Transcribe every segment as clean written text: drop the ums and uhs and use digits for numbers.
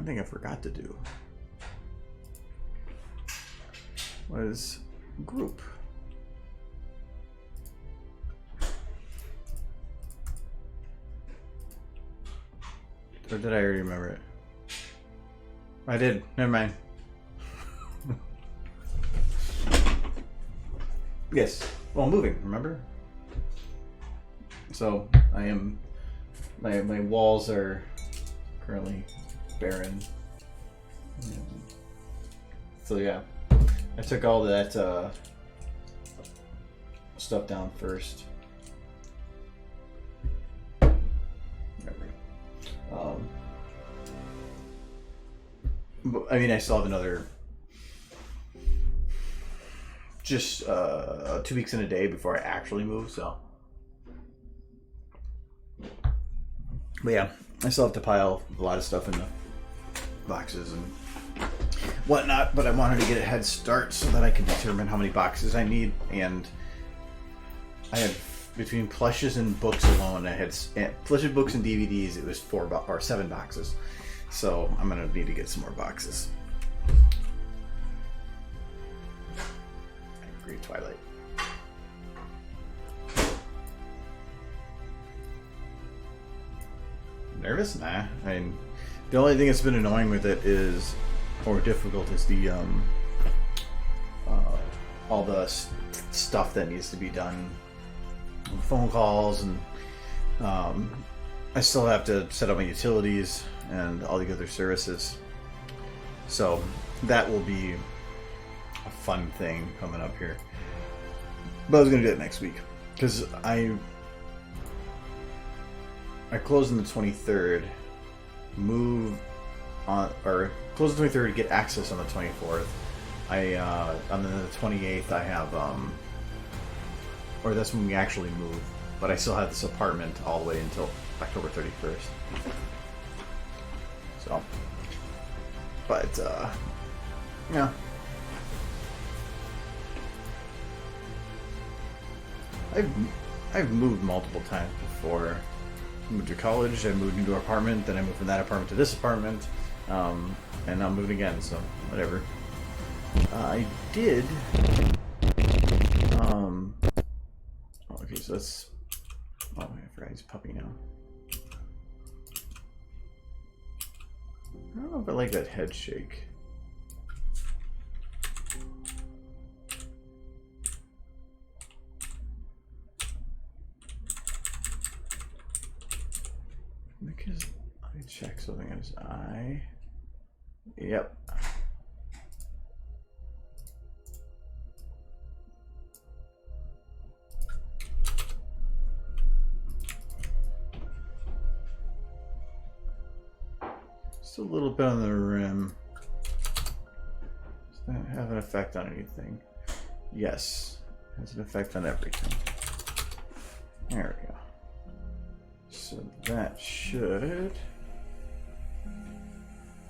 one thing I forgot to do was group. Or did I already remember it? I did. Never mind. Yes. Well, moving, remember? So, I am... My walls are currently barren. So, yeah. I took all that stuff down first. But, I mean, I still have another just 2 weeks and a day before I actually move, so. But yeah, I still have to pile a lot of stuff in the boxes and whatnot, but I wanted to get a head start so that I can determine how many boxes I need. And I had, between plushes and books alone, I had plushes, books, and DVDs, it was 7 boxes. So I'm gonna need to get some more boxes. I agree, Twilight. Nervous? Nah. I mean, the only thing that's been annoying with it is, or difficult, is the all the stuff that needs to be done, phone calls, and I still have to set up my utilities and all the other services. So that will be a fun thing coming up here. But I was gonna do it next week because I close on the 23rd, move on, or close the 23rd, get access on the 24th. On the 28th I have or that's when we actually move, but I still have this apartment all the way until October 31st. So, but yeah. I've moved multiple times before. I moved to college, I moved into an apartment, then I moved from that apartment to this apartment, and now I'm moving again, so whatever. I did, okay, so that's, oh, I forgot he's a puppy now. I don't know if I like that head shake. Because let me check something on his eye. Yep. Just a little bit on the rim. Does that have an effect on anything? Yes. It has an effect on everything. There we go. So that should...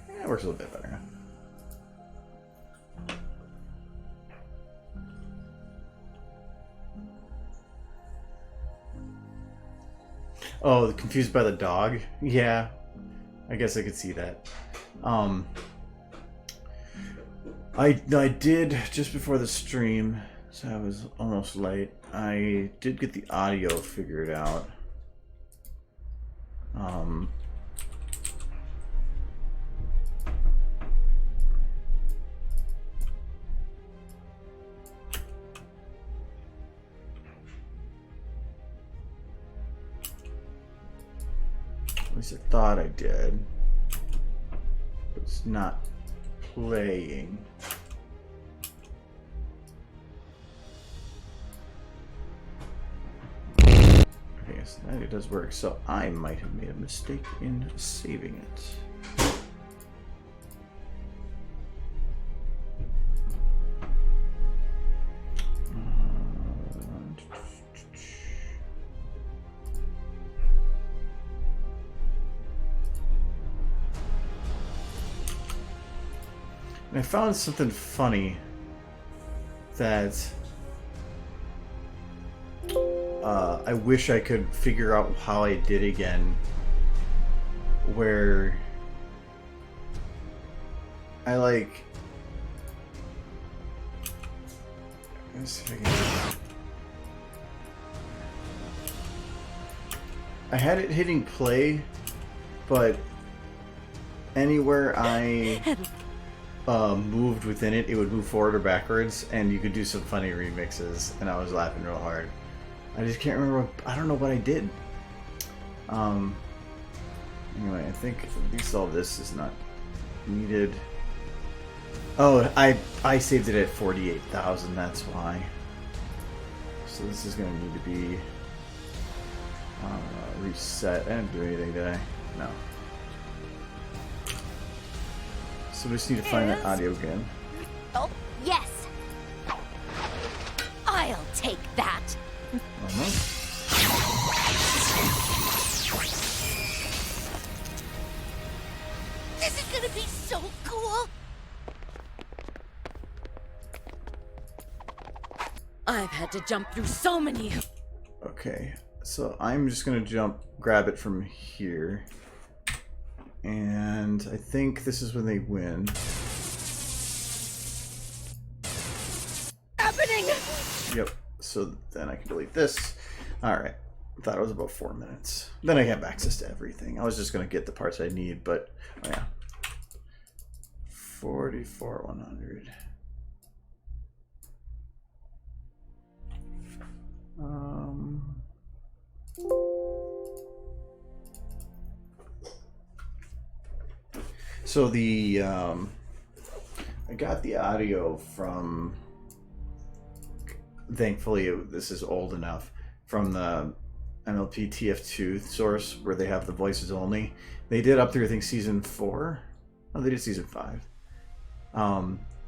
yeah, it works a little bit better. Oh, confused by the dog? Yeah, I guess I could see that. I did, just before the stream, so I was almost late, I did get the audio figured out. At least I thought I did. But it's not playing. Okay, so that it does work. So I might have made a mistake in saving it. I found something funny that I wish I could figure out how I did again, where I like. Let's see if I can. I had it hitting play, but anywhere I moved within it, it would move forward or backwards, and you could do some funny remixes, and I was laughing real hard. I just can't remember. I don't know what I did. Anyway, I think at least all this is not needed. Oh, I saved it at 48,000. That's why. So this is going to need to be reset. I didn't do anything, did I? No. So we just need to find that audio again. Oh, yes. I'll take that. This is gonna be so cool. I've had to jump through so many. Okay, so I'm just gonna grab it from here. And I think this is when they win. Happening. Yep. So then I can delete this. All right. I thought it was about 4 minutes. Then I have access to everything. I was just gonna get the parts I need, but oh yeah. 44,100. So the I got the audio from, thankfully this is old enough, from the MLP TF2 source where they have the voices only. They did up through I think season 4. No, they did season 5.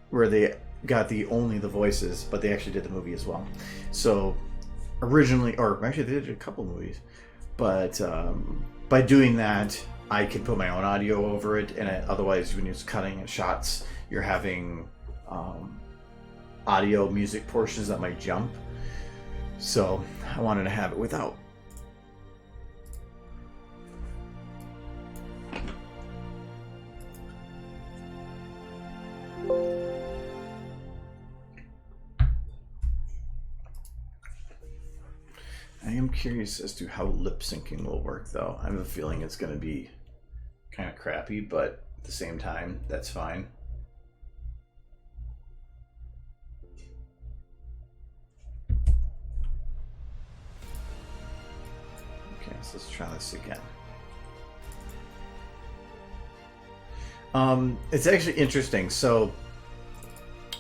Where they got only the voices, but they actually did the movie as well. So originally, or actually they did a couple movies, but by doing that I could put my own audio over it, and otherwise when you're cutting shots you're having audio music portions that might jump. So I wanted to have it without. I am curious as to how lip syncing will work, though. I have a feeling it's going to be kind of crappy, but at the same time, that's fine. Okay, so let's try this again. It's actually interesting. So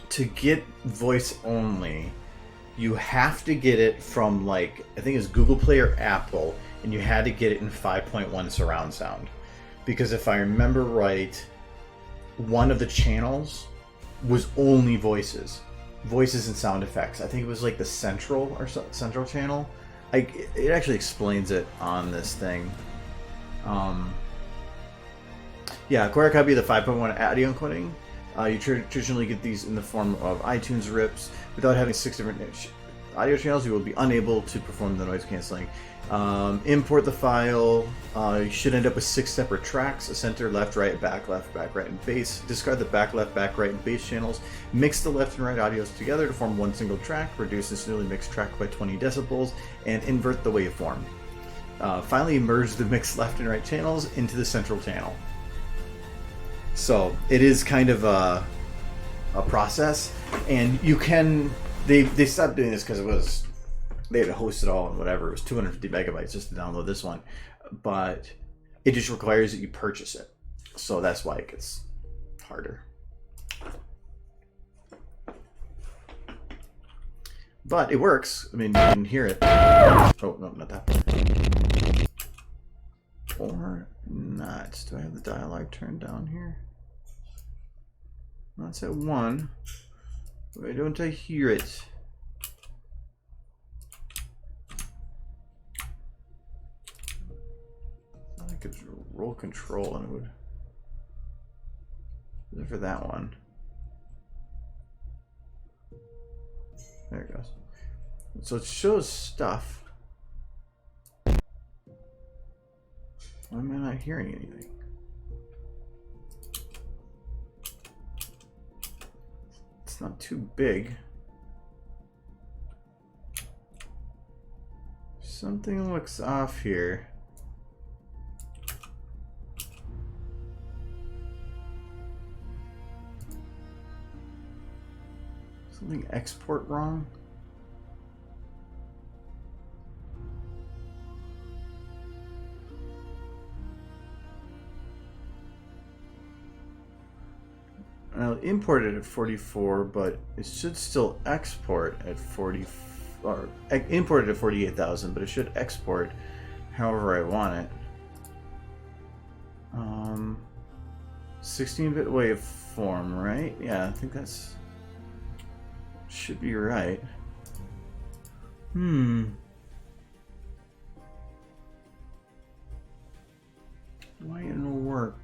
to get voice only, you have to get it from, like, I think it's Google Play or Apple, and you had to get it in 5.1 surround sound. Because if I remember right, one of the channels was only voices and sound effects. I think it was like the central channel. It actually explains it on this thing. Yeah, acquire a copy of the 5.1 audio encoding. You traditionally get these in the form of iTunes rips. Without having 6 different audio channels, you will be unable to perform the noise canceling. Import the file. You should end up with 6 separate tracks: a center, left, right, back, right, and bass. Discard the back, left, right, and bass channels. Mix the left and right audios together to form one single track. Reduce this newly mixed track by 20 decibels, and invert the waveform. Finally, merge the mixed left and right channels into the central channel. So it is kind of a process, and you can. They stopped doing this because they had to host it all and whatever. It was 250 megabytes just to download this one, but it just requires that you purchase it. So that's why it gets harder. But it works. I mean, you can hear it. Oh no, not that. Or not. Do I have the dialogue turned down here? That's at 1. Why don't I hear it? I could roll control and it would. Is it for that one? There it goes. So it shows stuff. Why am I not hearing anything? It's not too big. Something looks off here. Something export wrong? I'll import it at 44, but it should still export at 40, or import it at 48,000, but it should export however I want it. 16-bit waveform, right? Yeah, I think that's should be right. Why it'll work?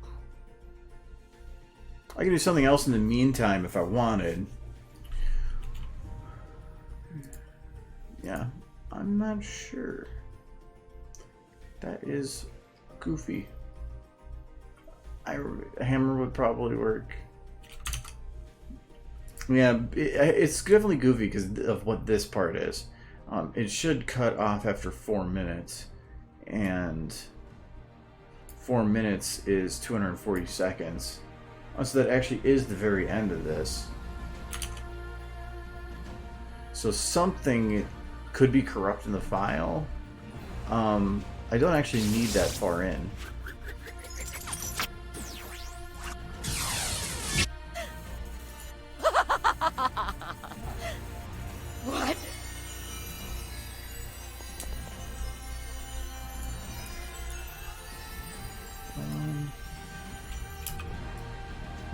I can do something else in the meantime if I wanted. Yeah, I'm not sure. That is goofy. A hammer would probably work. Yeah, it's definitely goofy because of what this part is. It should cut off after 4 minutes, and 4 minutes is 240 seconds. So that actually is the very end of this. So something could be corrupt in the file. I don't actually need that far in. What?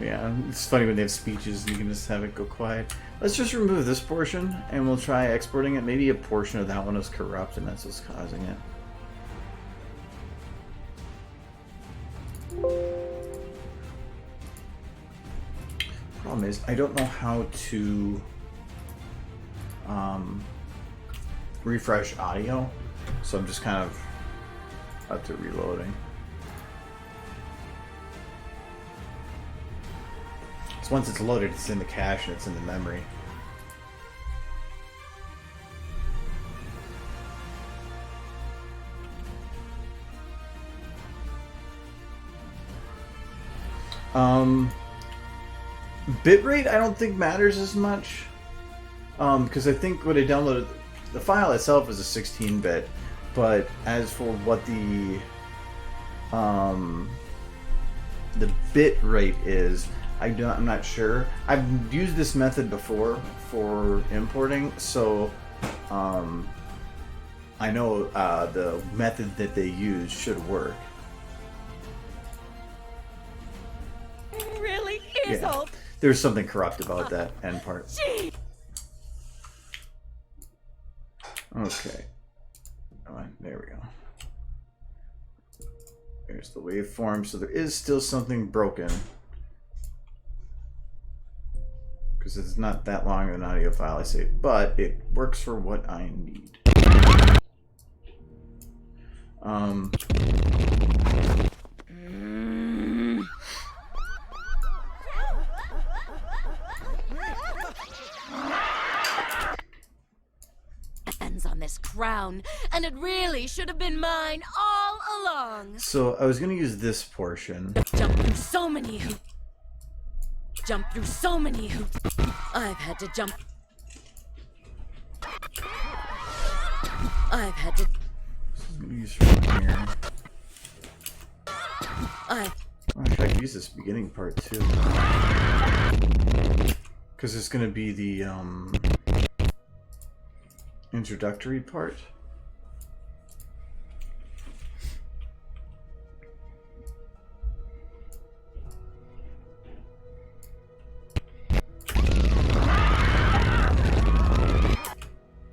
Yeah, it's funny when they have speeches, you can just have it go quiet. Let's just remove this portion, and we'll try exporting it. Maybe a portion of that one is corrupt, and that's what's causing it. Problem is, I don't know how to refresh audio, so I'm just kind of up to reloading. So once it's loaded, it's in the cache and it's in the memory. Bitrate I don't think matters as much, because I think what I downloaded, the file itself is a 16-bit, but as for what the bit rate is, I'm not sure. I've used this method before for importing, so I know the method that they use should work. Really is Yeah. old. There's something corrupt about that end part. Gee. Okay. There we go. There's the waveform. So there is still something broken, because it's not that long of an audio file, I say, but it works for what I need. Hands on this crown, and it really should have been mine all along. So I was going to use this portion. Jump through so many hoops. Jump through so many hoops. I've had to jump. I've had to. This is going to use from here. Actually, I could use this beginning part too, because it's going to be the introductory part.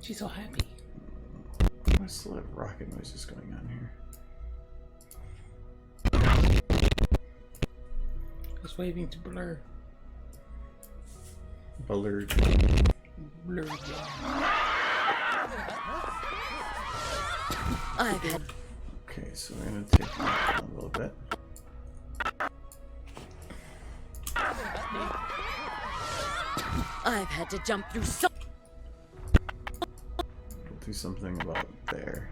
She's so happy. I still have rocket noises going on here. Just waving to Blur. Bullard. Blur. I've had. Okay, so we're going to take that down a little bit. I've had to jump through so. We'll do something about there.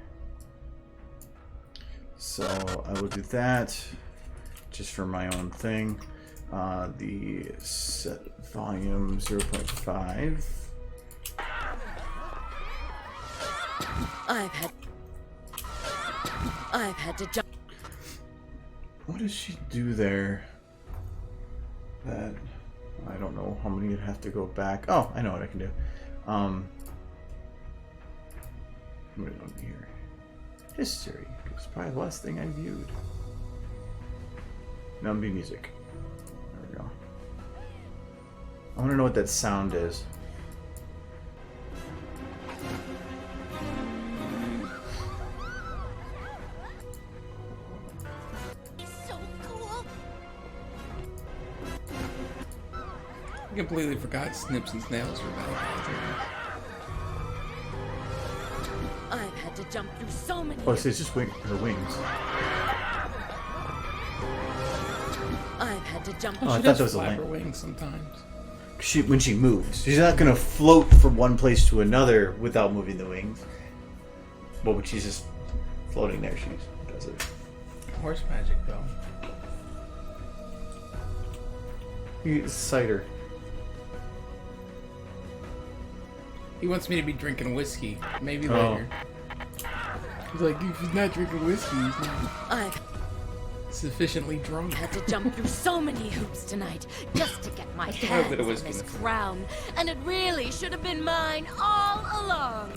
So I will do that just for my own thing. The set volume 0.5. I've had to jump. What does she do there? That I don't know how many you'd have to go back. Oh, I know what I can do. What do we here? History. It's probably the last thing I viewed. Numby music. There we go. I want to know what that sound is. So cool. I completely forgot Snips and Snails were Valentine's. I've had to jump through so many. Oh, so it's just her wings. I've had to jump. Oh, I She thought does that was a flap her link. wings sometimes. When she moves, she's not gonna float from one place to another without moving the wings. But when she's just floating there, she does it. Horse magic, though. It's cider. He wants me to be drinking whiskey. Maybe Oh. later. He's like, if he's not drinking whiskey, he's not I've sufficiently drunk. had to jump through so many hoops tonight just to get my a hands bit of on whiskey this in the front. crown, and it really should have been mine all along.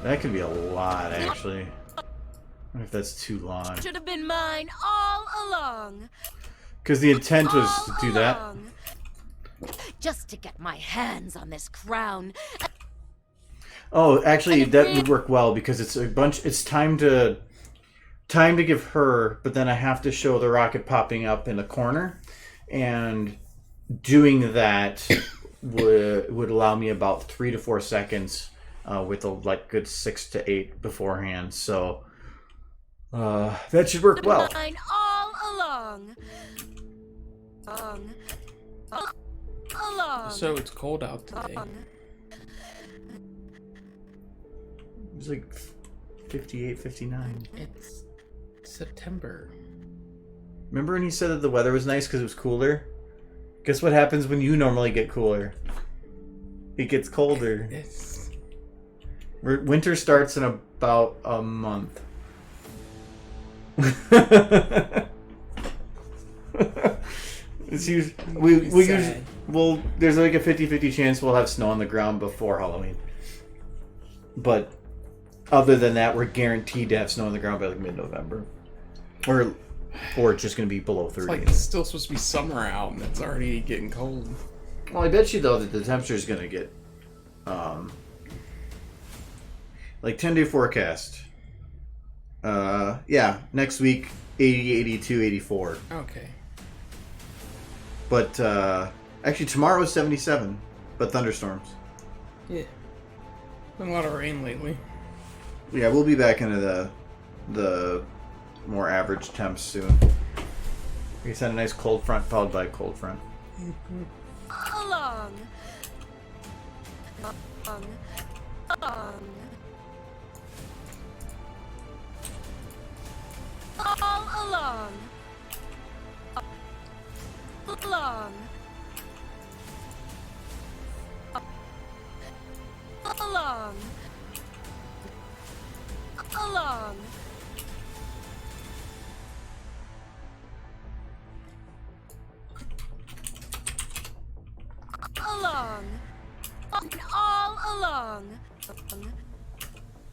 That could be a lot, actually. I wonder if that's too long. Should have been mine all along. Because the intent was All to do that. along. Just to get my hands on this crown. Oh, actually, And it that really- would work well because it's a bunch. It's time to give her, but then I have to show the rocket popping up in the corner, and doing that would allow me about 3 to 4 seconds with a good 6 to 8 beforehand. So that should work well. Mine all along. Along. So it's cold out today. It was like 58, 59. It's September. Remember when he said that the weather was nice because it was cooler? Guess what happens when you normally get cooler? It gets colder. It's Winter starts in about a month. It's usually, we usually, sad. well, there's like a 50-50 chance we'll have snow on the ground before Halloween. But other than that, we're guaranteed to have snow on the ground by like mid-November. Or it's just going to be below 30. It's like it's still supposed to be summer out and it's already getting cold. Well, I bet you though that the temperature is going to get like 10-day forecast. Yeah, next week 80, 82, 84. Okay. But actually tomorrow is 77, but thunderstorms. Yeah. Been a lot of rain lately. Yeah, we'll be back into the more average temps soon. We just had a nice cold front followed by a cold front. Along. Along. All along. Along. Along. Along. Along. All along.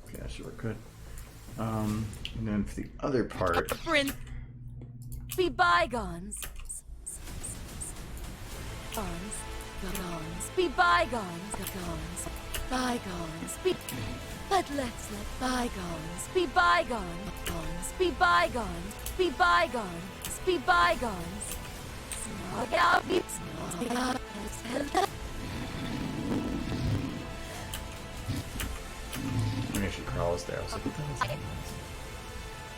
Okay, that should work good. And then for the other part, Prince, be bygones. Bygones, be bygones. Bygones, be. But let's let bygones be bygones. Be bygones. Be bygones. Be bygones. Snog out. Snog out. maybe I should crawl there. I was like, what the hell is that?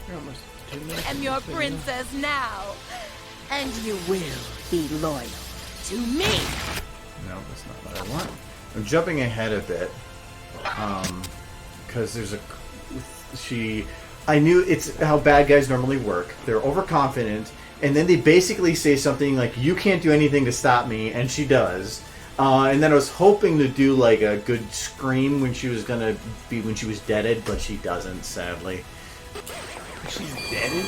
You're almost 2 minutes. I am your so you know. princess now, and you will be loyal to me. No, that's not what I want. I'm jumping ahead a bit. Because there's a... I knew it's how bad guys normally work. They're overconfident, and then they basically say something like, you can't do anything to stop me, and she does. And then I was hoping to do like a good scream when she was deaded, but she doesn't, sadly. She's deaded?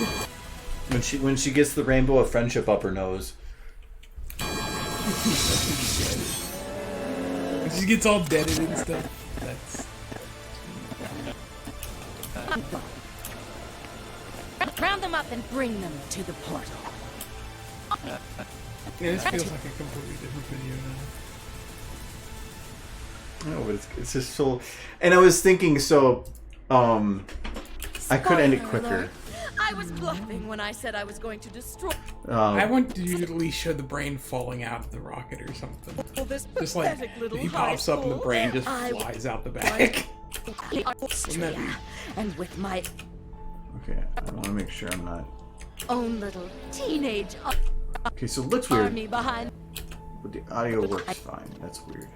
When she gets the rainbow of friendship up her nose. She gets all deaded and stuff. That's... Round them up and bring them to the portal. Yeah, this feels like a completely different video now. No, but it's just so... And I was thinking, so... I could end it quicker. I was bluffing when I said I was going to destroy. I want you to at least show the brain falling out of the rocket or something. This Just like he pops up and the brain just flies out the back. And with my Okay, I want to make sure I'm not... own little teenage Okay, so it looks weird, army behind. but the audio works fine. That's weird.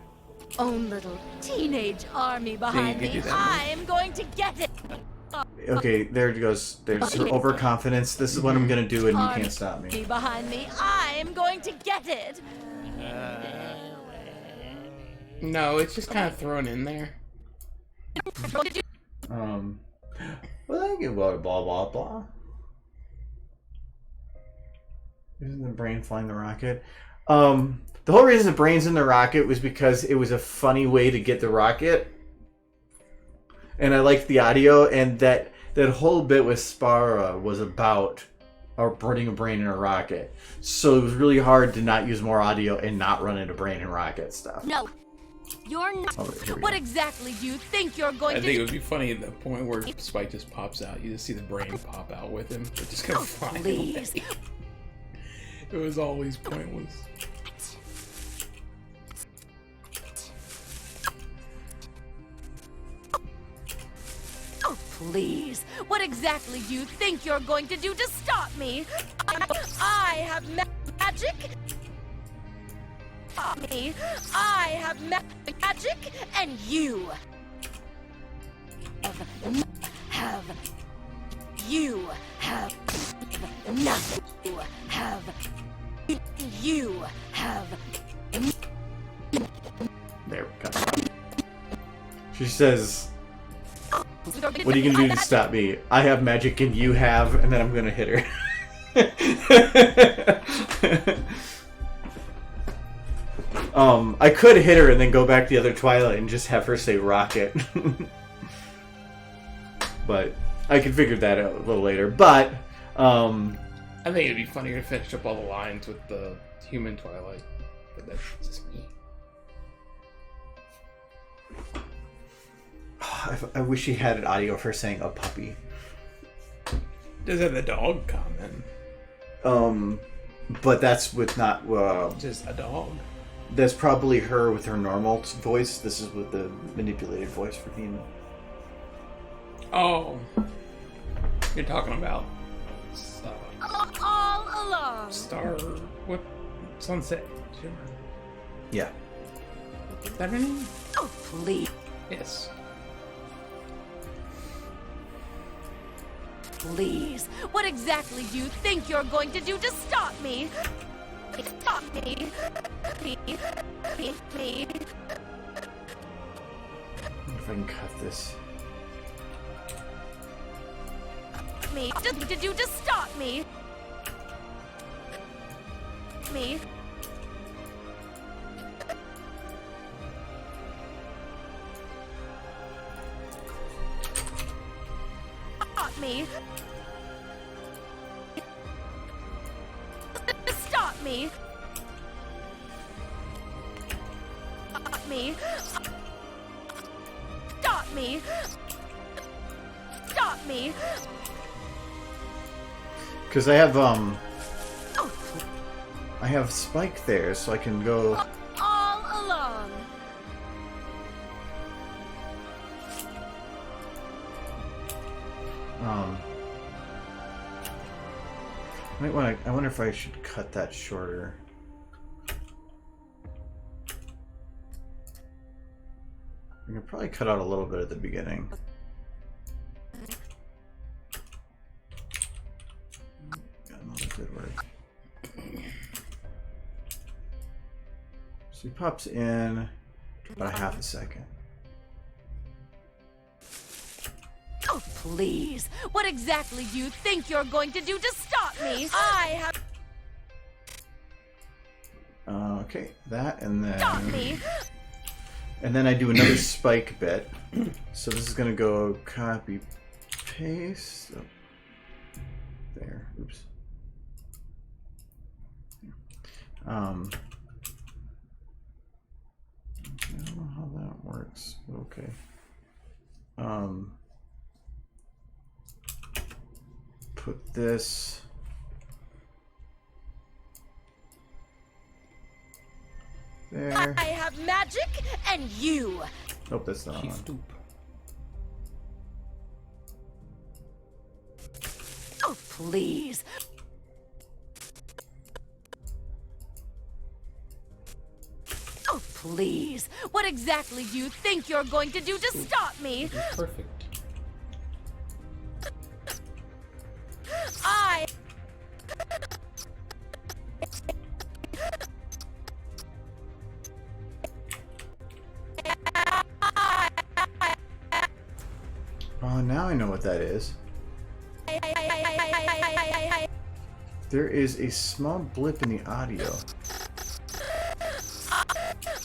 Own little teenage army behind you can me. do that. I'm going to get it. Okay, there it goes. There's her overconfidence. This is what I'm gonna do, and you can't stop me. Behind me. I'm going to get it. No, it's just kind of thrown in there. Well, thank you, blah, blah, blah, blah. Isn't the brain flying the rocket? The whole reason the brain's in the rocket was because it was a funny way to get the rocket. And I liked the audio, and that whole bit with Spara was about putting a brain in a rocket. So it was really hard to not use more audio and not run into brain and rocket stuff. No. You're not. Oh, here we What go. exactly do you think you're going I to think it do? would be funny at the point where Spike just pops out. You just see the brain pop out with him. It just kind of flying Please. away. It was always pointless. Oh, please. What exactly do you think you're going to do to stop me? I have magic. Me. I have magic, and you have nothing. You have There we go. She says, what are you gonna do to stop me? I have magic and you have, and then I'm gonna hit her. I could hit her and then go back to the other Twilight and just have her say rocket. But I could figure that out a little later. But I think it'd be funnier to finish up all the lines with the human Twilight. But that's just me. I wish he had an audio of her saying a puppy. Does have the dog comment? But that's with not. Just a dog. That's probably her with her normal voice. This is with the manipulated voice for Demon. Oh. You're talking about all along. Star... What? Sunset. Yeah. Is that her name? Oh, please. Yes. Please. What exactly do you think you're going to do to stop me? Stop me. Me. If I can cut this. Me. Just to do to stop me. Me. Stop me. Stop me. Stop me. Stop me. Stop me. Because I have Spike there, so I can go. All along. I wonder if I should cut that shorter. probably cut out a little bit at the beginning. No, that did work. So he pops in about a half a second. Oh, please. What exactly do you think you're going to do to stop me? I have... Okay, that and then... Stop me! And then I do another spike bit. So this is going to go copy, paste. Oh, there. Oops. I don't know how that works. Okay. Put this. There. I have magic, and you... Nope, that's not She on. stoop. Oh, please. Oh, please. What exactly do you think you're going to do to stop me? Perfect. I... Oh, now I know what that is. There is a small blip in the audio.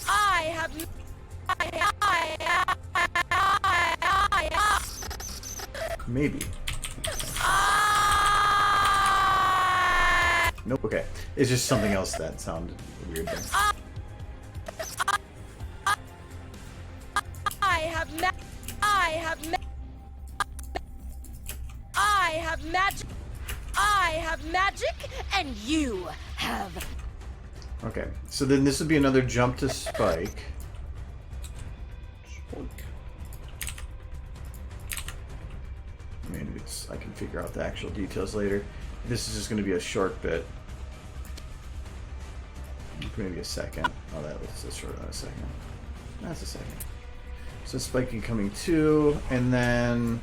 I have... Maybe. Nope. Okay. It's just something else that sounded weird there. I have magic, and you have... Okay. So then this would be another jump to spike. I mean, I can figure out the actual details later. This is just going to be a short bit. Maybe a second. Oh, that was a short a second. That's a second. So spiking coming 2, and then...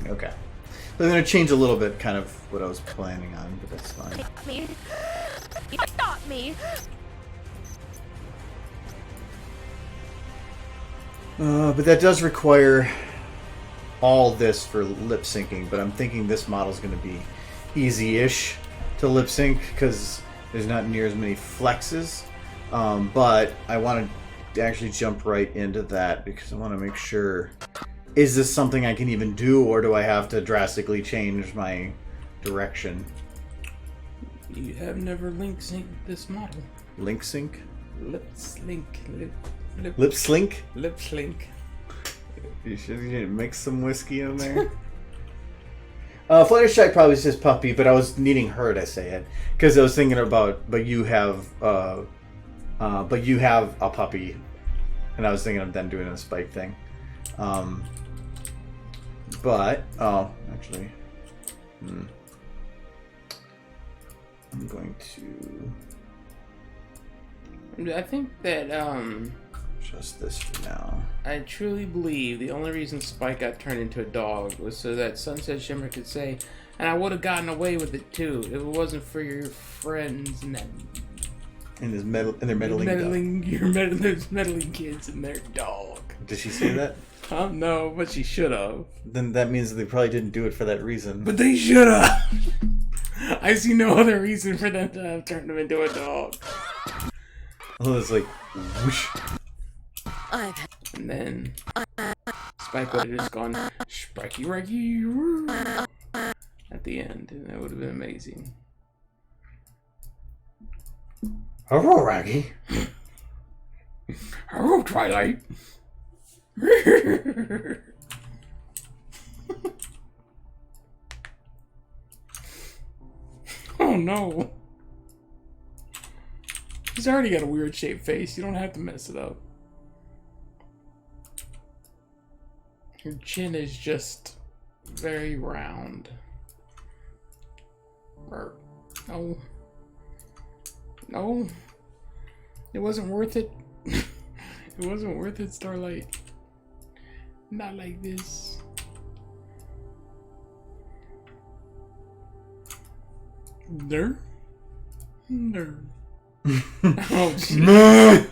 Okay. So I'm going to change a little bit kind of what I was planning on, but that's fine. Me. Stop me. But that does require all this for lip syncing, but I'm thinking this model is going to be easy-ish to lip sync because there's not near as many flexes. But I want to actually jump right into that because I want to make sure, is this something I can even do, or do I have to drastically change my direction? You have never link synced this model. Link sync? Lip slink. Lip slink? Lip slink. You should mix some whiskey in there. Fluttershy probably says puppy, but I was needing her to say it because I was thinking about, but you have a puppy, and I was thinking of them doing a spike thing. Actually, I'm going to. I think that Just this for now. I truly believe the only reason Spike got turned into a dog was so that Sunset Shimmer could say, and I would have gotten away with it too if it wasn't for your friends and that And their meddling. those meddling kids and their dog. Did she say that? No, but she should have. Then that means that they probably didn't do it for that reason. But they should have. I see no other reason for them to have turned him into a dog. Oh, it's like whoosh. And then Spike would have just gone Spikey Reggy at the end, and that would have been amazing. Hello, Raggy. Hello, Twilight. Oh no. He's already got a weird shaped face. You don't have to mess it up. Your chin is just very round. No. No. It wasn't worth it. It wasn't worth it, Starlight. Not like this. There? No. Oh, jeez.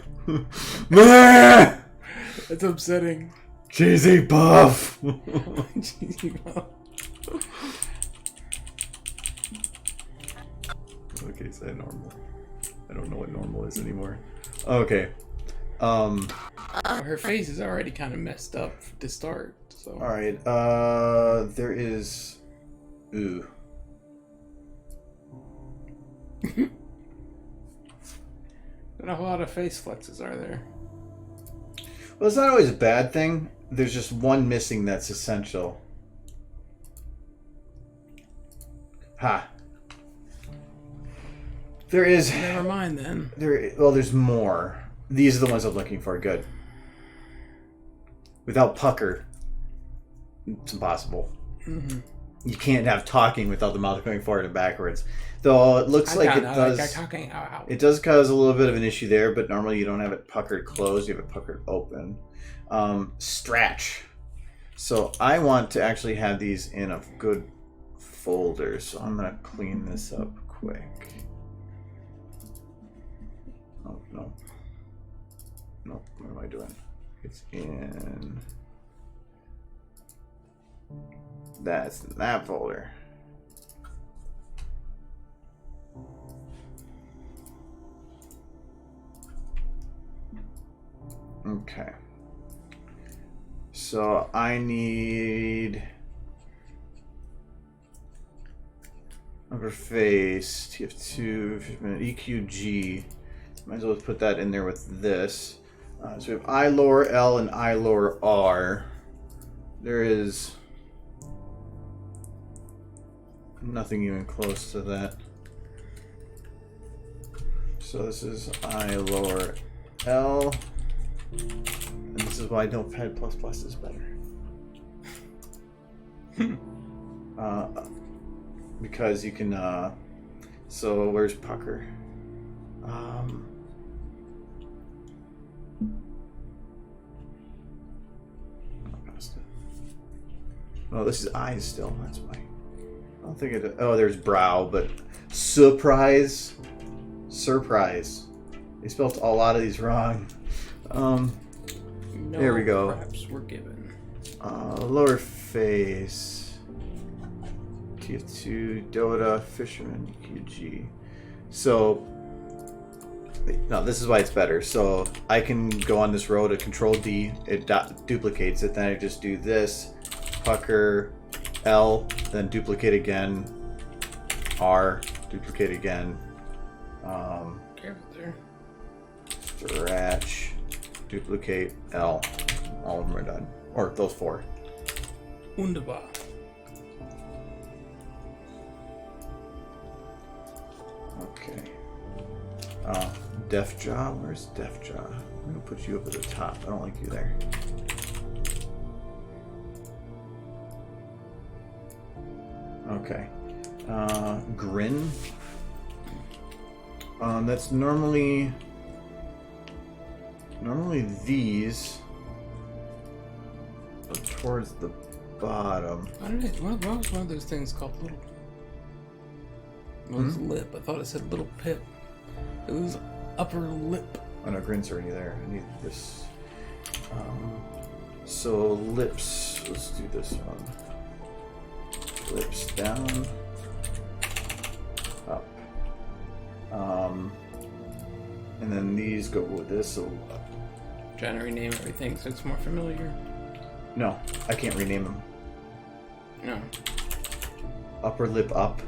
That's upsetting. Cheesy puff. Cheesy puff. Okay, say normal. I don't know what normal is anymore. Okay. Her face is already kind of messed up to start. So. All right. There is. Ooh. Not a lot of face flexes, are there? Well, it's not always a bad thing. There's just one missing that's essential. Ha. There is. Never mind then. There's more. These are the ones I'm looking for. Good. Without pucker, it's impossible. Mm-hmm. You can't have talking without the mouth going forward and backwards. Though it looks like it does. It does cause a little bit of an issue there, but normally you don't have it puckered closed. You have it puckered open. Stretch. So I want to actually have these in a good folder. So I'm gonna clean this up quick. Oh no. No, what am I doing? It's in. That's in that folder. Okay. So I need upper face, TF2, EQG. Might as well put that in there with this. So we have I lower L and I lower R. There is nothing even close to that. So this is I lower L. And this is why Notepad++ is better. Because you can, so where's pucker? Oh, this is eyes still, that's why. I don't think it, oh, there's brow, but surprise. They spelled a lot of these wrong. No there we go. Perhaps we're given. Lower face. TF2, Dota, Fisherman, EQG. So, no, this is why it's better. So I can go on this row to Control D. It duplicates it. Then I just do this, pucker, L, then duplicate again, R, duplicate again. Careful there. Stretch, duplicate, L. All of them are done. Or those four. Wunderbar. Okay. Def Jaw, where's Def Jaw? I'm gonna put you up at the top. I don't like you there. Okay. Grin. That's normally these are towards the bottom. I don't know. What was one of those things called little? It was lip. I thought it said little pip. It was upper lip. Oh no, grin's already there. I need this. So lips. Let's do this one. Lips down, up. And then these go with this. So Trying to rename everything so it's more familiar. no, I can't rename them. No. Upper lip up.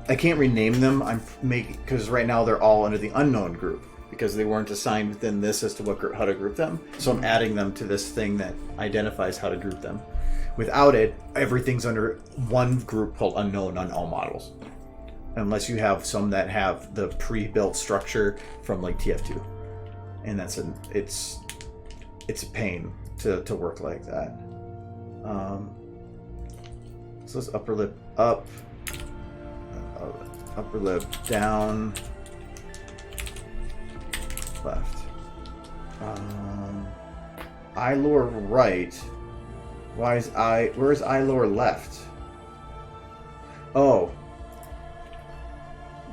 I can't rename them. I'm making because right now they're all under the unknown group because they weren't assigned within this as to how to group them. So I'm adding them to this thing that identifies how to group them. Without it, everything's under one group called unknown on all models, unless you have some that have the pre-built structure from like TF2, and it's a pain to work like that. So it's upper lip up, upper lip down, left. Eye lower right. Where's eye lower left? Oh.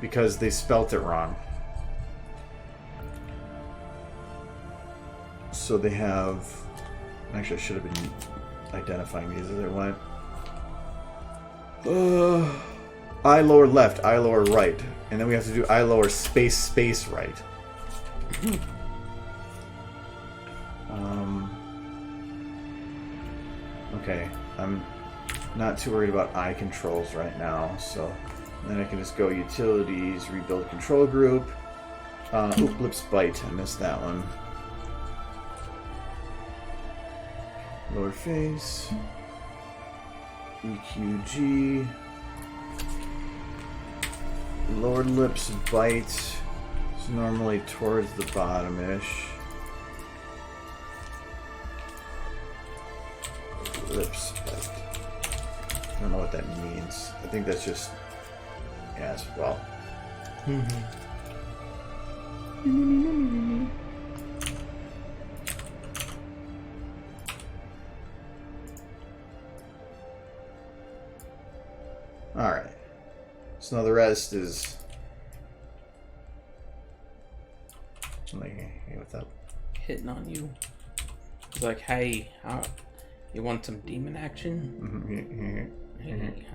Because they spelt it wrong. So they have... Actually, I should have been identifying these as I went. Eye lower left, eye lower right. And then we have to do eye lower space right. Okay, I'm not too worried about eye controls right now, so then I can just go utilities, rebuild control group. Lips bite, I missed that one. Lower face, EQG, lower lips bite. It's normally towards the bottom-ish. Lips bite. I don't know what that means. I think that's just yes. Well. All right. So now the rest is like, hey, what's up? Hitting on you. It's like, hey, you want some demon action? Hey,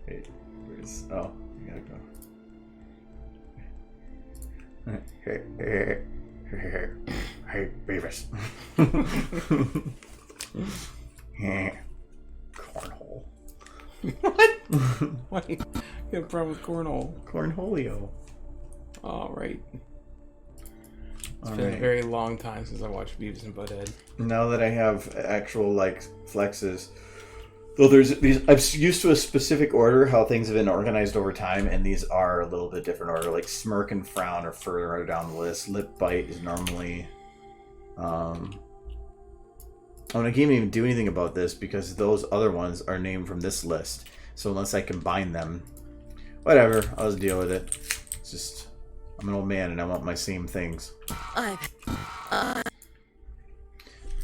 Hey, where's... Oh, you gotta go. Hey, Beavis. Cornhole. What? Wait, you have a problem with cornhole? Cornholio. All right. It's All been right. a very long time since I watched Beavis and Butthead. Now that I have actual, like, flexes... Though there's these... I'm used to a specific order, how things have been organized over time, and these are a little bit different order. Like, smirk and frown are further down the list. Lip bite is normally... Oh, and I can't even do anything about this because those other ones are named from this list. So unless I combine them... Whatever, I'll just deal with it. It's just... I'm an old man and I want my same things.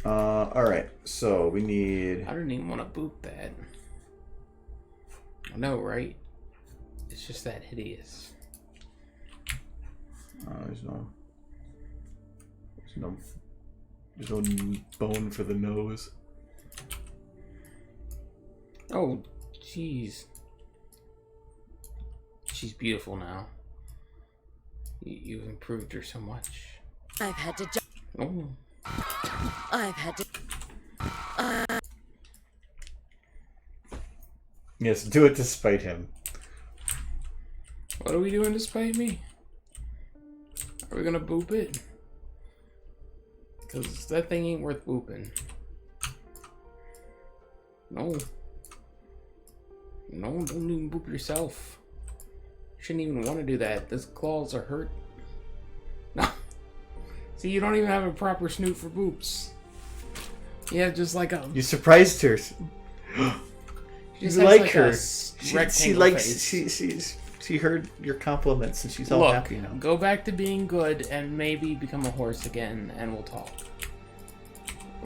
Alright, so we need... I don't even want to boot that. I know, right? It's just that hideous. There's no bone for the nose. Oh, jeez. She's beautiful now. You've improved her so much. I've had to Oh. I've had to Yes, do it to spite him. What are we doing to spite me? Are we gonna boop it? Because that thing ain't worth booping. No. No, don't even boop yourself. You shouldn't even want to do that. Those claws are hurt. No. See, you don't even have a proper snoot for boops. Yeah, just like a... You surprised her. You like her. She likes. She heard your compliments and she's all Look, happy now. go back to being good and maybe become a horse again, and we'll talk.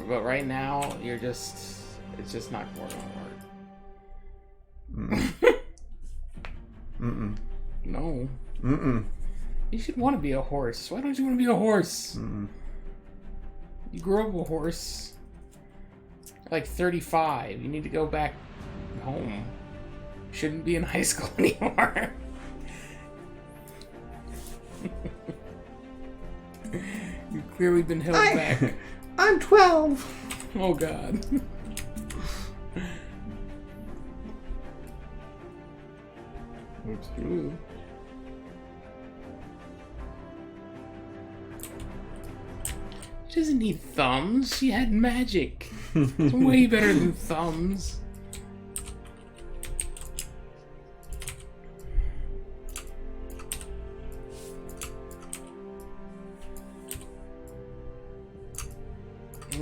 But right now, you're just... It's just not going to work. Mm-mm. No. Mm-mm. You should want to be a horse. Why don't you want to be a horse? Mm-mm. You grew up a horse. You're like 35. You need to go back home. You shouldn't be in high school anymore. You've clearly been held back. I'm 12. Oh god. Oops. Ooh. She doesn't need thumbs. She had magic. It's way better than thumbs.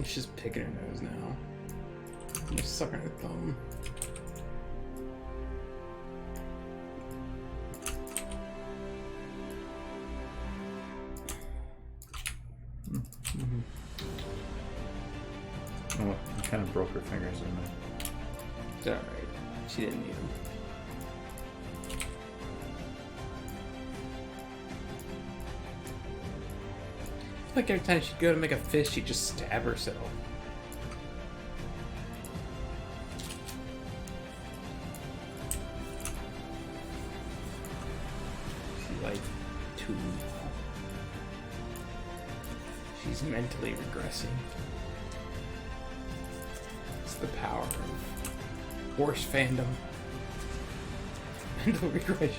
She's picking her nose now. I'm just sucking her thumb. Oh, I kind of broke her fingers in there. It's alright. She didn't need them. Like every time she'd go to make a fist, she'd just stab herself. She's like 2 now. She's mentally regressing. It's the power of horse fandom. Mental regression.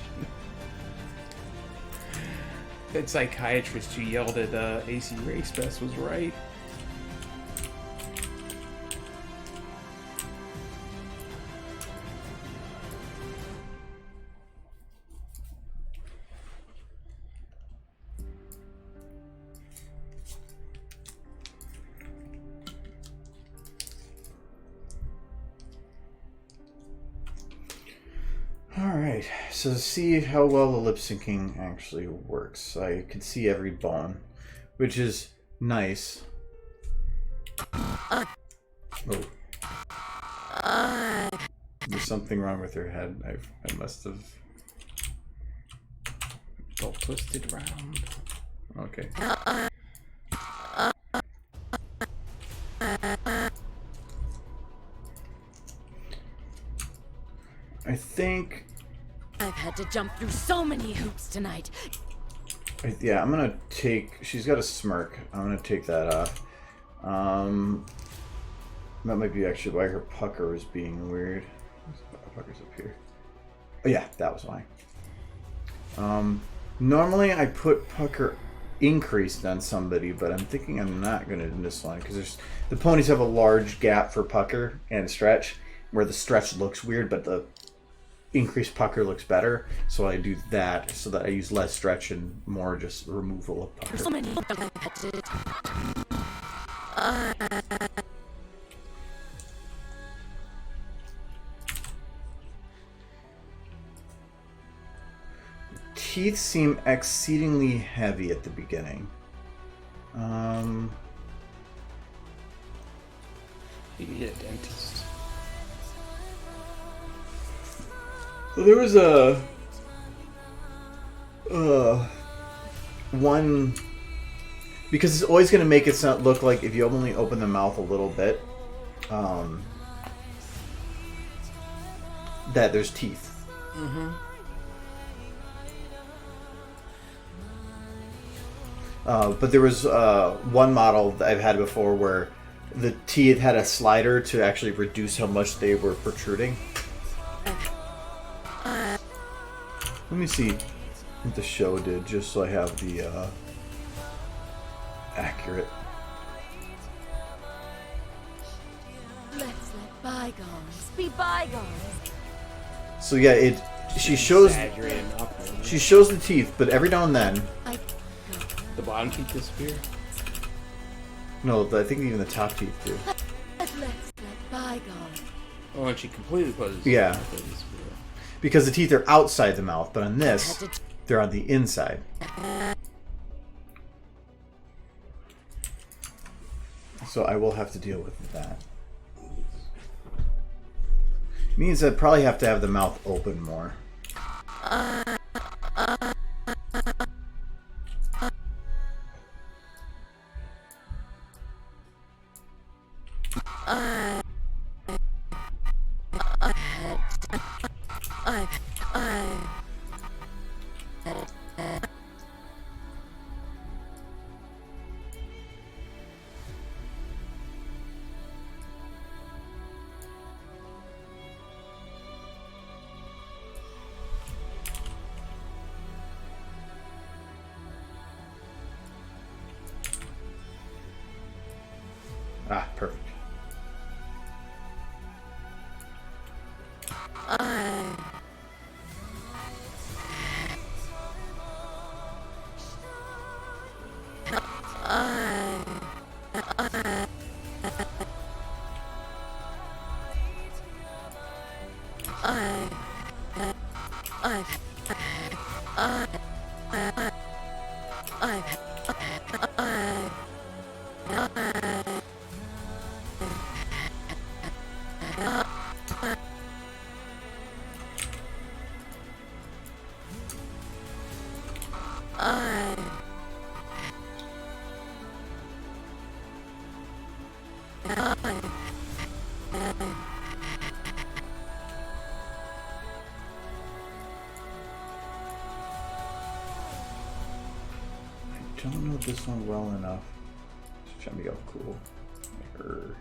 That psychiatrist who yelled at AC Race Best was right. Alright, so to see how well the lip syncing actually works, I can see every bone, which is nice. Oh. There's something wrong with her head. I must have... All twisted round. Okay. I think... I've had to jump through so many hoops tonight. Yeah, I'm gonna take... She's got a smirk. I'm gonna take that off. That might be actually why her pucker was being weird. Pucker's up here. Oh yeah, that was why. Normally I put pucker increased on somebody, but I'm thinking I'm not gonna in this one because the ponies have a large gap for pucker and stretch, where the stretch looks weird, but the increased pucker looks better. So I do that so that I use less stretch and more just removal of pucker. So many. Teeth seem exceedingly heavy at the beginning. You need a dentist. Well, there was a one, because it's always going to make it look like if you only open the mouth a little bit, that there's teeth. Mm-hmm. But there was one model that I've had before where the teeth had a slider to actually reduce how much they were protruding. Let me see what the show did, just so I have the accurate. Let's let bygones be bygones. So yeah, she shows the teeth, but every now and then. The bottom teeth disappear? No, I think even the top teeth do. Let's let bygones. Oh, and she completely closes. Yeah. Because the teeth are outside the mouth, but on this, they're on the inside. So I will have to deal with that. Means I'd probably have to have the mouth open more. Ah, perfect. I don't know this one well enough. Just trying to be all cool. Err.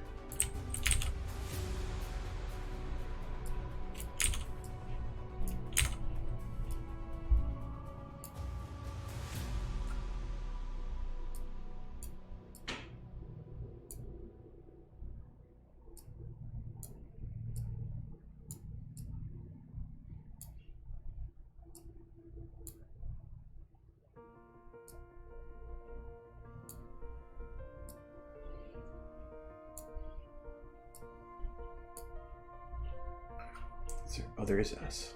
Oh, there is S.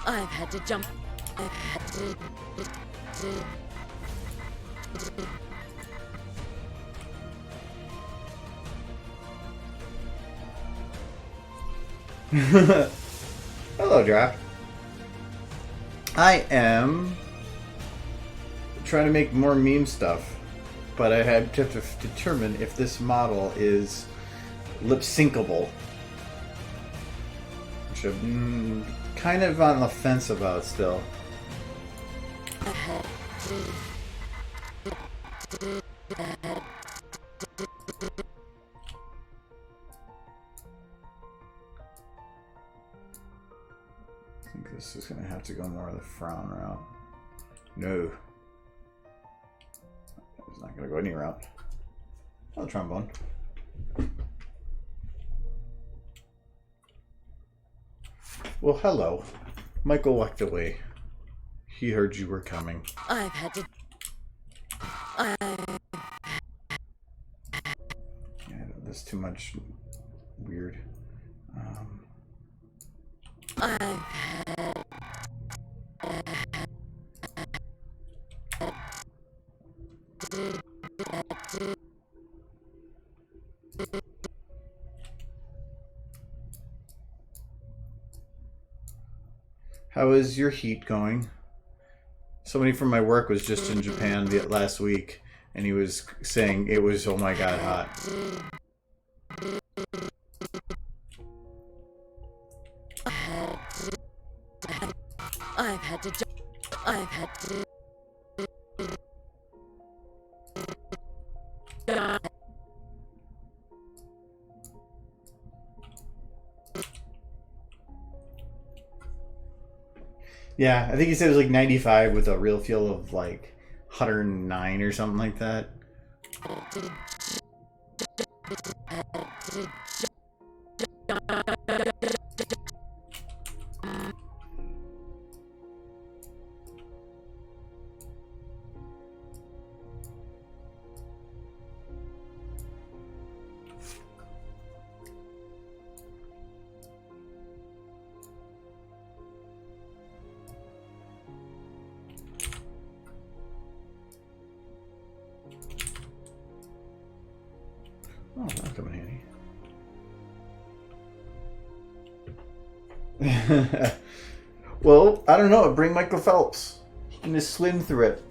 I've had to jump. I've had to. Hello, Draft. I am trying to make more meme stuff, but I had to determine if this model is lip syncable, which I'm kind of on the fence about still. I think this is going to have to go more of the frown route. No. It's not going to go any route. Oh, the trombone. Well, hello. Michael walked away. He heard you were coming. I've had to. Yeah, there's too much weird. How is your heat going? Somebody from my work was just in Japan last week, and he was saying it was, oh my god, hot. I've had to jump. I've had to. Yeah, I think he said it was like 95 with a real feel of like 109 or something like that. come in handy. Well, I don't know. Bring Michael Phelps. He can just swim through it.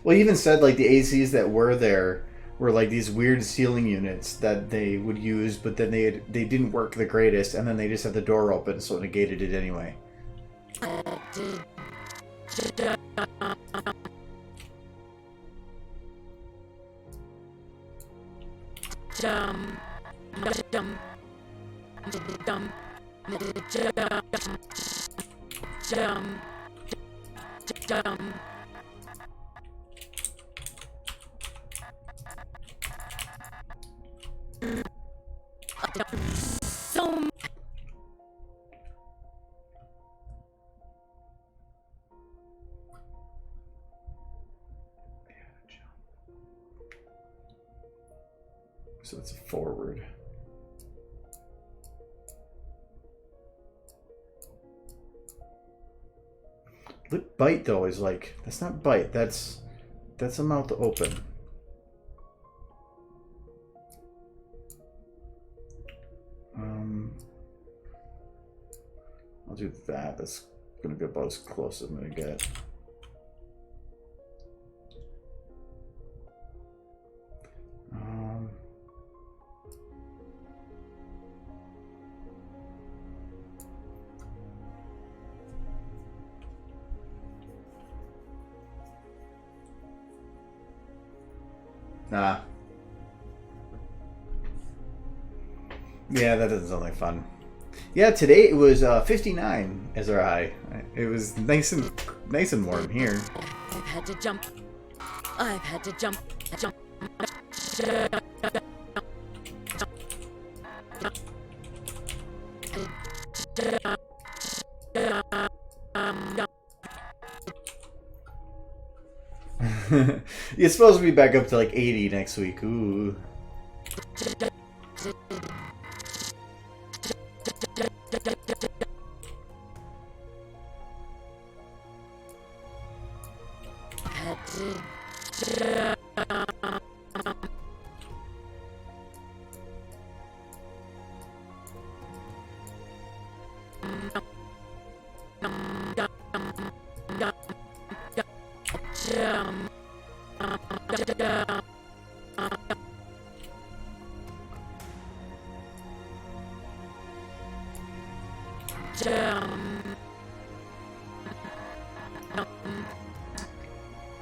Well, he even said like the ACs that were there were like these weird ceiling units that they would use, but then they didn't work the greatest, and then they just had the door open, so it negated it anyway. So it's a forward. Lip bite though is like, that's not bite, that's a mouth open. I'll do that. That's gonna be about as close as I'm gonna get. Nah. Yeah, that doesn't sound like fun. Yeah, today it was 59 as our high. It was nice and warm here. I've had to jump. I've had to jump. You're supposed to be back up to like 80 next week. Ooh.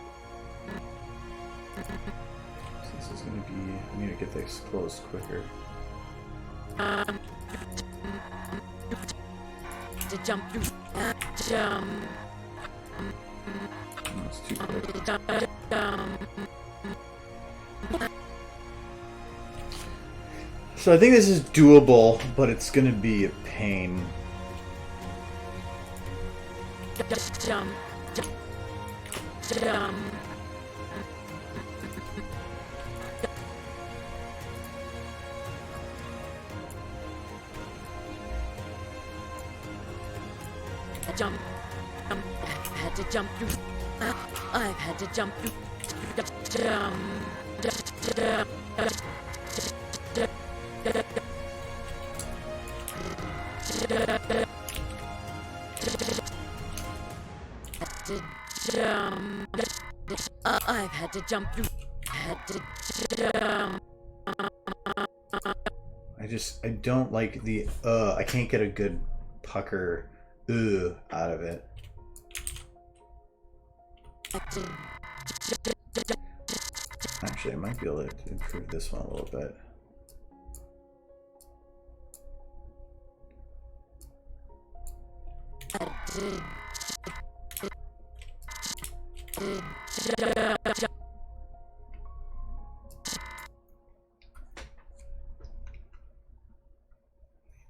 This is going to be, I need to get this closed quicker. To jump through. That's too quick. So I think this is doable, but it's going to be a pain. Jump. I've had to jump through. I've had to jump through. I've had to jump through. I don't like the I can't get a good pucker out of it. Actually, I might be able to improve this one a little bit.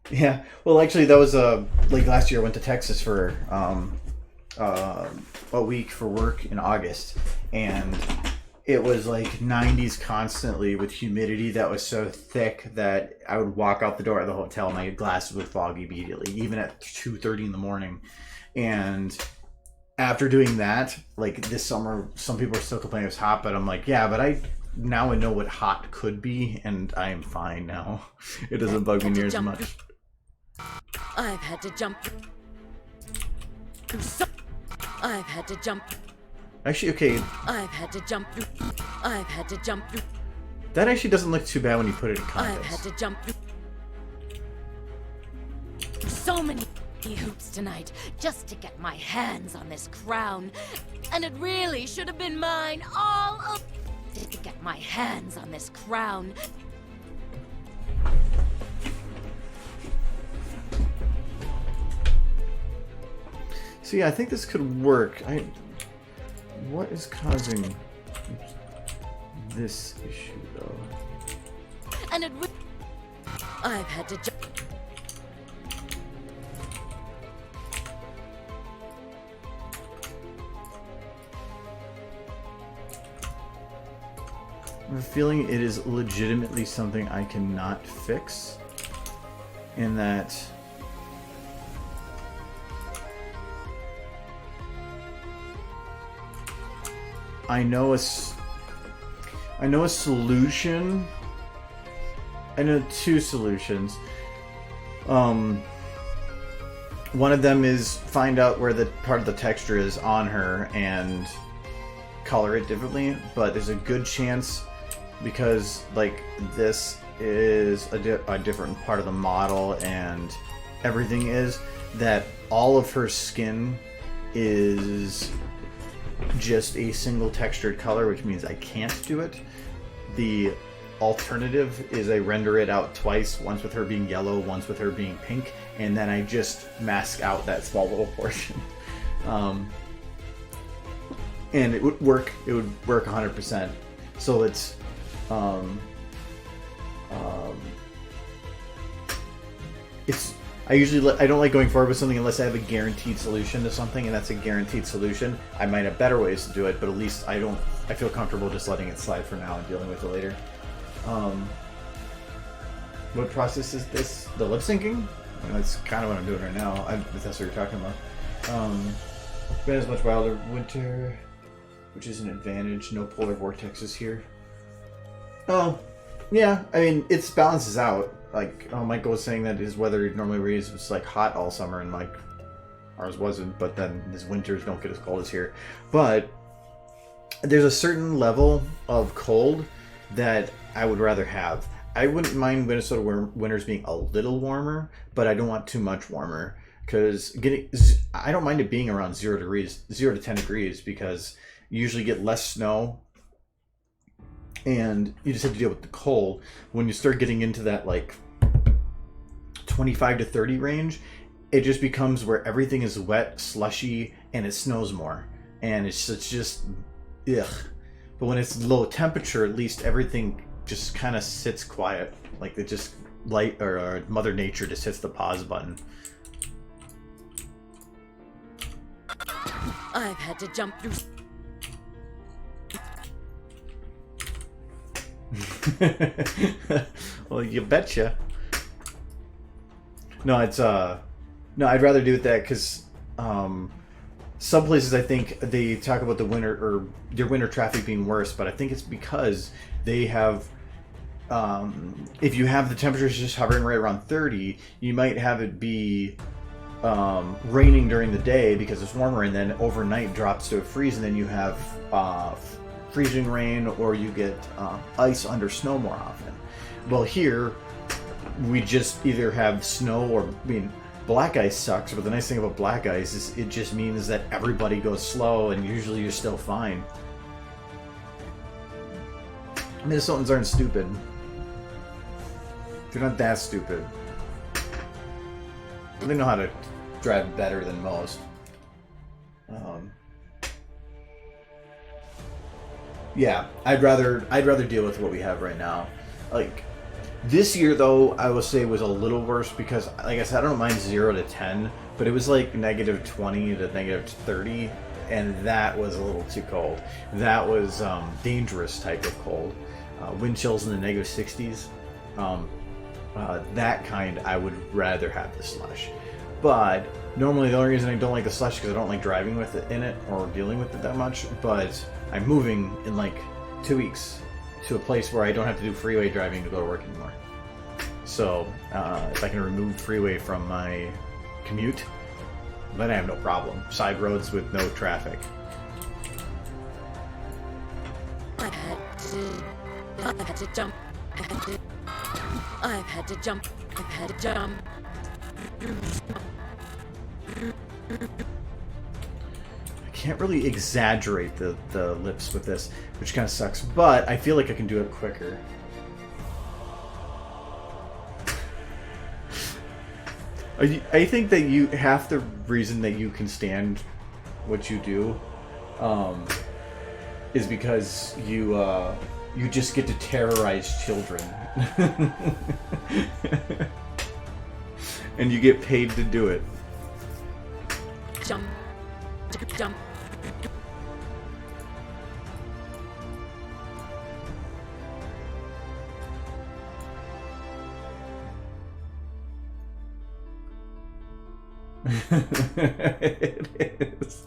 Yeah, well, actually, that was like last year I went to Texas for a week for work in August, and it was like 90s constantly with humidity that was so thick that I would walk out the door of the hotel and my glasses would fog immediately, even at 2:30 in the morning. And after doing that, like this summer, some people are still complaining it was hot, but I'm like, yeah, but now I know what hot could be, and I am fine now. It doesn't bug me near as much. I've had to jump through so I've had to jump. Actually, okay, I've had to jump through. I've had to jump through. that actually doesn't look too bad when you put it in I've had context. to jump through so many hoops tonight just to get my hands on this crown. And it really should have been mine all of to get my hands on this crown. So yeah, I think this could work. What is causing this issue though? And it would. I've had to jump. I have a feeling it is legitimately something I cannot fix. In that I know a solution. I know two solutions. One of them is find out where the part of the texture is on her and color it differently, but there's a good chance, because like this is a different part of the model and everything is, that all of her skin is just a single textured color, which means I can't do it. The alternative is I render it out twice, once with her being yellow, once with her being pink, and then I just mask out that small little portion. And it would work 100%. So it's I don't like going forward with something unless I have a guaranteed solution to something, and that's a guaranteed solution. I might have better ways to do it, but at least I feel comfortable just letting it slide for now and dealing with it later. What process is this? The lip syncing? That's kind of what I'm doing right now, if that's what you're talking about. Been as much wilder winter, which is an advantage. No polar vortexes here. Oh, yeah. I mean, it balances out. Like, Michael was saying that his weather normally was like hot all summer, and like ours wasn't. But then his winters don't get as cold as here. But there's a certain level of cold that I would rather have. I wouldn't mind Minnesota winters being a little warmer, but I don't want too much warmer, because I don't mind it being around 0 to 10 degrees, because you usually get less snow and you just have to deal with the cold. When you start getting into that like 25 to 30 range, it just becomes where everything is wet, slushy, and it snows more, and it's just ugh. But when it's low temperature, at least everything just kind of sits quiet. Like it just Mother Nature just hits the pause button. I've had to jump through. Well, you betcha. No, it's no, I'd rather do it that, because some places I think they talk about the winter or their winter traffic being worse, but I think it's because they have if you have the temperatures just hovering right around 30, you might have it be raining during the day because it's warmer, and then overnight drops to a freeze, and then you have freezing rain, or you get ice under snow more often. Well, here we just either have snow or, black ice sucks, but the nice thing about black ice is it just means that everybody goes slow, and usually you're still fine. Minnesotans aren't stupid. They're not that stupid. They know how to drive better than most. Yeah, I'd rather deal with what we have right now. Like this year, though, I will say was a little worse because, like I said, I don't mind 0 to 10, but it was like negative 20 to negative 30, and that was a little too cold. That was dangerous type of cold. Wind chills in the negative 60s. That kind, I would rather have the slush. But normally the only reason I don't like the slush is because I don't like driving with it in it or dealing with it that much. But I'm moving in like 2 weeks to a place where I don't have to do freeway driving to go to work anymore. So if I can remove freeway from my commute, then I have no problem. Side roads with no traffic. I've had to jump. I've had to jump. I've had to jump. I can't really exaggerate the lips with this, which kind of sucks, but I feel like I can do it quicker. I think that half the reason that you can stand what you do is because you just get to terrorize children. And you get paid to do it. Jump. Jump. It is.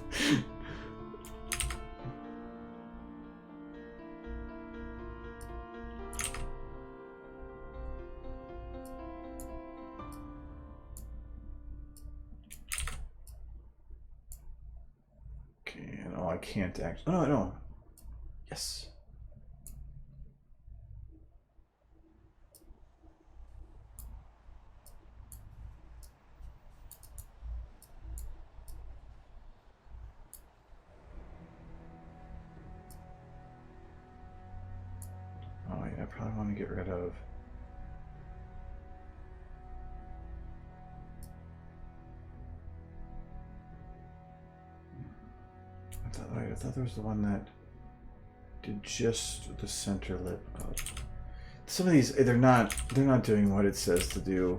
Okay, no, I can't actually. Oh, no. Yes. Oh, yeah, I probably want to get rid of. I thought there was the one that did just the center lip up. Some of these, they're not doing what it says to do.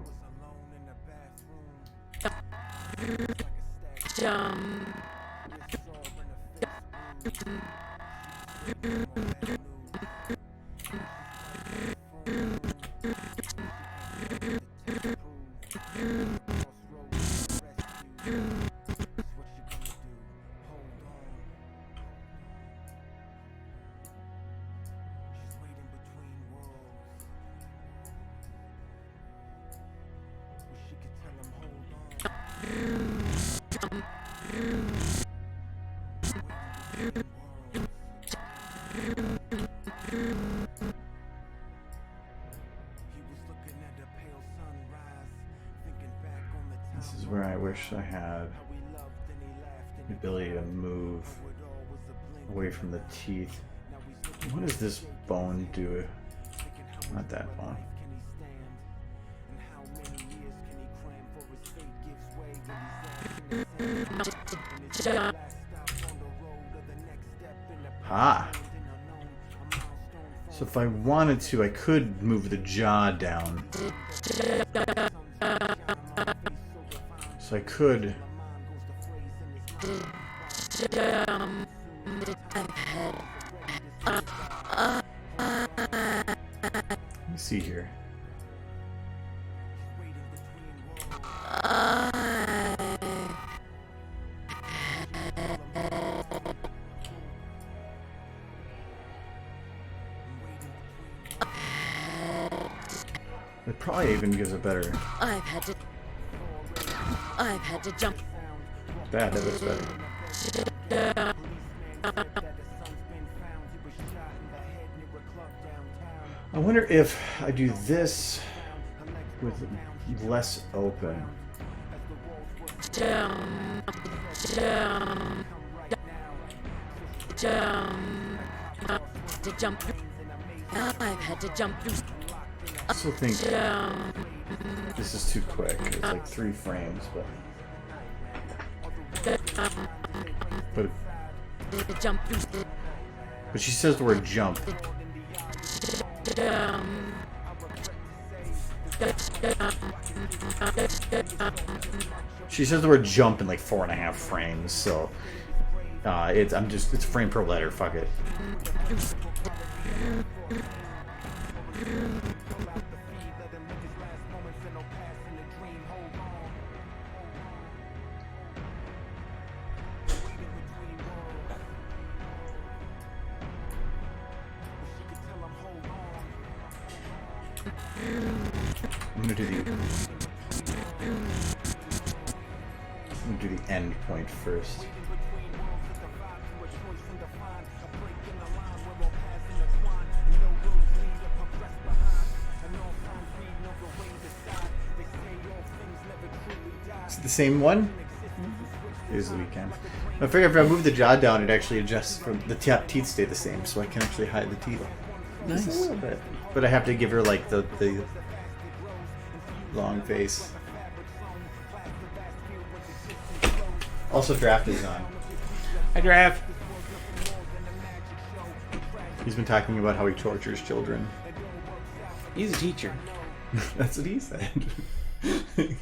This is where I wish I had the ability to move away from the teeth. What does this bone do? Not that bone. Ah. So if I wanted to, I could move the jaw down. So I could. Let me see here. It probably even gives a better. I've had to jump. That looks better. I wonder if I do this with less open. To jump. I've had to jump. I still think this is too quick. It's like 3 frames, but she says the word jump. She says the word jump in like 4.5 frames, so it's frame per letter. Fuck it. I'm gonna do the end point first. Is it the same one? It is the weekend. I figure if I move the jaw down, it actually adjusts from the teeth stay the same, so I can actually hide the teeth. Nice. Just a little bit. But I have to give her like the long face. Also, Draft is on. Hi, Draft. He's been talking about how he tortures children. He's a teacher. That's what he said.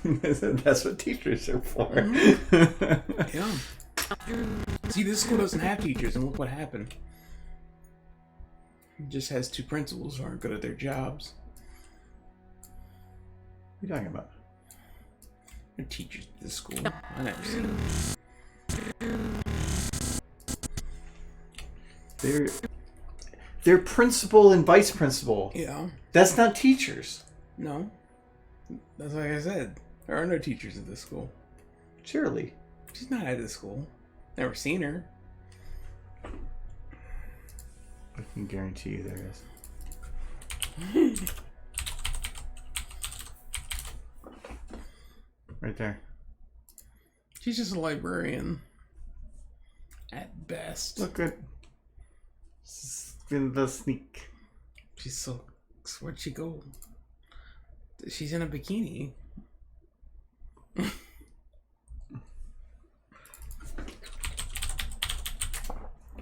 That's what teachers are for. Mm-hmm. Yeah. See, this school doesn't have teachers, and look what happened. It just has 2 principals who aren't good at their jobs. What are you talking about? They're teachers at this school. I never seen them. They're principal and vice principal. Yeah. That's not teachers. No. That's like I said. There are no teachers at this school. Surely. She's not at this school. Never seen her. I can guarantee you there is. Right there. She's just a librarian. At best. Look good. In the sneak. She's so... Where'd she go? She's in a bikini.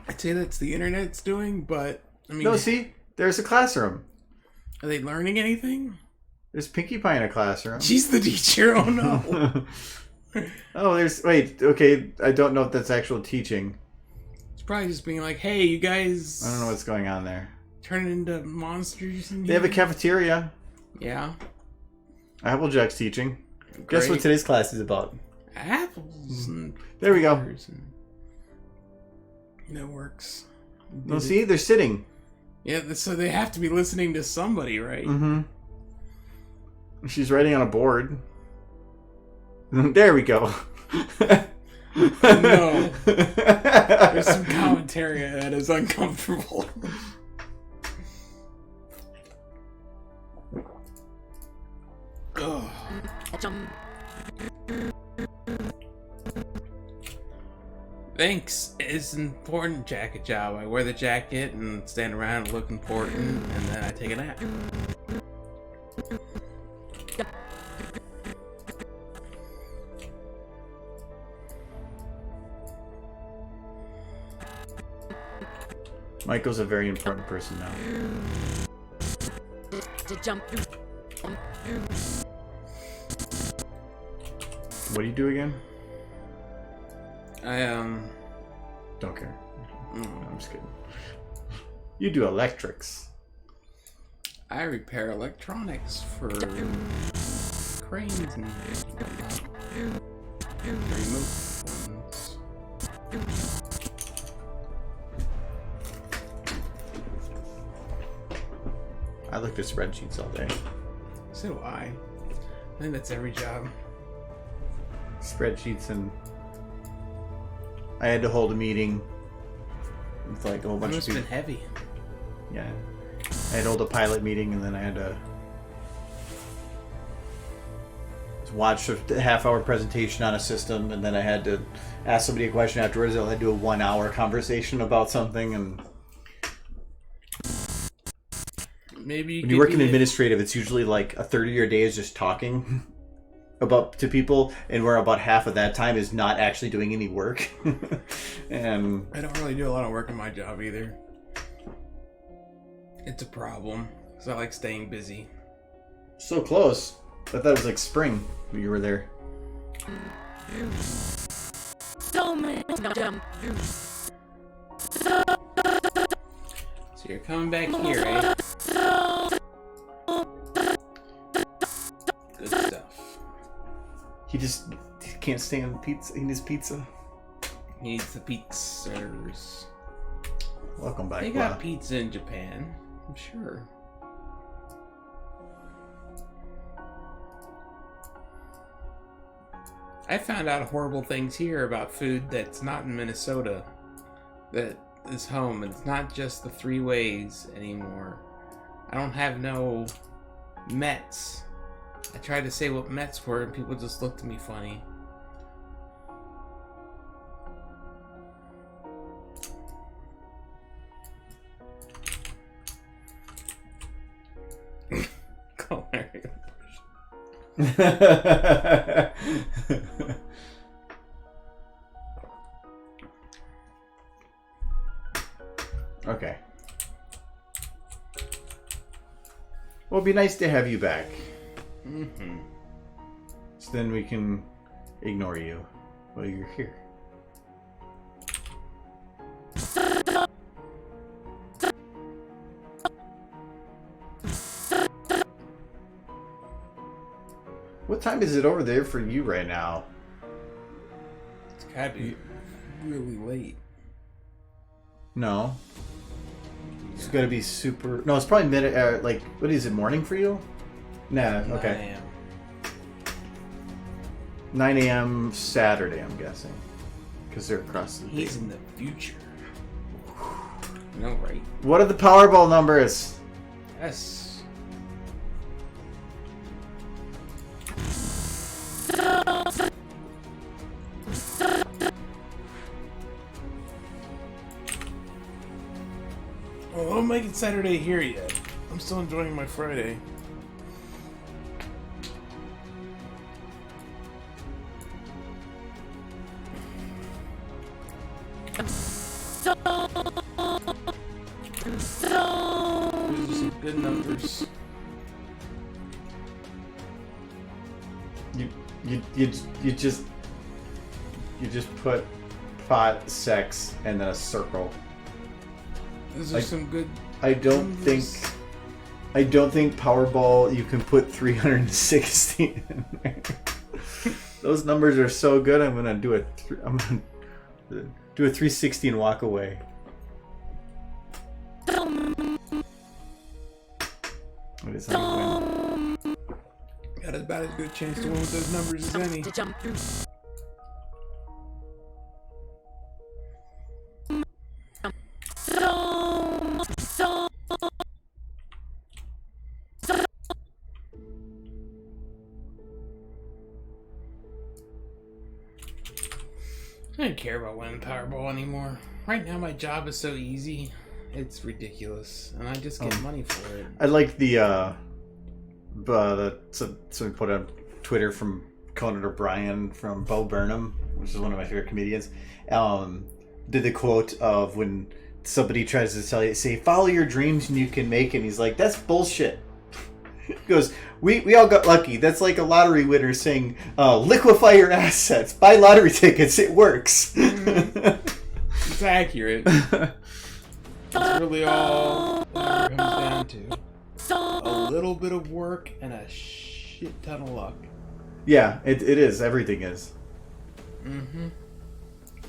I'd say that's the internet's doing, but... I mean... No, see? There's a classroom. Are they learning anything? There's Pinkie Pie in a classroom. She's the teacher. Oh, no. Oh, there's... Wait, okay. I don't know if that's actual teaching. It's probably just being like, hey, you guys... I don't know what's going on there. Turn into monsters. In They have a cafeteria. Yeah. Applejack's teaching. Great. Guess what today's class is about? Apples. And there we go. and... That works. No, see? They're sitting. Yeah, so they have to be listening to somebody, right? Mm-hmm. She's writing on a board. There we go. No. There's some commentary that is uncomfortable. Ugh. Thanks. It's an important jacket job. I wear the jacket and stand around and look important, and then I take a nap. Michael's a very important person now. To jump through. What do you do again? I Don't care. No, I'm just kidding. You do electrics. I repair electronics for cranes and whatnot. Remote ones. I looked at spreadsheets all day. So do I. I think that's every job. Spreadsheets, and I had to hold a meeting with like a whole It bunch of must have people. been heavy. Yeah. I had to hold a pilot meeting, and then I had to watch a half-hour presentation on a system, and then I had to ask somebody a question afterwards. I had to do a 1-hour conversation about something, and Maybe when you work in administrative, it's usually like a third of your day is just talking to people, and where about half of that time is not actually doing any work. And I don't really do a lot of work in my job either. It's a problem, because I like staying busy. so close. I thought it was like spring when you were there. So many jump. So you're coming back here, eh? Good stuff. He can't stand pizza. He needs pizza. He needs the pizzas. Welcome back. They got pizza in Japan, I'm sure. I found out horrible things here about food that's not in Minnesota. That is home, and it's not just the 3 ways anymore. I don't have no Mets. I tried to say what Mets were, and people just looked at me funny. Okay. Well, it'd be nice to have you back. Mm-hmm. So then we can ignore you while you're here. What time is it over there for you right now? It's gotta be really late. No. It's gotta be super... No, it's probably like, what is it, morning for you? Nah, okay. 9 a.m. Saturday, I'm guessing. Because they're across the He's in the future. No, right? What are the Powerball numbers? Yes. Well, don't make it Saturday here yet. I'm still enjoying my Friday. These are some good numbers. You just put pot, sex, and then a circle. These are some good. I don't numbers. think Powerball you can put 360 in there. Those numbers are so good. I'm gonna do a 360 and walk away. What is that? Got about as good a chance to win with those numbers as any. To jump through. I don't care about winning Powerball anymore. Right now, my job is so easy. It's ridiculous, and I just get money for it. I like somebody put on Twitter from Conan O'Brien from Bo Burnham, which is one of my favorite comedians. Did the quote of when somebody tries to tell you, say, follow your dreams and you can make it. And he's like, that's bullshit. He goes, we all got lucky. That's like a lottery winner saying, liquefy your assets, buy lottery tickets. It works. It's accurate. That's really all it comes down to. A little bit of work and a shit ton of luck. Yeah, it is. Everything is. Mm-hmm.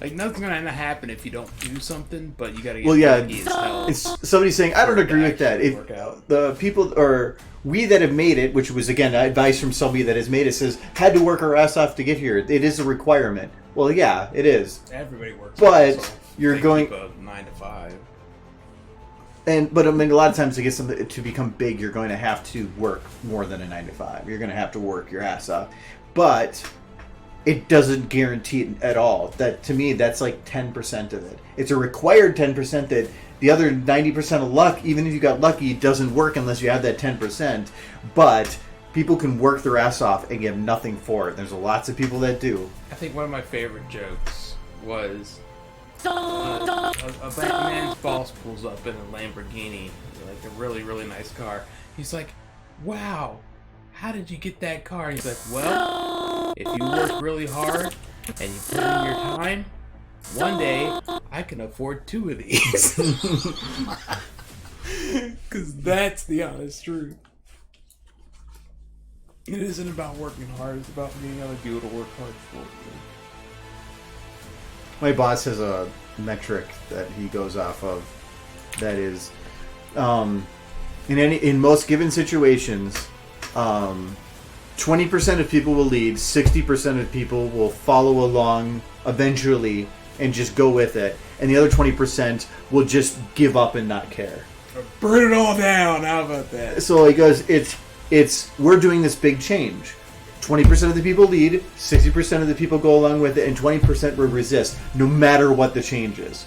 Like, nothing's gonna happen if you don't do something, but you gotta get lucky as hell. It's somebody saying, I don't agree with that. If the people, or we that have made it, which was, again, advice from somebody that has made it, says, had to work our ass off to get here. It is a requirement. Well, yeah, it is. Everybody works. But you're going... Keep a 9 to 5. But I mean, a lot of times to get something to become big, you're going to have to work more than a 9 to 5. You're going to have to work your ass off. But it doesn't guarantee it at all. That, to me, that's like 10% of it. It's a required 10% that the other 90% of luck, even if you got lucky, it doesn't work unless you have that 10%. But people can work their ass off and get nothing for it. There's lots of people that do. I think one of my favorite jokes was a black man's boss pulls up in a Lamborghini, like a really, really nice car. He's like, wow, how did you get that car? He's like, well, if you work really hard and you put in your time, one day I can afford 2 of these. Because that's the honest truth. It isn't about working hard, it's about being other people to work hard for you. My boss has a metric that he goes off of that is in most given situations, 20% of people will lead, 60% of people will follow along eventually and just go with it, and the other 20% will just give up and not care. Burn it all down. How about that? So he goes, it's we're doing this big change. 20% of the people lead, 60% of the people go along with it, and 20% will resist, no matter what the change is.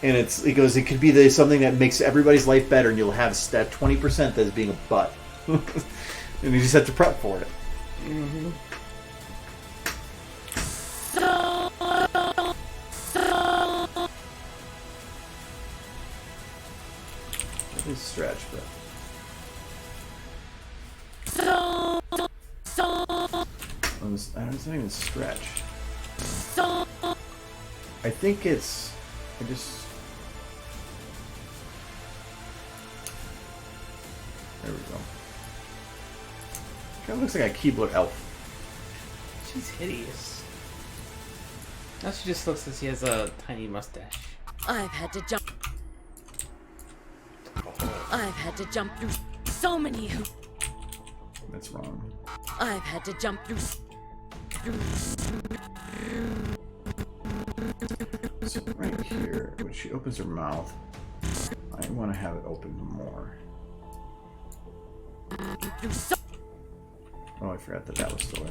And he goes, it could be something that makes everybody's life better, and you'll have that 20% that's being a butt. And you just have to prep for it. Mm-hmm. It is stretch, but... It's not even stretch. I think it's... There we go. Kind of looks like a keyboard elf. She's hideous. Now she just looks like she has a tiny mustache. I've had to jump. I've had to jump through so many hoops. That's wrong. I've had to jump through. So right here, when she opens her mouth, I want to have it open more. Oh, I forgot that was the way.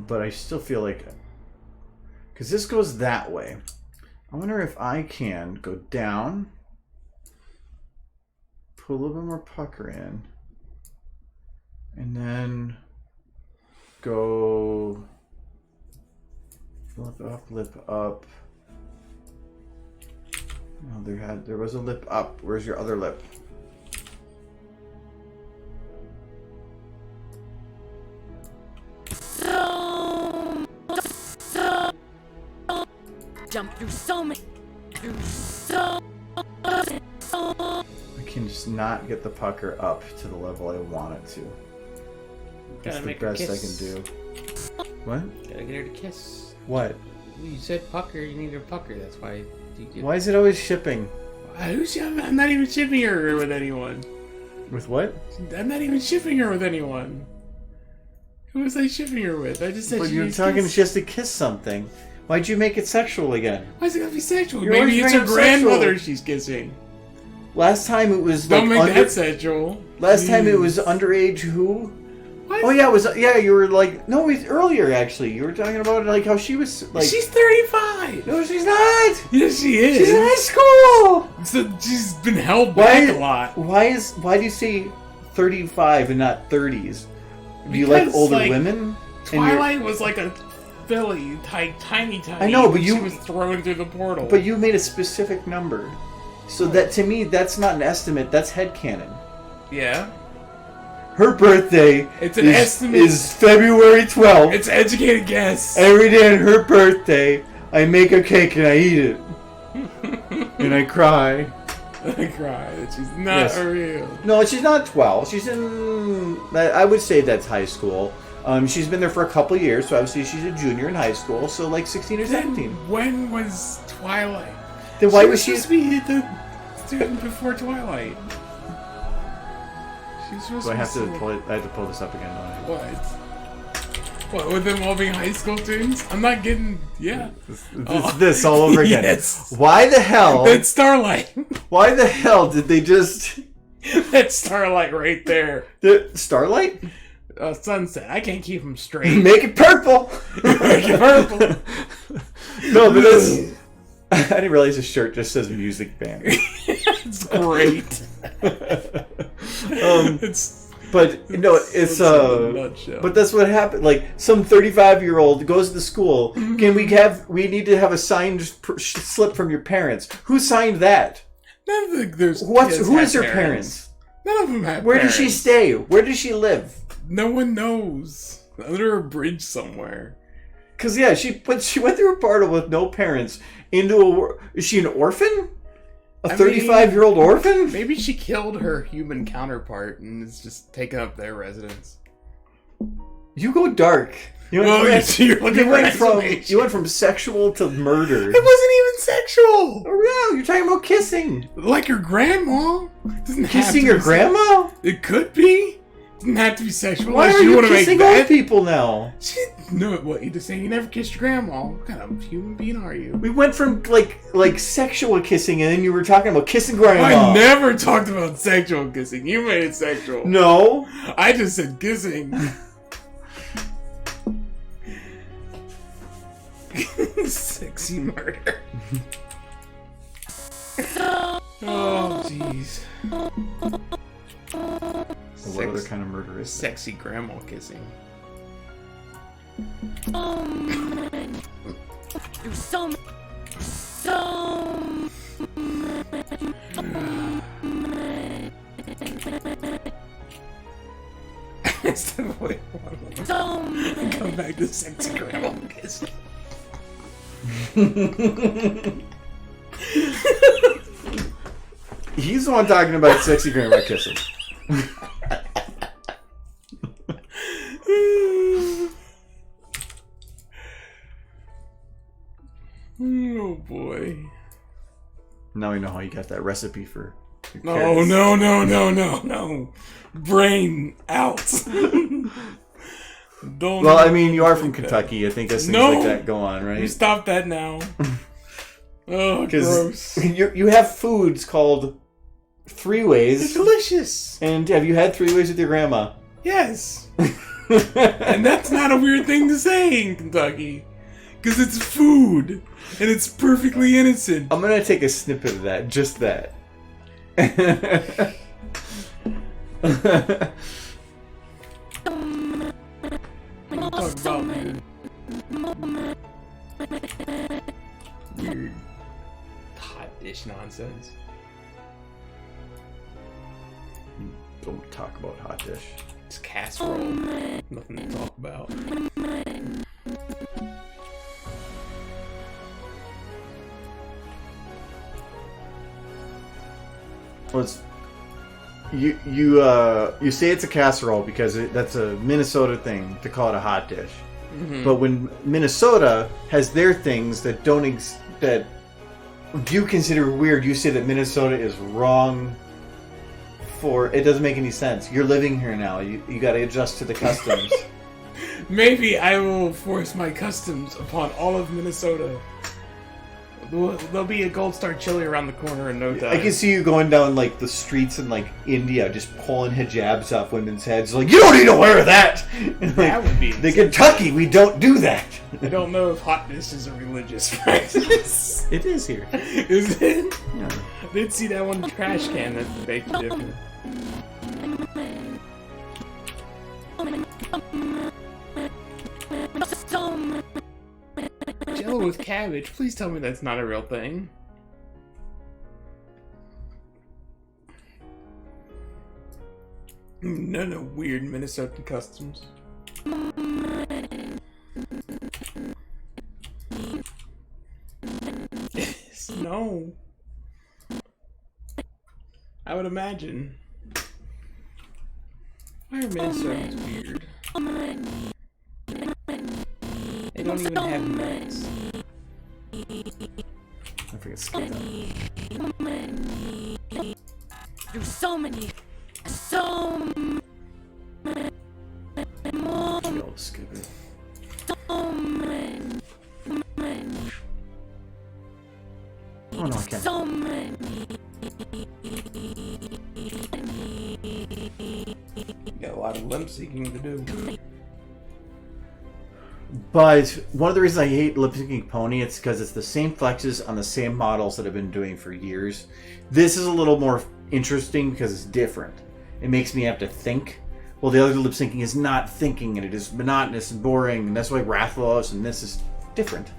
But I still feel like, because this goes that way, I wonder if I can go down, put a little bit more pucker in, and then go lip up. No, there was a lip up. Where's your other lip? Jump through so many. I can just not get the pucker up to the level I want it to. That's the best I can do. What? Gotta get her to kiss. What? You said pucker, you need her pucker, that's why you get... Why is it always shipping? I'm not even shipping her with anyone. With what? I'm not even shipping her with anyone. Who was I shipping her with? I just said But she you're needs talking kiss. she has to kiss something. Why'd you make it sexual again? Why is it gonna be sexual? You're Maybe always it's her bringing grandmother sexual. she's kissing. Last time it was Don't like make that sexual. Last time it was underage who? What? Oh yeah, it was you were like no, it was earlier actually. You were talking about like how she was like She's 35! no, she's not. Yes, she is. She's in high school. So she's been held back a lot. Why do you say 35 and not 30s? Do you like Because, older like, women? Twilight was like a filly, tiny. I know, but when you- she was thrown through the portal. But you made a specific number. So that to me that's not an estimate, that's headcanon. yeah, Her birthday It's an estimate. is February 12th. it's an educated guess. Every day on her birthday, I make a cake and I eat it. And I cry. I cry that she's not Yes. real. No, she's not 12. She's in... I would say that's high school. She's been there for a couple of years, so obviously she's a junior in high school, so like 16 or 17. When was Twilight? Then why was she... supposed to be the student before Twilight? She's supposed Do I to have be to pull it? I have to pull this up again, don't I? What, with them all being high school students? I'm not getting... Yeah. This all over again. Yes. Why the hell... That's Starlight. Why the hell did they just... That's Starlight right there. The Starlight? Sunset. I can't keep them straight. Make it purple! Make it purple. No, but that's... I didn't realize his shirt just says music band. It's great. But no, it's nutshell. but that's what happened. Like some 35-year-old goes to school. Can we need to have a signed slip from your parents? Who signed that? None of there's Who is her parents? None of them have Where parents. does she stay? Where does she live? No one knows. Under a bridge somewhere. Cause yeah, she went through a portal with no parents into is she an orphan? A 35-year-old orphan? Maybe she killed her human counterpart and is just taking up their residence. You go dark. You went from sexual to murder. It wasn't even sexual. Oh yeah, you're talking about kissing. Like your grandma. It doesn't have Kissing to your be grandma? It could be. It doesn't have to be sexual. Why unless are you wanna kissing make old people now? No, what you just saying? You never kissed your grandma. What kind of human being are you? We went from like sexual kissing, and then you were talking about kissing grandma. I never talked about sexual kissing. You made it sexual. No. I just said kissing. Sexy murder. Oh, jeez. What other kind of murder is that? Sexy grandma kissing. There's so Come back to sexy grandma kissing. He's the one talking about sexy grandma kissing. Oh boy. Now we know how you got that recipe for your No, carrots. no. Brain out. Don't. Well, I mean, you are from Kentucky. I think as things like that go on, You right? stop that now. Oh, gross. You have foods called three ways. It's delicious. And have you had three ways with your grandma? Yes. And that's not a weird thing to say in Kentucky. Because it's food. And it's perfectly innocent. I'm going to take a snippet of that. Just that. Talk about weird hot dish nonsense. Don't talk about hot dish. It's casserole. Nothing to talk about. Well, you say it's a casserole because that's a Minnesota thing to call it a hot dish. Mm-hmm. But when Minnesota has their things that that you consider weird, you say that Minnesota is wrong. It doesn't make any sense. You're living here now. You got to adjust to the customs. Maybe I will force my customs upon all of Minnesota. There'll be a Gold Star chili around the corner in no time. I can see you going down like the streets in like India, just pulling hijabs off women's heads. Like, you don't need to wear that. That would be the Kentucky. We don't do that. I don't know if hotness is a religious practice. It is here. Is it? Yeah. I did see that one trash can that baked different. Jello with cabbage. Please tell me that's not a real thing. None of weird Minnesotan customs. No. I would imagine. Why are Minnesotans weird? They don't even have nuts. I forget to skip that. There's so many. Should be able to skip it. Oh no, I can't. So many. You got a lot of lip syncing to do. But one of the reasons I hate lip syncing pony, it's because it's the same flexes on the same models that I've been doing for years. This is a little more interesting because it's different. It makes me have to think. Well, the other lip syncing is not thinking, and it is monotonous and boring, and that's why Rathalos and this is different.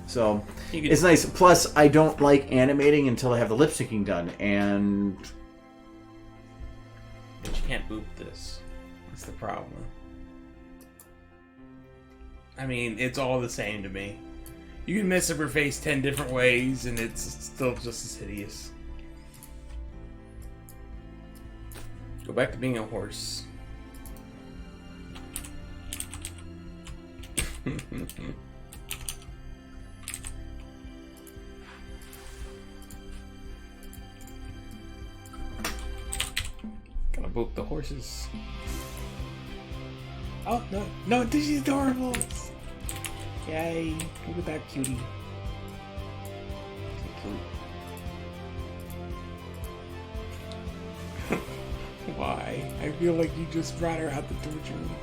So it's nice. Plus, I don't like animating until I have the lip syncing done, and But you can't boop this. That's the problem. I mean, it's all the same to me. You can mess up her face 10 different ways, and it's still just as hideous. Go back to being a horse. Gotta boot the horses. Oh, no, no, this is adorable! Yay, look at that cutie. Cute. Why? I feel like you just brought her out the torture room.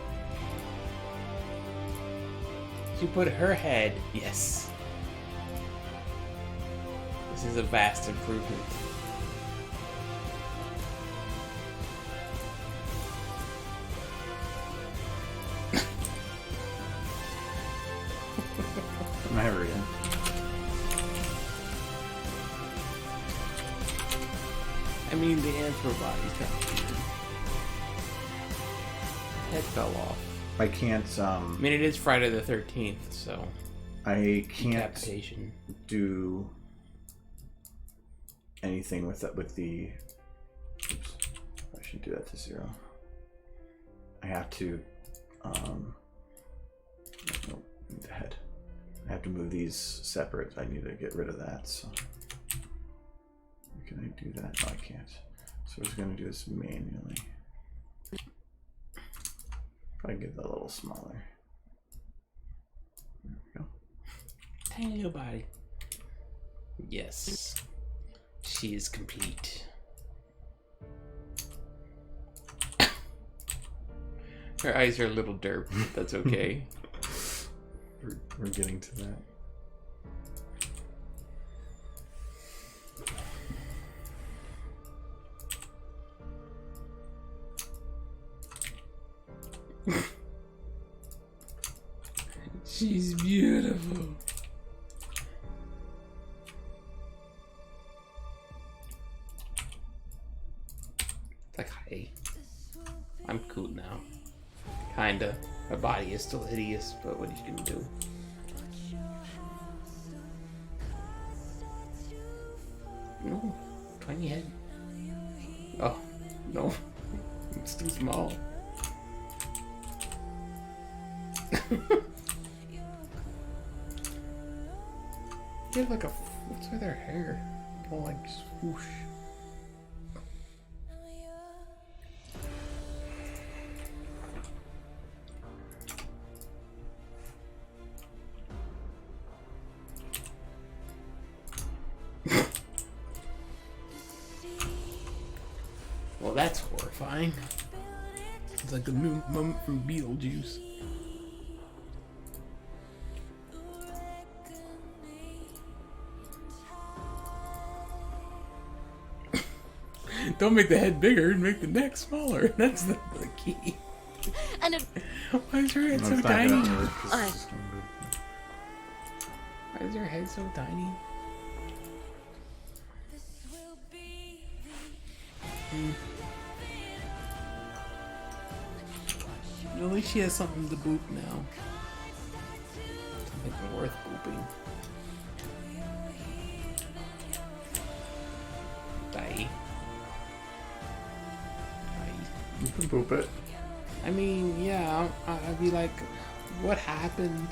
She put her head. Yes. This is a vast improvement. Never again. I mean, the anthro body's kind of weird. Head fell off. I can't. I mean, it is Friday the 13th, so. I can't Decapitation. do anything with that. With the. Oops. I should do that to 0. I have to. Nope, move the head. I have to move these separate. I need to get rid of that. So. Can I do that? No, I can't. So I was going to do this manually. Probably get that a little smaller. There we go. Tiny little body. Yes. She is complete. Her eyes are a little derp. That's okay. We're getting to that. She's beautiful. Like, hey, I'm cool now. Kinda. My body is still hideous, but what are you gonna do? No, tiny head. Oh, no, it's too small. They have like a, what's with their hair? All like swoosh. Well, that's horrifying. It's like the new moment from Beetlejuice. Don't make the head bigger, make the neck smaller. That's the key. And it, Why is her head so tiny? Why is her head so tiny? At least she has something to boop now. Something worth booping. Die. You can poop it. I mean, yeah, I'd be like, what happened?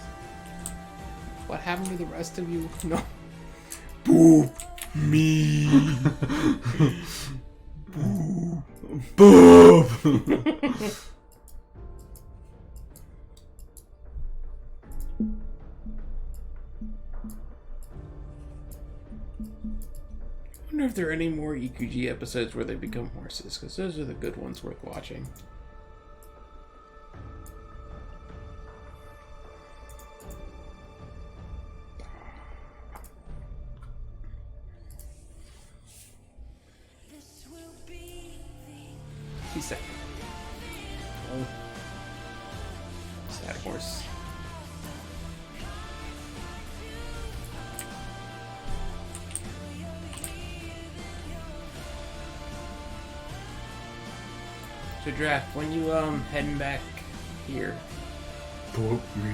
What happened to the rest of you? No. Boop me. Boop. I wonder if there are any more EQG episodes where they become horses, because those are the good ones worth watching. He's sad. Oh. Sad horse. So Draft, when you heading back here? Poop me.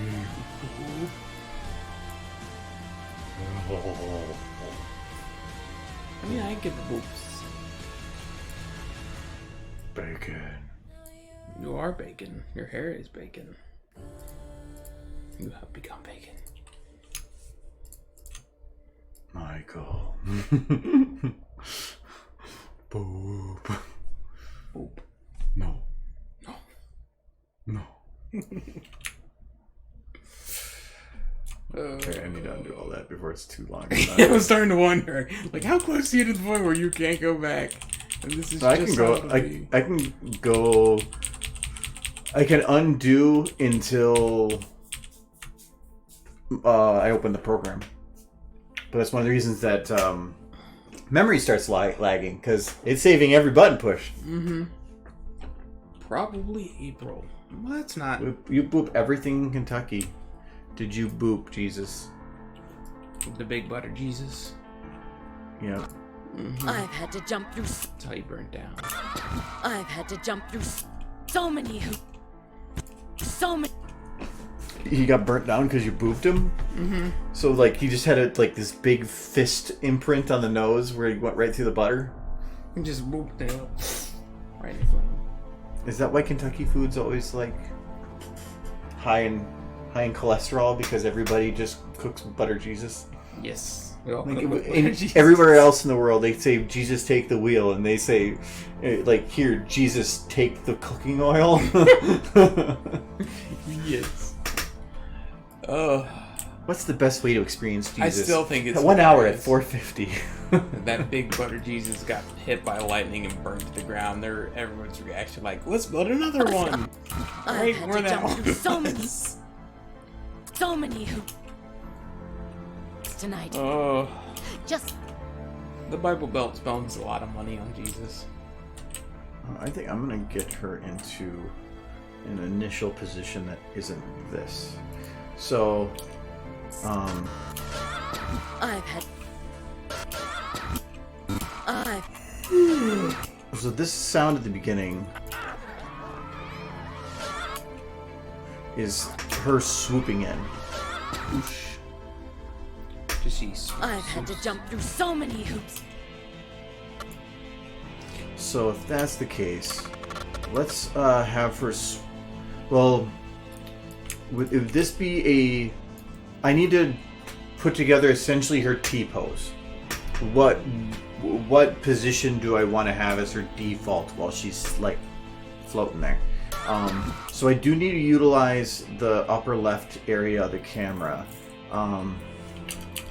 I mean, I get the boops. Bacon. You are bacon. Your hair is bacon. You have become bacon. Michael. Boop. Boop. No. No. No. Okay, I need to undo all that before it's too long. I was starting to wonder, like, how close are you to the point where you can't go back? And this is So just I can go. I can undo until I open the program. But that's one of the reasons that memory starts lagging, because it's saving every button push. Mm-hmm. Probably April. Well, that's not. You boop everything in Kentucky. Did you boop Jesus? The big butter Jesus. Yeah. Mm-hmm. I've had to jump through. That's how you burnt down. I've had to jump through so many hoops. So many. He got burnt down because you booped him? Mm-hmm. So, like, he just had this big fist imprint on the nose where he went right through the butter? And just whooped it up. Right in the flame. Is that why Kentucky food's always, like, high in cholesterol? Because everybody just cooks butter Jesus? Yes. We all Like, cook with butter Jesus. everywhere else in the world, they say, Jesus, take the wheel. And they say, like, here, Jesus, take the cooking oil. Yes. What's the best way to experience Jesus? I still think it's 1 hour at hilarious. 450. That big butter Jesus got hit by lightning and burned to the ground. Everyone's reaction like, let's build another one. Right I've where had to that jump one through was. so many hoops tonight. Oh, Just the Bible Belt spends a lot of money on Jesus. I think I'm going to get her into an initial position that isn't this. So, I've had. so this sound at the beginning is her swooping in. Whoosh. Just see. I've had to jump through so many hoops. So if that's the case, let's have her. Well, would this be a? I need to put together essentially her T-pose. What position do I want to have as her default while she's like floating there? So I do need to utilize the upper left area of the camera.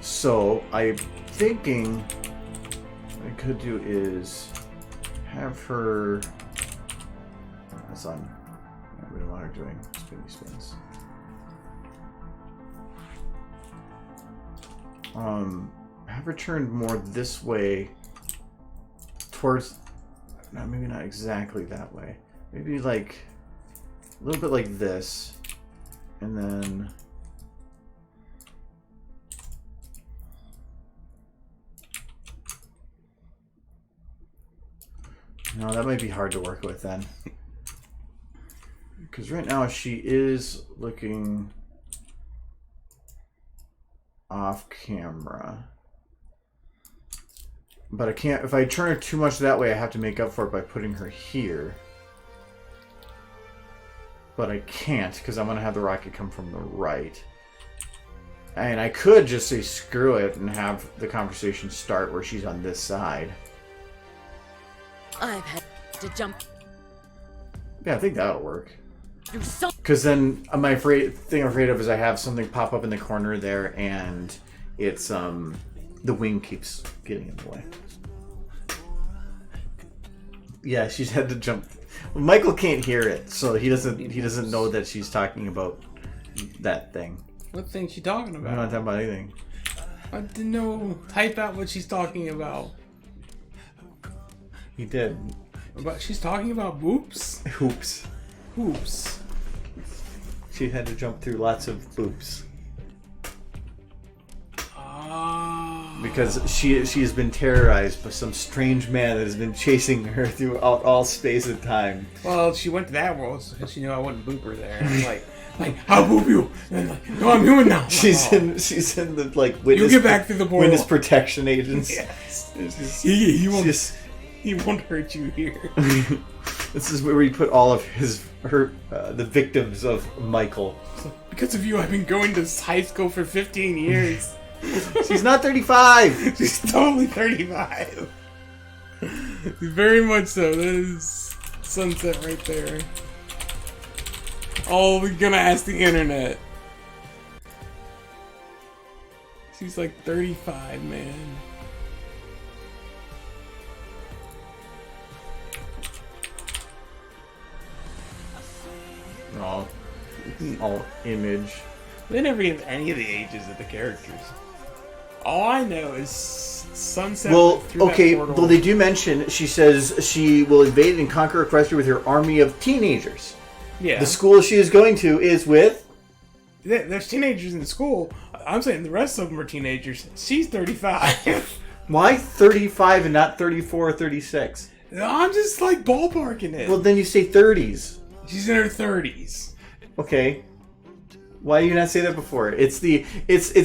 So I'm thinking what I could do is have her. That's on. We don't want her doing spinny spins. Have her turned more this way towards. No, maybe not exactly that way. Maybe like a little bit like this, and then. No, that might be hard to work with then. Because right now she is looking off camera. But I can't, if I turn her too much that way, I have to make up for it by putting her here. But I can't, because I'm going to have the rocket come from the right. And I could just say screw it and have the conversation start where she's on this side. I've had to jump Yeah, I think that'll work. through so. Because then I'm afraid of is I have something pop up in the corner there, and it's the wing keeps getting in the way. Yeah, she's had to jump. Michael can't hear it, so he doesn't know that she's talking about that thing. What thing she talking I'm about? not talking about anything. I didn't know. Type out what she's talking about. He did. She's talking about boops? Hoops. Hoops. She had to jump through lots of hoops. Because she has been terrorized by some strange man that has been chasing her throughout all space and time. Well, she went to that world because she knew I wouldn't boop her there. I'm like, I'll boop you. And like, no, I'm human now. She's in the like witness. You get back through the portal. Witness protection agents. Yes. It's just- He won't. just- He won't hurt you here. This is where we put all of the victims of Michael. Because of you, I've been going to high school for 15 years. She's not 35. She's totally 35. Very much so. That is sunset right there. Oh, we're gonna ask the internet. She's like 35, man. All image. They never give any of the ages of the characters. All I know is Sunset. Well, okay, that well, they do mention, she says she will invade and conquer Equestria with her army of teenagers. Yeah. The school she is going to is with... There's teenagers in school. I'm saying the rest of them are teenagers. She's 35. Why 35 and not 34 or 36? I'm just like ballparking it. Well, then you say 30s. She's in her 30s. Okay. Why did you not say that before? It's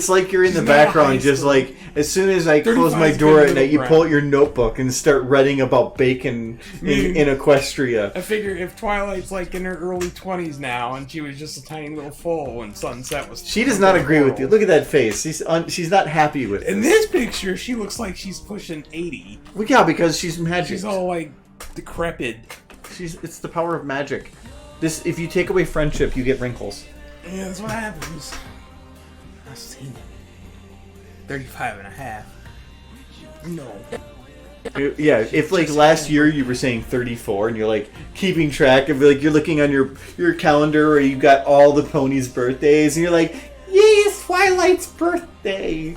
like you're in She's the not high background, just school. like as soon as I close 35 my is door good at night, you middle pull out ground. your notebook and start writing about bacon in Equestria. I figure if Twilight's like in her early 20s now, and she was just a tiny little foal when Sunset was... She does not agree with you. Look at that face. She's not happy with In this. this picture, she looks like she's pushing 80. Well, yeah, because she's magic. She's all like decrepit. It's the power of magic. If you take away friendship, you get wrinkles. Yeah, that's what happens. I've seen it. 35 and a half. No. Yeah, if like last year you were saying 34 and you're like keeping track of, like, you're looking on your calendar where you've got all the ponies' birthdays and you're like, yay, it's Twilight's birthday.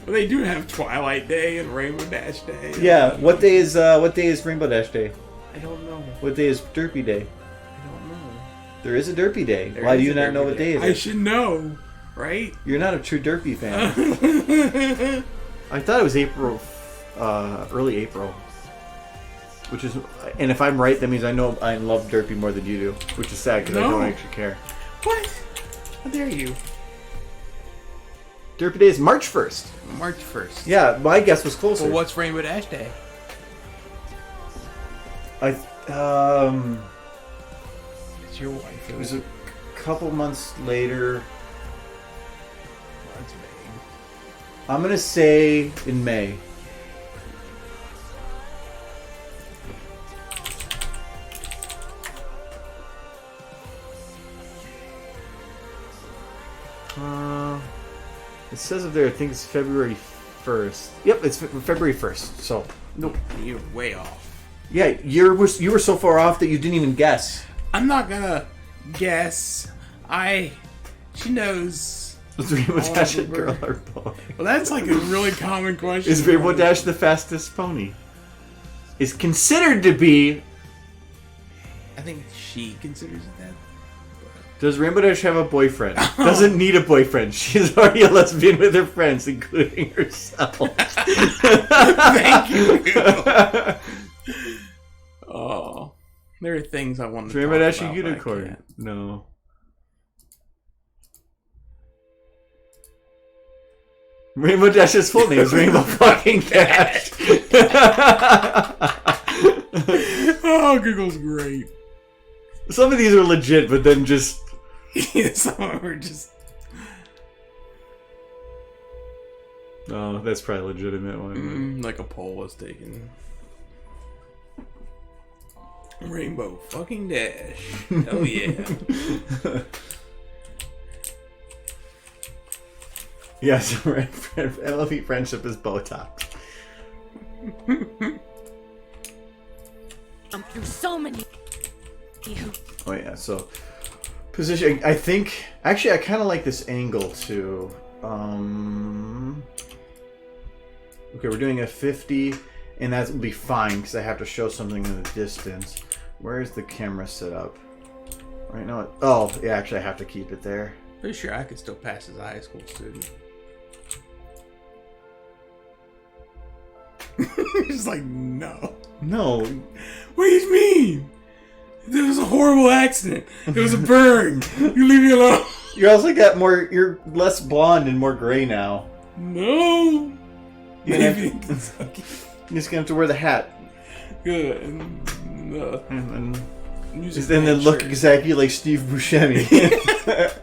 Well, they do have Twilight Day and Rainbow Dash Day. Yeah, what day is Rainbow Dash Day? I don't know. What day is Derpy Day? I don't know. There is a Derpy Day. There Why do is you a not know Derby what day it I is? should know, right? You're not a true Derpy fan. I thought it was April, early April. Which is, and if I'm right, that means I know I love Derpy more than you do, which is sad because I No. don't actually care. What? How dare you? Derpy Day is March 1st. March 1st. Yeah, my guess was closer. Well, what's Rainbow Dash Day? It's your wife. It was a couple months later. That's vague. I'm gonna say in May. It says up there, I think it's February 1st. Yep, it's February 1st. So, nope. You're way off. Yeah, you were so far off that you didn't even guess. I'm not gonna guess. She knows. Is Rainbow All Dash a over. girl or boy? Well, that's like a really common question. Is Rainbow Dash the fastest pony? Is considered to be. I think she considers it that. Does Rainbow Dash have a boyfriend? Doesn't need a boyfriend. She's already a lesbian with her friends, including herself. Thank you. Oh, there are things I want to Rainbow talk Dash a about, but I unicorn? can't. No. Rainbow Dash's full name is Rainbow fucking Dash. Oh, Google's great. Some of these are legit, but then just. Some of them are just. Oh, that's probably a legitimate one. Like a poll was taken. Rainbow fucking Dash. Hell yeah. Yes, LFE friendship is Botox. I'm through so many. Oh yeah, so position. I think actually I kind of like this angle too. Okay, we're doing a 50, and that will be fine because I have to show something in the distance. Where is the camera set up? Right now. Oh yeah, actually I have to keep it there. Pretty sure I could still pass as a high school student. He's like, no. No. What do you mean? There was a horrible accident. It was a burn. You leave me alone. You also got more. You're less blonde and more gray now. No. You're Maybe. just gonna have to wear the hat. Good. and music then man look shirt. exactly like Steve Buscemi.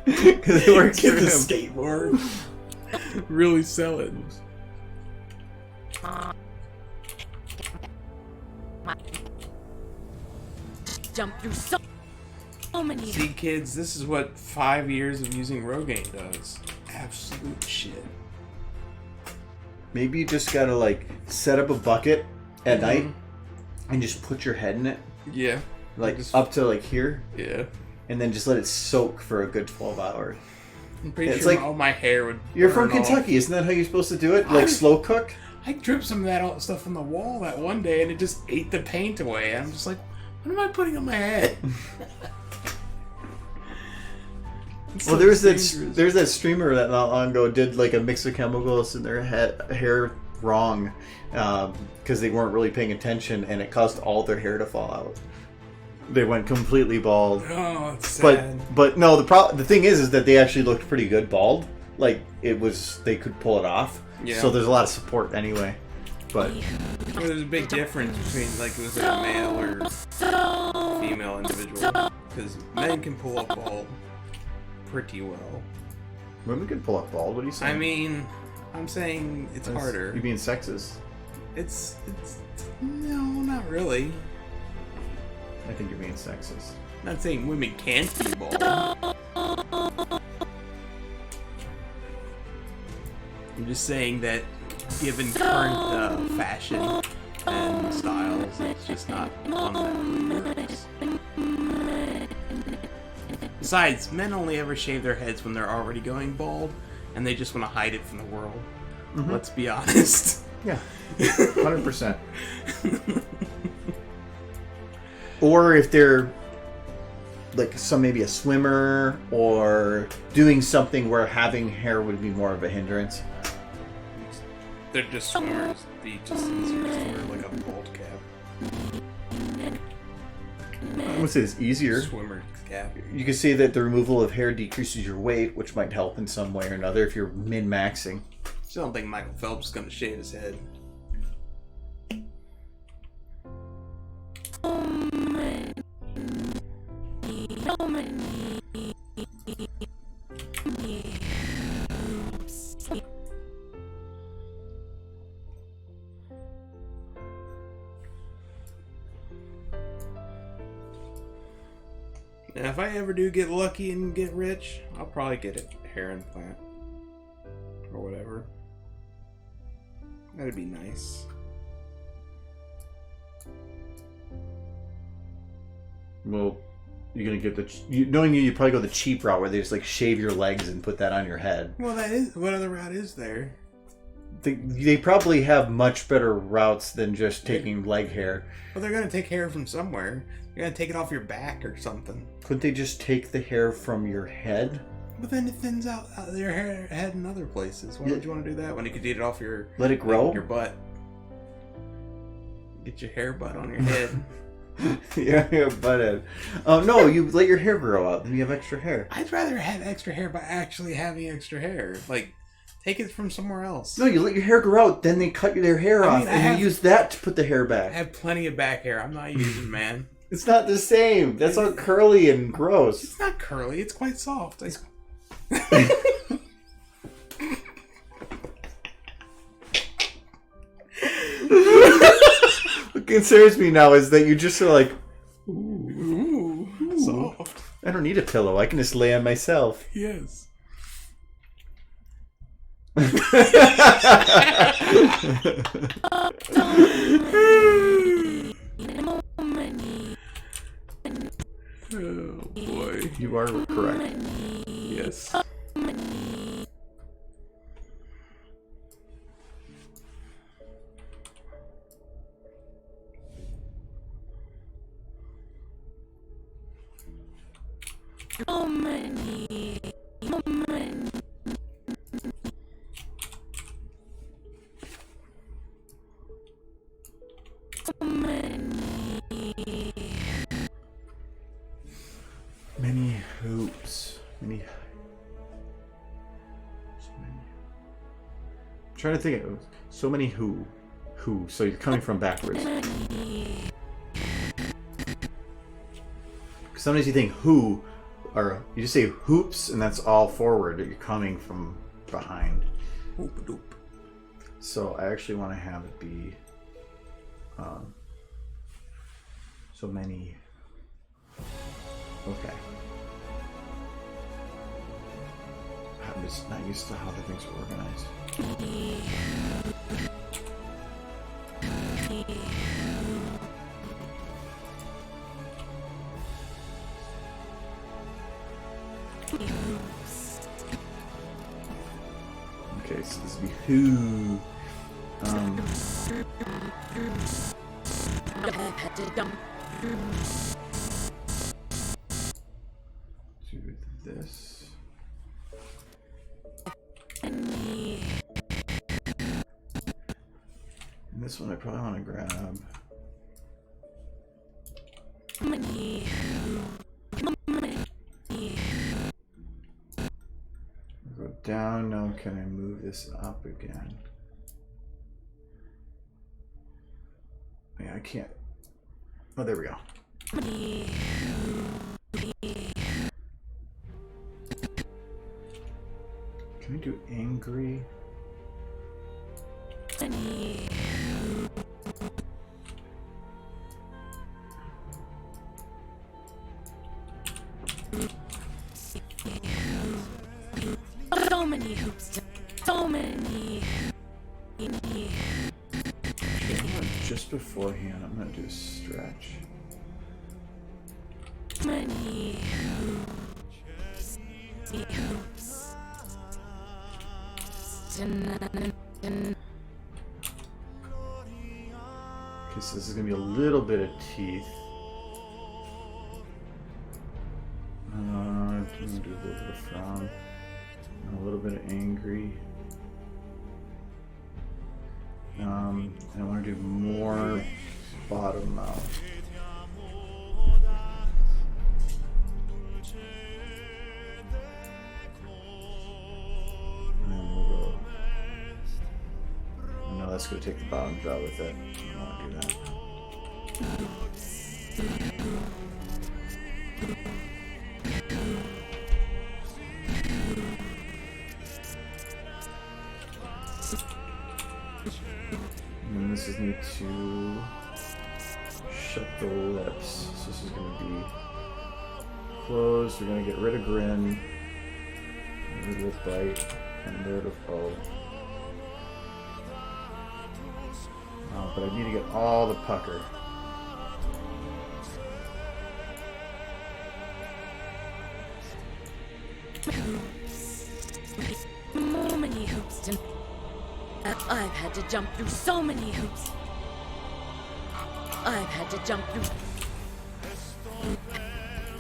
Because it works Get for the him. skateboard. Really sell it. Jump through so many. See, kids, this is what 5 years of using Rogaine does. Absolute shit. Maybe you just gotta like set up a bucket at night and just put your head in it, Yeah. like Just- up to like here, Yeah. and then just let it soak for a good 12 hours. I'm pretty It's sure like- all my hair would. You're from burn off. Kentucky, isn't that how you're supposed to do it? Like I'm- slow cook? I dripped some of that stuff on the wall that one day, and it just ate the paint away. I'm just like, what am I putting on my head? It's Well, so there's dangerous. that streamer that not long ago did like a mix of chemicals in their hair wrong because they weren't really paying attention, and it caused all their hair to fall out. They went completely bald. Oh, it's sad. But no, the thing is that they actually looked pretty good bald. Like they could pull it off. Yeah. So there's a lot of support anyway. But Well, there's a big difference between like was it a male or female individual, because men can pull up bald pretty well. women can pull up bald. What are you saying? I mean, I'm saying it's harder. You being sexist? It's no, not really. I think you're being sexist. Not saying women can't be bald. I'm just saying that given current fashion and styles, it's just not one that really works. Besides, men only ever shave their heads when they're already going bald, and they just want to hide it from the world. Let's be honest. Yeah, 100%. Or if they're like maybe a swimmer or doing something where having hair would be more of a hindrance. They're just swimmers. Be just easier to wear like a bald cap. I would say it's easier. Swimmer cap. You could say that the removal of hair decreases your weight, which might help in some way or another if you're min-maxing. Still don't think Michael Phelps is gonna shave his head. Now, if I ever do get lucky and get rich, I'll probably get a hair implant. Or whatever. That'd be nice. Well, you're gonna get knowing you probably go the cheap route where they just like shave your legs and put that on your head. Well, that is... What other route is there? They probably have much better routes than just taking leg hair. Well, they're gonna take hair from somewhere. You're gonna take it off your back or something. Couldn't they just take the hair from your head? But then it thins out your head in other places. Why would you want to do that when you could get it off your... Let it grow? Your butt. Get your hair butt on your head. Yeah, butthead. No, you let your hair grow out, then you have extra hair. I'd rather have extra hair by actually having extra hair. Like, take it from somewhere else. No, you let your hair grow out, then they cut their hair off, mean, and you use that to put the hair I back. have plenty of back hair. I'm not using, man. It's not the same. That's all curly and gross. It's not curly. It's quite soft. What concerns me now is that you just are like, Ooh, soft. I don't need a pillow. I can just lay on myself. Yes. Oh boy. You are correct. Yes. Many hoops. Many. I'm trying to think of so many who. So you're coming from backwards. Sometimes you think who, or you just say hoops, and that's all forward. You're coming from behind. Hoop-a-doop. So I actually want to have it be so many. Okay. I'm just not used to how the things are organized. Okay, so this would be who. Do this. And this one I probably want to grab. Go down. Now can I move this up again? Yeah, I can't. Oh, there we go. Can I do angry? So many hoops. So many. Just beforehand, I'm gonna do a stretch. Many hoops. Okay, so this is gonna be a little bit of teeth. I'm gonna do a little bit of frown, and a little bit of angry. I want to do more bottom mouth. And we'll go. No, that's going to take the bottom jaw with it. I don't want to do that. And this is need to shut the lips. So this is going to be closed. We're going to get rid of grin, get rid of bite, and rid of O. But I need to get all the pucker. So many hoops. I've had to jump through so many hoops. I've had to jump through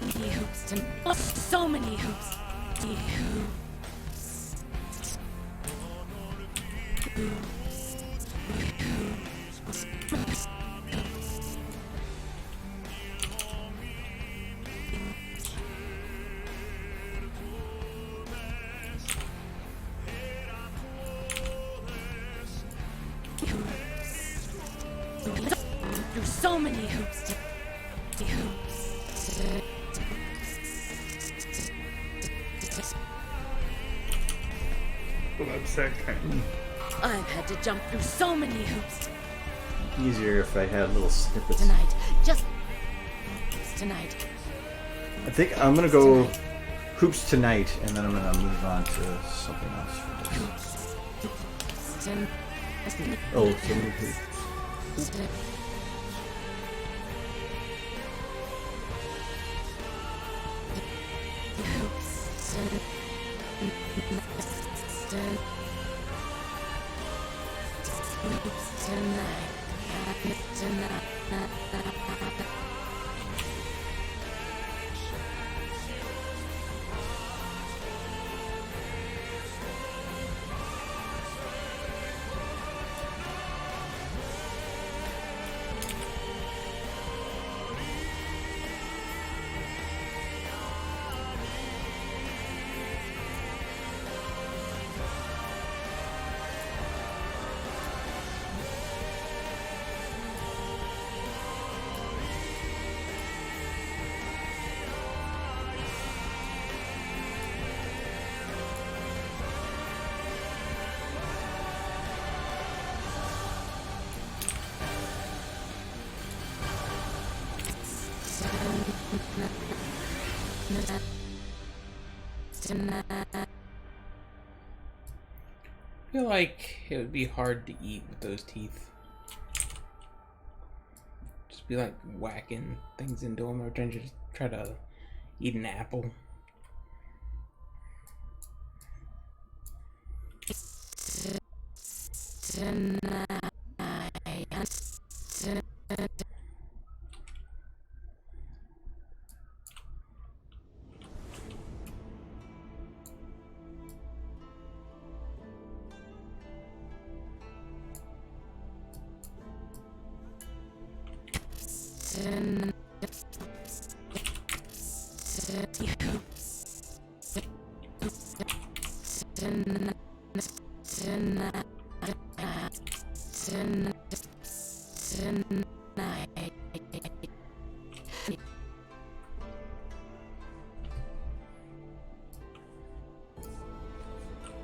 many hoops and so many hoops. Through so many hoops. Love second. I've had to jump through so many hoops Easier if I had little snippets. tonight. Just tonight. I think I'm gonna go hoops tonight, and then I'm gonna move on to something else for this. Oh, so many hoops. tonight. I feel like it would be hard to eat with those teeth. Just be like whacking things into them or try to eat an apple.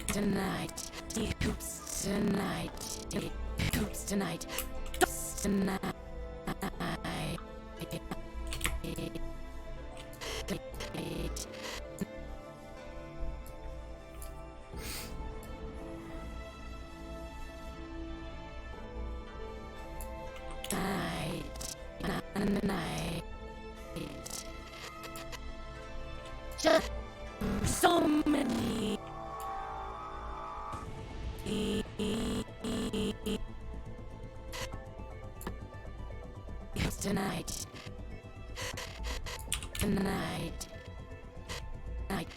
Tonight, he hoops tonight, he hoops tonight, tonight. Night. Just so many. Tonight. Tonight. Night.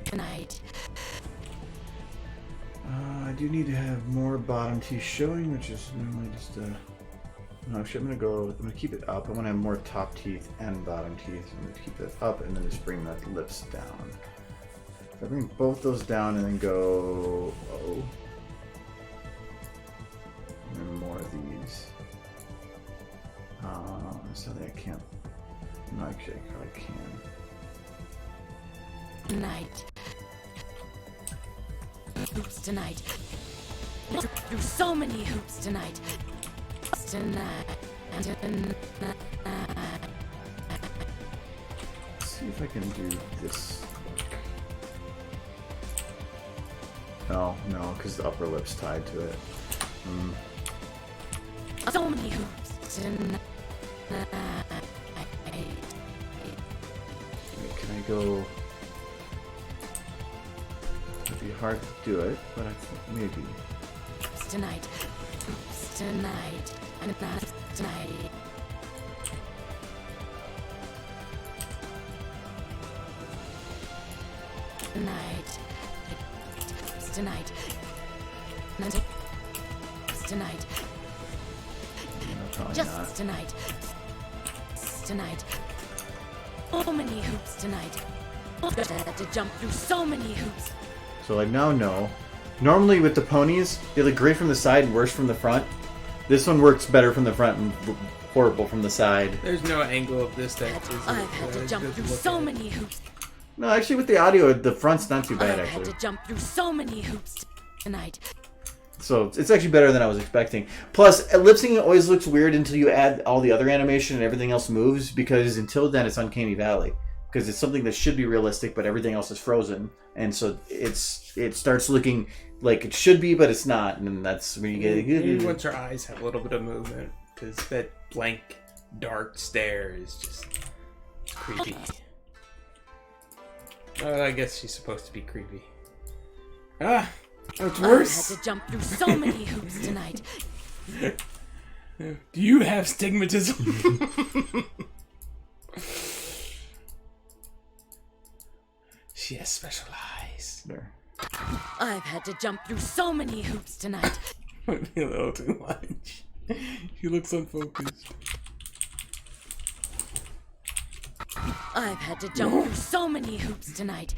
Tonight. I do need to have more bottom teeth showing, which is normally just no, actually, I'm gonna keep it up. I want to have more top teeth and bottom teeth. I'm gonna keep it up and then just bring the lips down. So I bring both those down and then go low. And then more of these. So that I can't. No, actually, I probably can. Night. Hoops tonight. Through so many hoops tonight. Tonight. Let's see if I can do this. No, because the upper lip's tied to it. So many hoops tonight. Can I go? It'd be hard to do it, but I think maybe. Tonight. Tonight. And not tonight. Tonight. Tonight. Tonight. No, probably Just not. tonight. Tonight. So many hoops tonight. I had to jump through so many hoops. So like now, no. Normally with the ponies, they look great from the side and worse from the front. This one works better from the front and horrible from the side. There's no angle of this that I've had to jump through so many hoops. No, actually with the audio, the front's not too bad I've had actually. to jump through so many hoops tonight. So it's actually better than I was expecting. Plus, lip syncing always looks weird until you add all the other animation and everything else moves, because until then it's Uncanny Valley. Because it's something that should be realistic, but everything else is frozen. And so it starts looking like it should be, but it's not. And that's when you get... Maybe once her eyes have a little bit of movement, because that blank, dark stare is just creepy. I guess she's supposed to be creepy. Ah! That's worse! I had to jump through so many hoops tonight. Do you have stigmatism? She has special eyes. There. I've had to jump through so many hoops tonight. Might be a little too much. She looks unfocused. I've had to jump through so many hoops tonight.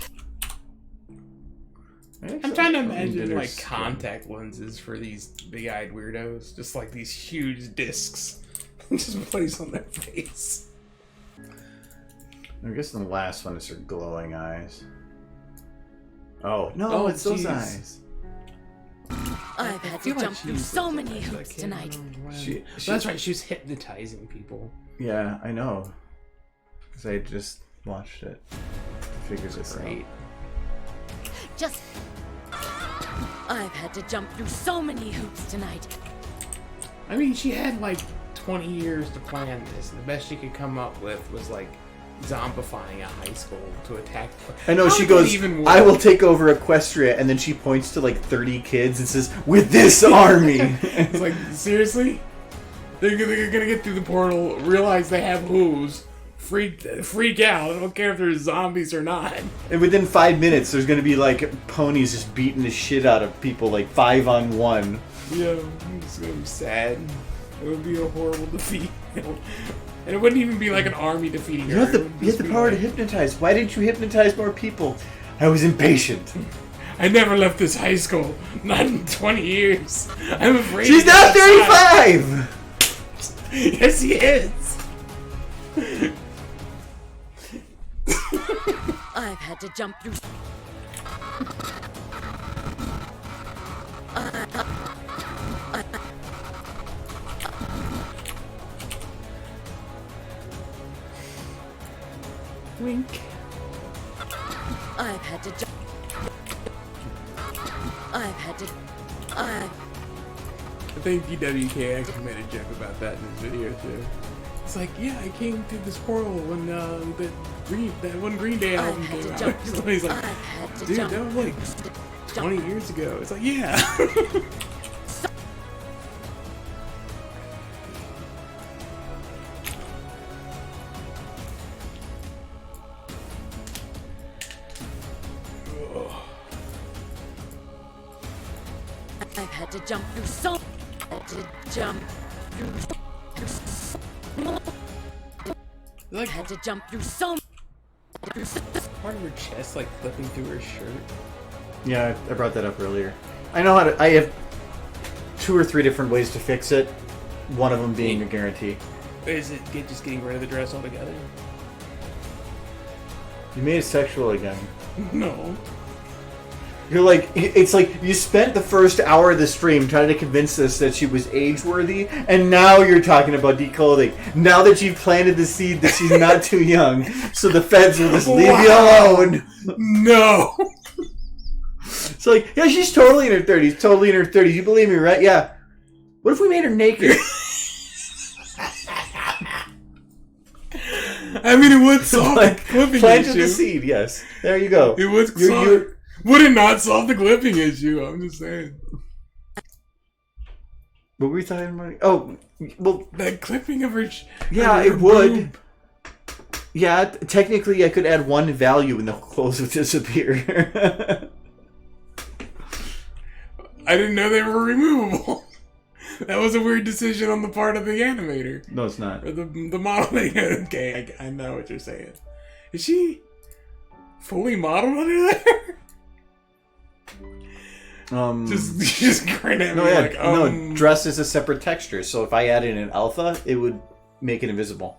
I'm trying to imagine like contact lenses for these big-eyed weirdos, just like these huge discs, just placed on their face. I guess the last one is her glowing eyes. Oh no, it's those eyes. I've had to jump through so many hoops tonight. That's right, she was hypnotizing people. Yeah, I know. 'Cause I just watched it. Figures it Great. Just... I've had to jump through so many hoops tonight. I mean, she had like 20 years to plan this. The best she could come up with was like zombifying a high school to attack. I know, How she would that goes, even work? I will take over Equestria, and then she points to like 30 kids and says, with this army! It's like, seriously? They're gonna get through the portal, realize they have hooves, freak out. I don't care if there's zombies or not. And within 5 minutes, there's gonna be like ponies just beating the shit out of people, like 5-on-1. Yeah, it's gonna be sad. It would be a horrible defeat. And it wouldn't even be like an army defeating her. You have the power to hypnotize. Why didn't you hypnotize more people? I was impatient. I never left this high school. Not in 20 years. I'm afraid. She's to go now outside. 35! Yes, he is. I've had to jump through... Wink. I've had to jump... I've had to... I think DWK actually made a joke about that in his video too. It's like, yeah, I came through this portal when that one Green Day album had came to out. jump through- Somebody's like, I've had to dude, jump that was like 20 years ago. It's like, yeah. I've had to jump through so... Had to jump through... Like Had to jump through so... part of her chest, like flipping through her shirt. Yeah, I brought that up earlier. I know how to... I have 2 or 3 different ways to fix it. One of them being a guarantee. Is it just getting rid of the dress altogether? You made it sexual again. No. You're like, it's like you spent the first hour of the stream trying to convince us that she was age-worthy, and now you're talking about declothing. Now that you've planted the seed that she's not too young, so the feds will just leave you alone. No. It's like, yeah, she's totally in her 30s, totally in her 30s. You believe me, right? Yeah. What if we made her naked? I mean, it would solve Like, the clipping planted issue. the seed, yes. There you go. It would You're- solve. you're- Would it not solve the clipping issue? I'm just saying. What were we talking about? Oh, well, That clipping of her. yeah, of her it would. boob. Yeah, technically I could add 1 value and the clothes would disappear. I didn't know they were removable. That was a weird decision on the part of the animator. No, it's not. Or the modeling. Okay, I know what you're saying. Is she fully modeled under there? Just grin at No, me yeah, like, no, dress is a separate texture, so if I added an alpha, it would make it invisible.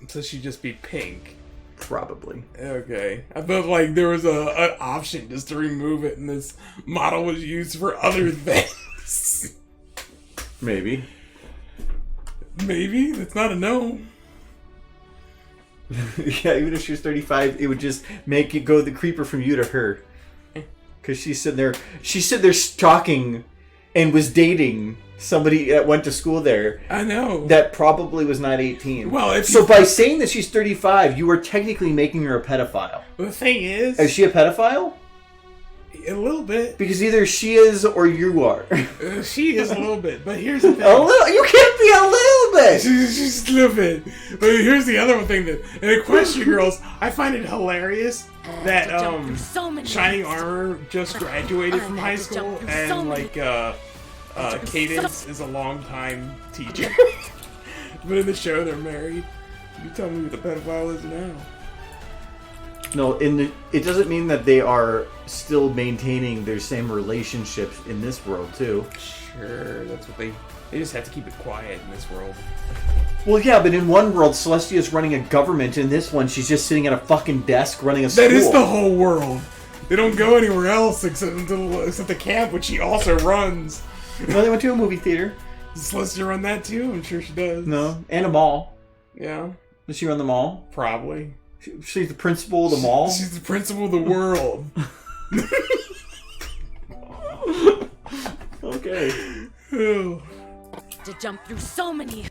So she'd just be pink. Probably. Okay. I thought like there was an option just to remove it and this model was used for other things. Maybe. Maybe? That's not a no. Yeah, even if she was 35, it would just make it go the creeper from you to her. Because she's sitting there stalking and was dating somebody that went to school there I know. that probably was not 18. Well, if so you- by saying that she's 35, you are technically making her a pedophile. The thing is, Is she a pedophile? a little bit. Because either she is or you are. She is a little bit, but here's the thing. A little? You can't be a little bit! She's a little bit. But here's the other one thing that in Equestria Girls, I find it hilarious that to jump through so many Shining hoops. Armor just graduated from I've high had to school jump through and so many- like Cadence is a longtime teacher. But in the show they're married. You tell me who the pedophile is now. No, it doesn't mean that they are still maintaining their same relationships in this world, too. Sure, that's what they just have to keep it quiet in this world. Well, yeah, but in one world, Celestia's running a government. In this one, she's just sitting at a fucking desk running a school. That is the whole world. They don't go anywhere else except the camp, which she also runs. No, they went to a movie theater. Does Celestia run that too? I'm sure she does. No, and a mall. Yeah, Does she run the mall? probably. She's the principal of the mall? She's the principal of the world. Okay. To jump through so many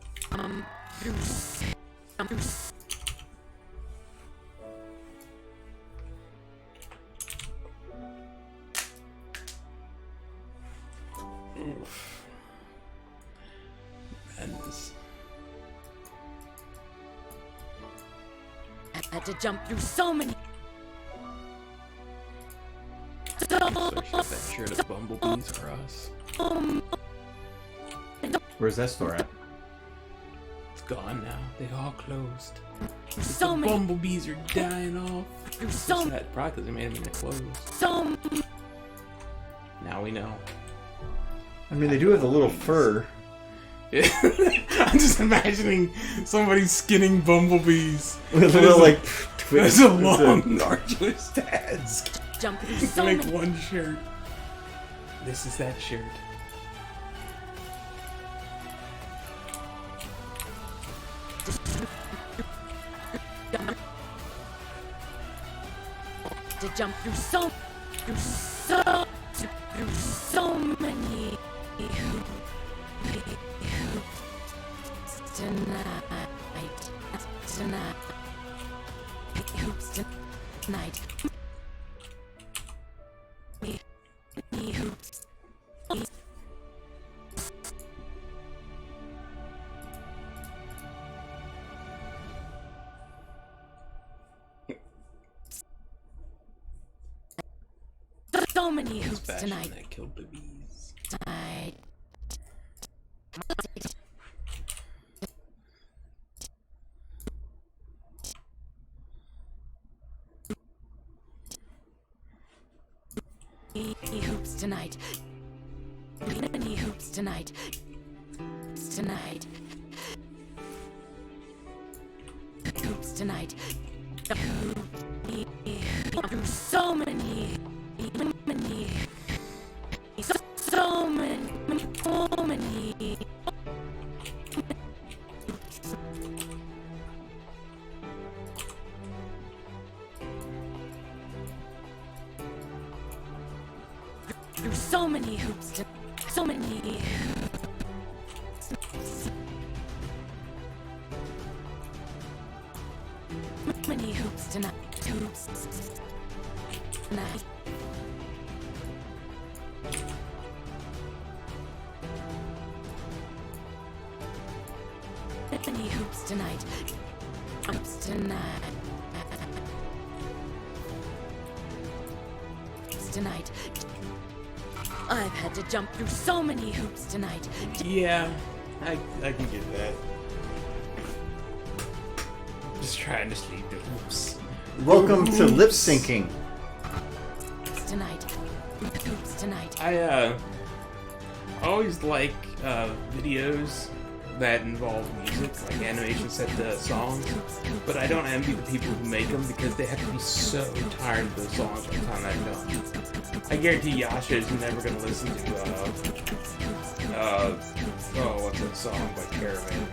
Madness. had to jump through so many So shut that shirt of bumblebees for us. Where's that store at? It's gone now. They all closed. so The many bumblebees are dying off. through so What's that? Probably because they made them into clothes. so Now we know. I mean, they do have the little fur. I'm just imagining somebody skinning bumblebees. With a little, like, That's a long, arduous task. jump through To so make many one shirt. This is that shirt. to jump through so many tonight hoops tonight hoops so many hoops Fashion tonight that killed the bees. tonight hoops tonight many hoops tonight tonight hoops tonight so many so many through so many hoops to so many hoops tonight hoops tonight many hoops tonight hoops tonight hoops tonight I've had to jump through so many hoops tonight. Yeah, I can get that. Just trying to sleep the hoops. Welcome to lip syncing. Tonight. Hoops tonight. I always like videos that involve music, like animation set to songs, but I don't envy the people who make them because they have to be so tired of those songs by the time they're done. I guarantee Yasha is never gonna listen to what's that song by Caravan?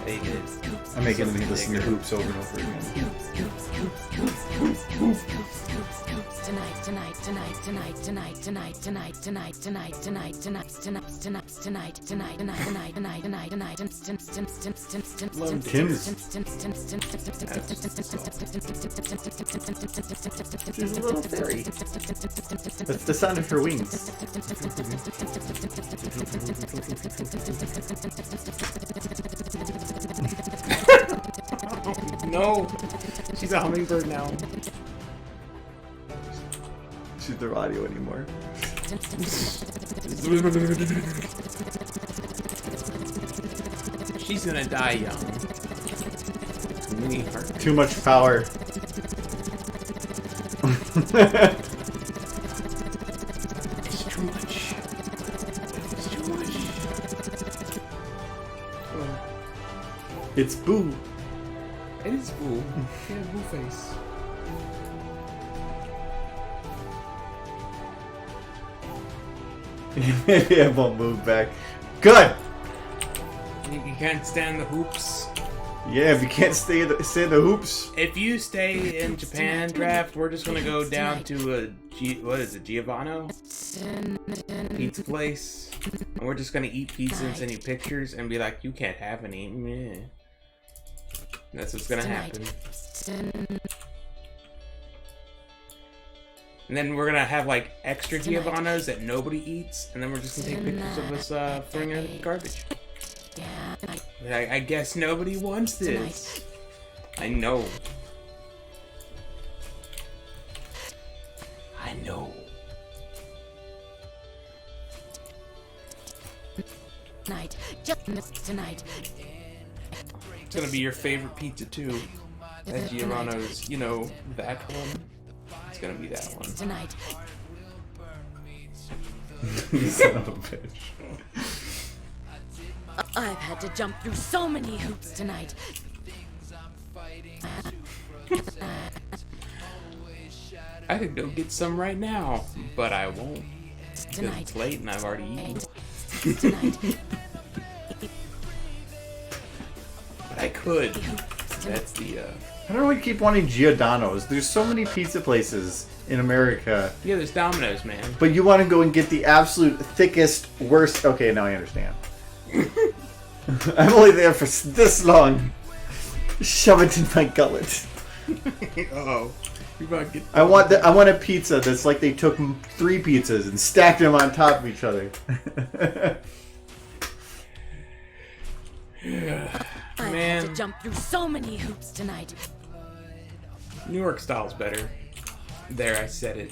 They did. I'm making them listen to hoops over and over again. Tonight, tonight, tonight, tonight, tonight, tonight, tonight, tonight, tonight, tonight, tonight, tonight, tonight, tonight, tonight, tonight, tonight, tonight, tonight, tonight, Tim's. She's a little fairy. That's the sound of her wings. No! She's a hummingbird now. She's their audio anymore. She's gonna die young. Mini heart. Too much power. It's too much. It's too much. It's Boo. It is Boo. Yeah, Boo face. Maybe I won't move back. Good! You can't stand the hoops. Yeah, if you can't stay in the hoops. If you stay in Japan, Draft, we're just gonna go down to a Giovanno pizza place, and we're just gonna eat pizza and send you pictures and be like, you can't have any. Meh. That's what's gonna happen. And then we're gonna have like extra Giovannos that nobody eats, and then we're just gonna take pictures of us throwing it in the garbage. I guess nobody wants this. I know. I know. Just tonight. It's gonna be your favorite pizza too. That Giovanno's, you know, that one. It's gonna be that one. Tonight. Son of a bitch. I've had to jump through so many hoops tonight. I could go get some right now, but I won't. Because it's late and I've already eaten. But I could. That's the, I don't know why you keep wanting Giordano's. There's so many pizza places in America. Yeah, there's Domino's, man. But you want to go and get the absolute thickest, worst... Okay, now I understand. I'm only there for this long. Shove it in my gullet. Uh-oh. I want a pizza that's like they took 3 pizzas and stacked them on top of each other. I had to jump through so many hoops tonight. New York style's better. There, I said it.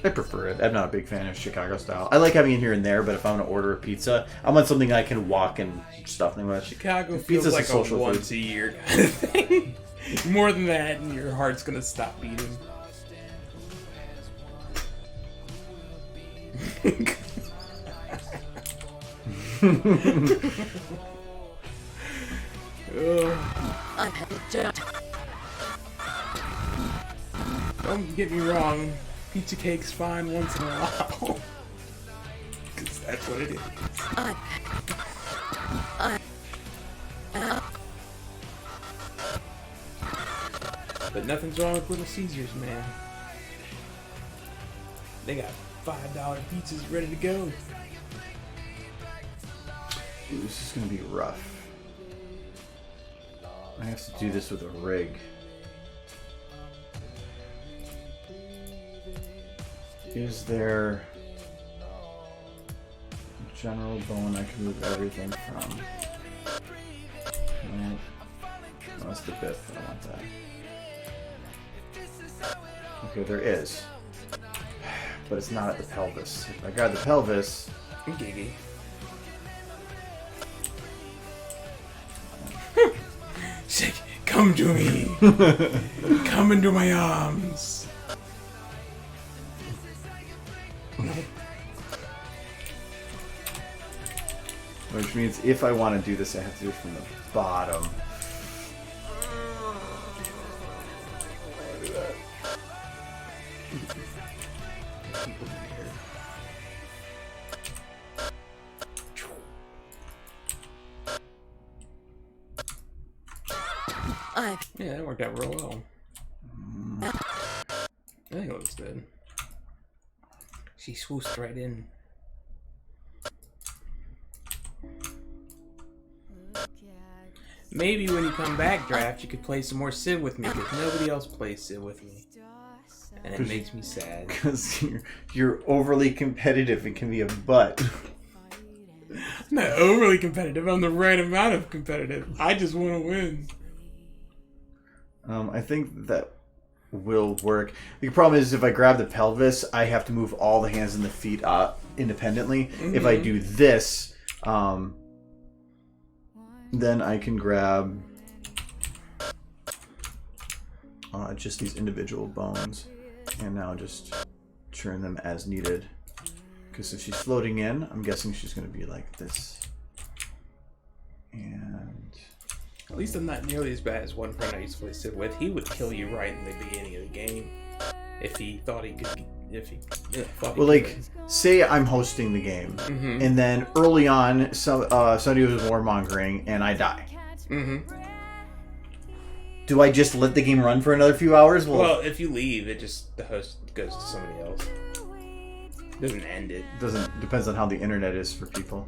I prefer it. I'm not a big fan of Chicago style. I like having it here and there, but if I want to order a pizza, I want something I can walk and stuff with. Chicago feels Pizza's like a social once a year kind of thing. More than that, and your heart's gonna stop beating. Don't get me wrong, pizza cake's fine once in a while. Because that's what it is. But nothing's wrong with Little Caesars, man. They got $5 pizzas ready to go. Ooh, this is going to be rough. I have to do this with a rig. Is there a general bone I can move everything from? No, that's the biff. I don't want that. Okay, there is. But it's not at the pelvis. If I grab the pelvis... Giggy. Say, come to me. Come into my arms. Which means if I want to do this, I have to do it from the bottom. Yeah, that worked out real well. I think it looks good. She swooshed right in. Maybe when you come back, Draft, you could play some more Civ with me, because nobody else plays Civ with me. And it makes me sad. Because you're overly competitive and can be a butt. I'm not overly competitive. I'm the right amount of competitive. I just want to win. I think that will work. The problem is if I grab the pelvis, I have to move all the hands and the feet up independently. Mm-hmm. If I do this, then I can grab just these individual bones and now just turn them as needed. Because if she's floating in, I'm guessing she's going to be like this. And... At least I'm not nearly as bad as one friend I used to play Civ with. He would kill you right in the beginning of the game if he thought he could. Well, like, say I'm hosting the game, and then early on, somebody was warmongering, and I die. do I just let the game run for another few hours? Well, if you leave, the host goes to somebody else. Doesn't end it. Depends on how the internet is for people.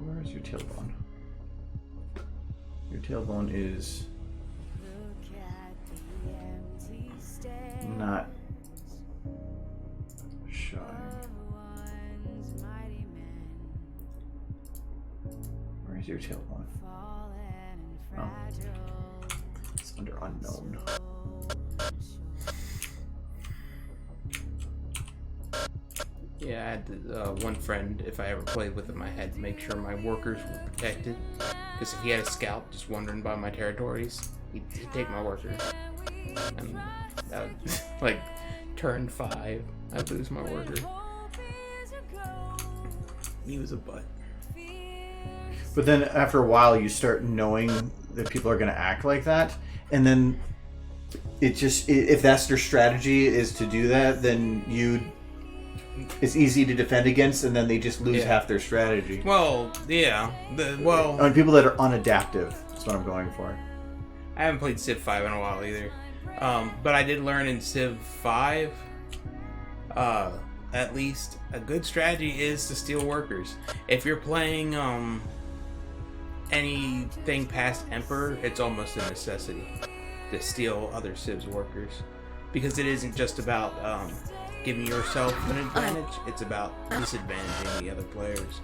Where's your tailbone? Your tailbone is not showing. Where's your tailbone? Oh. It's under unknown. Yeah, I had one friend, if I ever played with him, I had to make sure my workers were protected. Because if he had a scout just wandering by my territories, he'd take my workers. And that would, like, turn 5, I'd lose my worker. He was a butt. But then after a while, you start knowing that people are going to act like that. And then if that's their strategy is to do that, then it's easy to defend against, and then they just lose half their strategy. Well, yeah. I mean, people that are unadaptive is what I'm going for. I haven't played Civ 5 in a while either. But I did learn in Civ 5, at least, a good strategy is to steal workers. If you're playing anything past Emperor, it's almost a necessity to steal other Civ's workers. Because it isn't just about giving yourself an advantage, it's about disadvantaging the other players.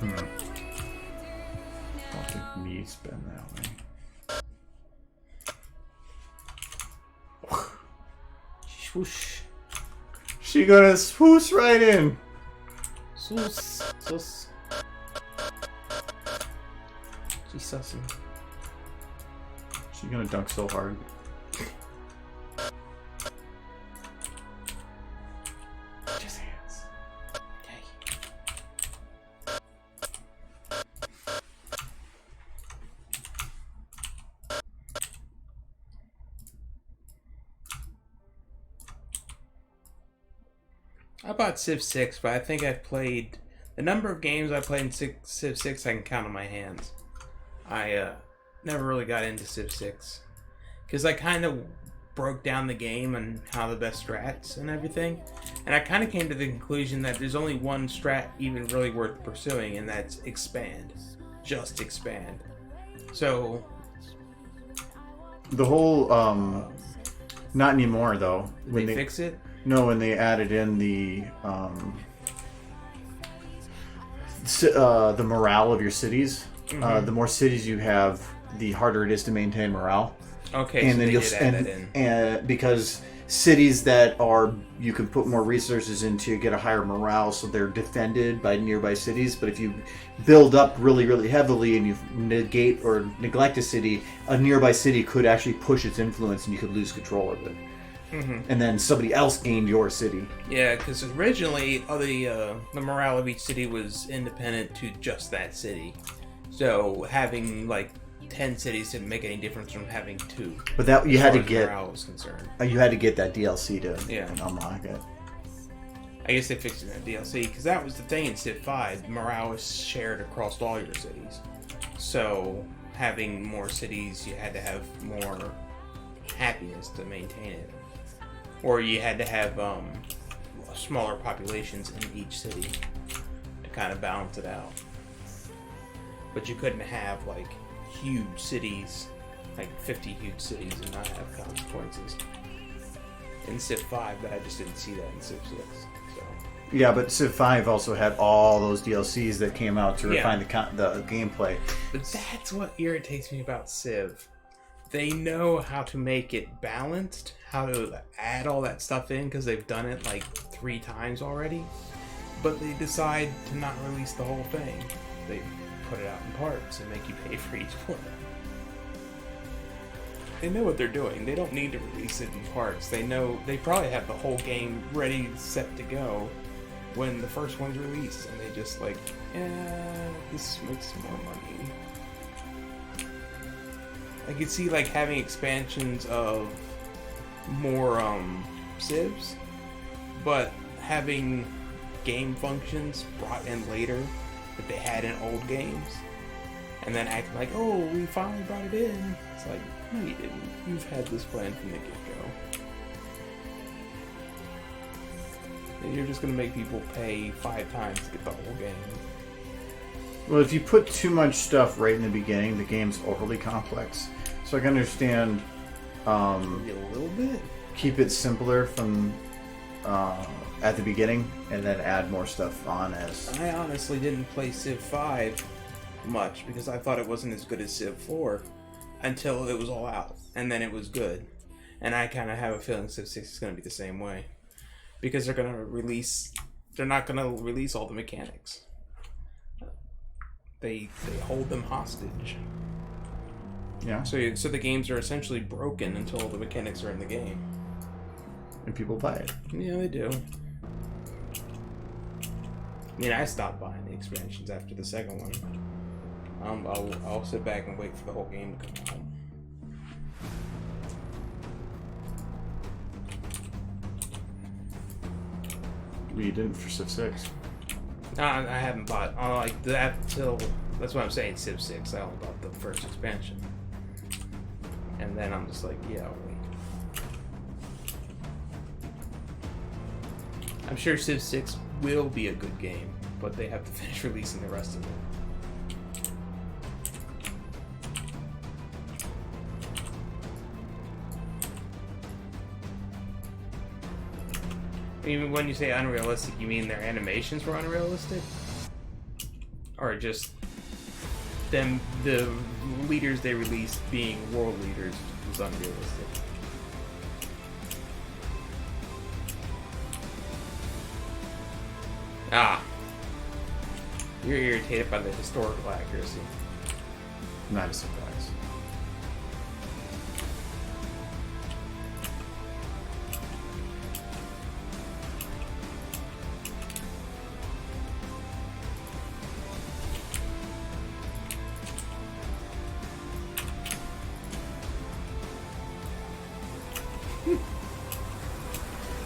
I don't think me spin that way. Swoosh. She gonna swoosh right in. Sus. She's sussing. She's gonna dunk so hard. Just hands. Okay. I bought Civ 6, but I think I've played... The number of games I played in Civ 6, I can count on my hands. I never really got into Civ 6. Because I kind of broke down the game and how the best strats and everything. And I kind of came to the conclusion that there's only one strat even really worth pursuing, and that's expand. Just expand. So... The whole, not anymore though. Did they fix it? No, when they added in the morale of your cities. The more cities you have, the harder it is to maintain morale. Okay, and so then they did add that in. And because cities that you can put more resources into get a higher morale, so they're defended by nearby cities. But if you build up really, really heavily and you negate or neglect a city, a nearby city could actually push its influence and you could lose control of it. And then somebody else gained your city. Yeah, because originally the morale of each city was independent to just that city. So having like 10 cities didn't make any difference from having 2. But that you had to get. Morale was concerned. You had to get that DLC to unlock it. I guess they fixed it in the DLC because that was the thing in Civ 5. Morale was shared across all your cities. So having more cities, you had to have more happiness to maintain it. Or you had to have smaller populations in each city to kind of balance it out. But you couldn't have like huge cities, like 50 huge cities, and not have consequences. In Civ 5, but I just didn't see that in Civ 6. So. Yeah, but Civ 5 also had all those DLCs that came out to refine the gameplay. But that's what irritates me about Civ. They know how to make it balanced, how to add all that stuff in, because they've done it like 3 times already. But they decide to not release the whole thing. They put it out in parts and make you pay for each one. They know what they're doing. They don't need to release it in parts. They know they probably have the whole game ready, set to go when the first one's released, and they just like, this makes more money. I could see like having expansions of more civs, but having game functions brought in later that they had in old games, and then acting like, oh, we finally brought it in. It's like, no, you didn't. You've had this plan from the get-go. And you're just gonna make people pay 5 times to get the whole game. Well, if you put too much stuff right in the beginning, the game's overly complex. So I can understand. A little bit. Keep it simpler from at the beginning, and then add more stuff on as. I honestly didn't play Civ 5 much because I thought it wasn't as good as Civ 4 until it was all out, and then it was good. And I kind of have a feeling Civ 6 is going to be the same way because they're not going to release all the mechanics. They hold them hostage. Yeah. So the games are essentially broken until the mechanics are in the game. And people buy it. Yeah, they do. I mean, I stopped buying the expansions after the second one. I'll sit back and wait for the whole game to come out. We didn't for Civ 6. I haven't bought like that till. That's what I'm saying. Civ 6. I only bought the first expansion, and then I'm just like, yeah, I'll wait. I'm sure Civ 6 will be a good game, but they have to finish releasing the rest of it. Even when you say unrealistic, you mean their animations were unrealistic? Or just them, the leaders they released being world leaders was unrealistic? Ah. You're irritated by the historical accuracy. Not a surprise.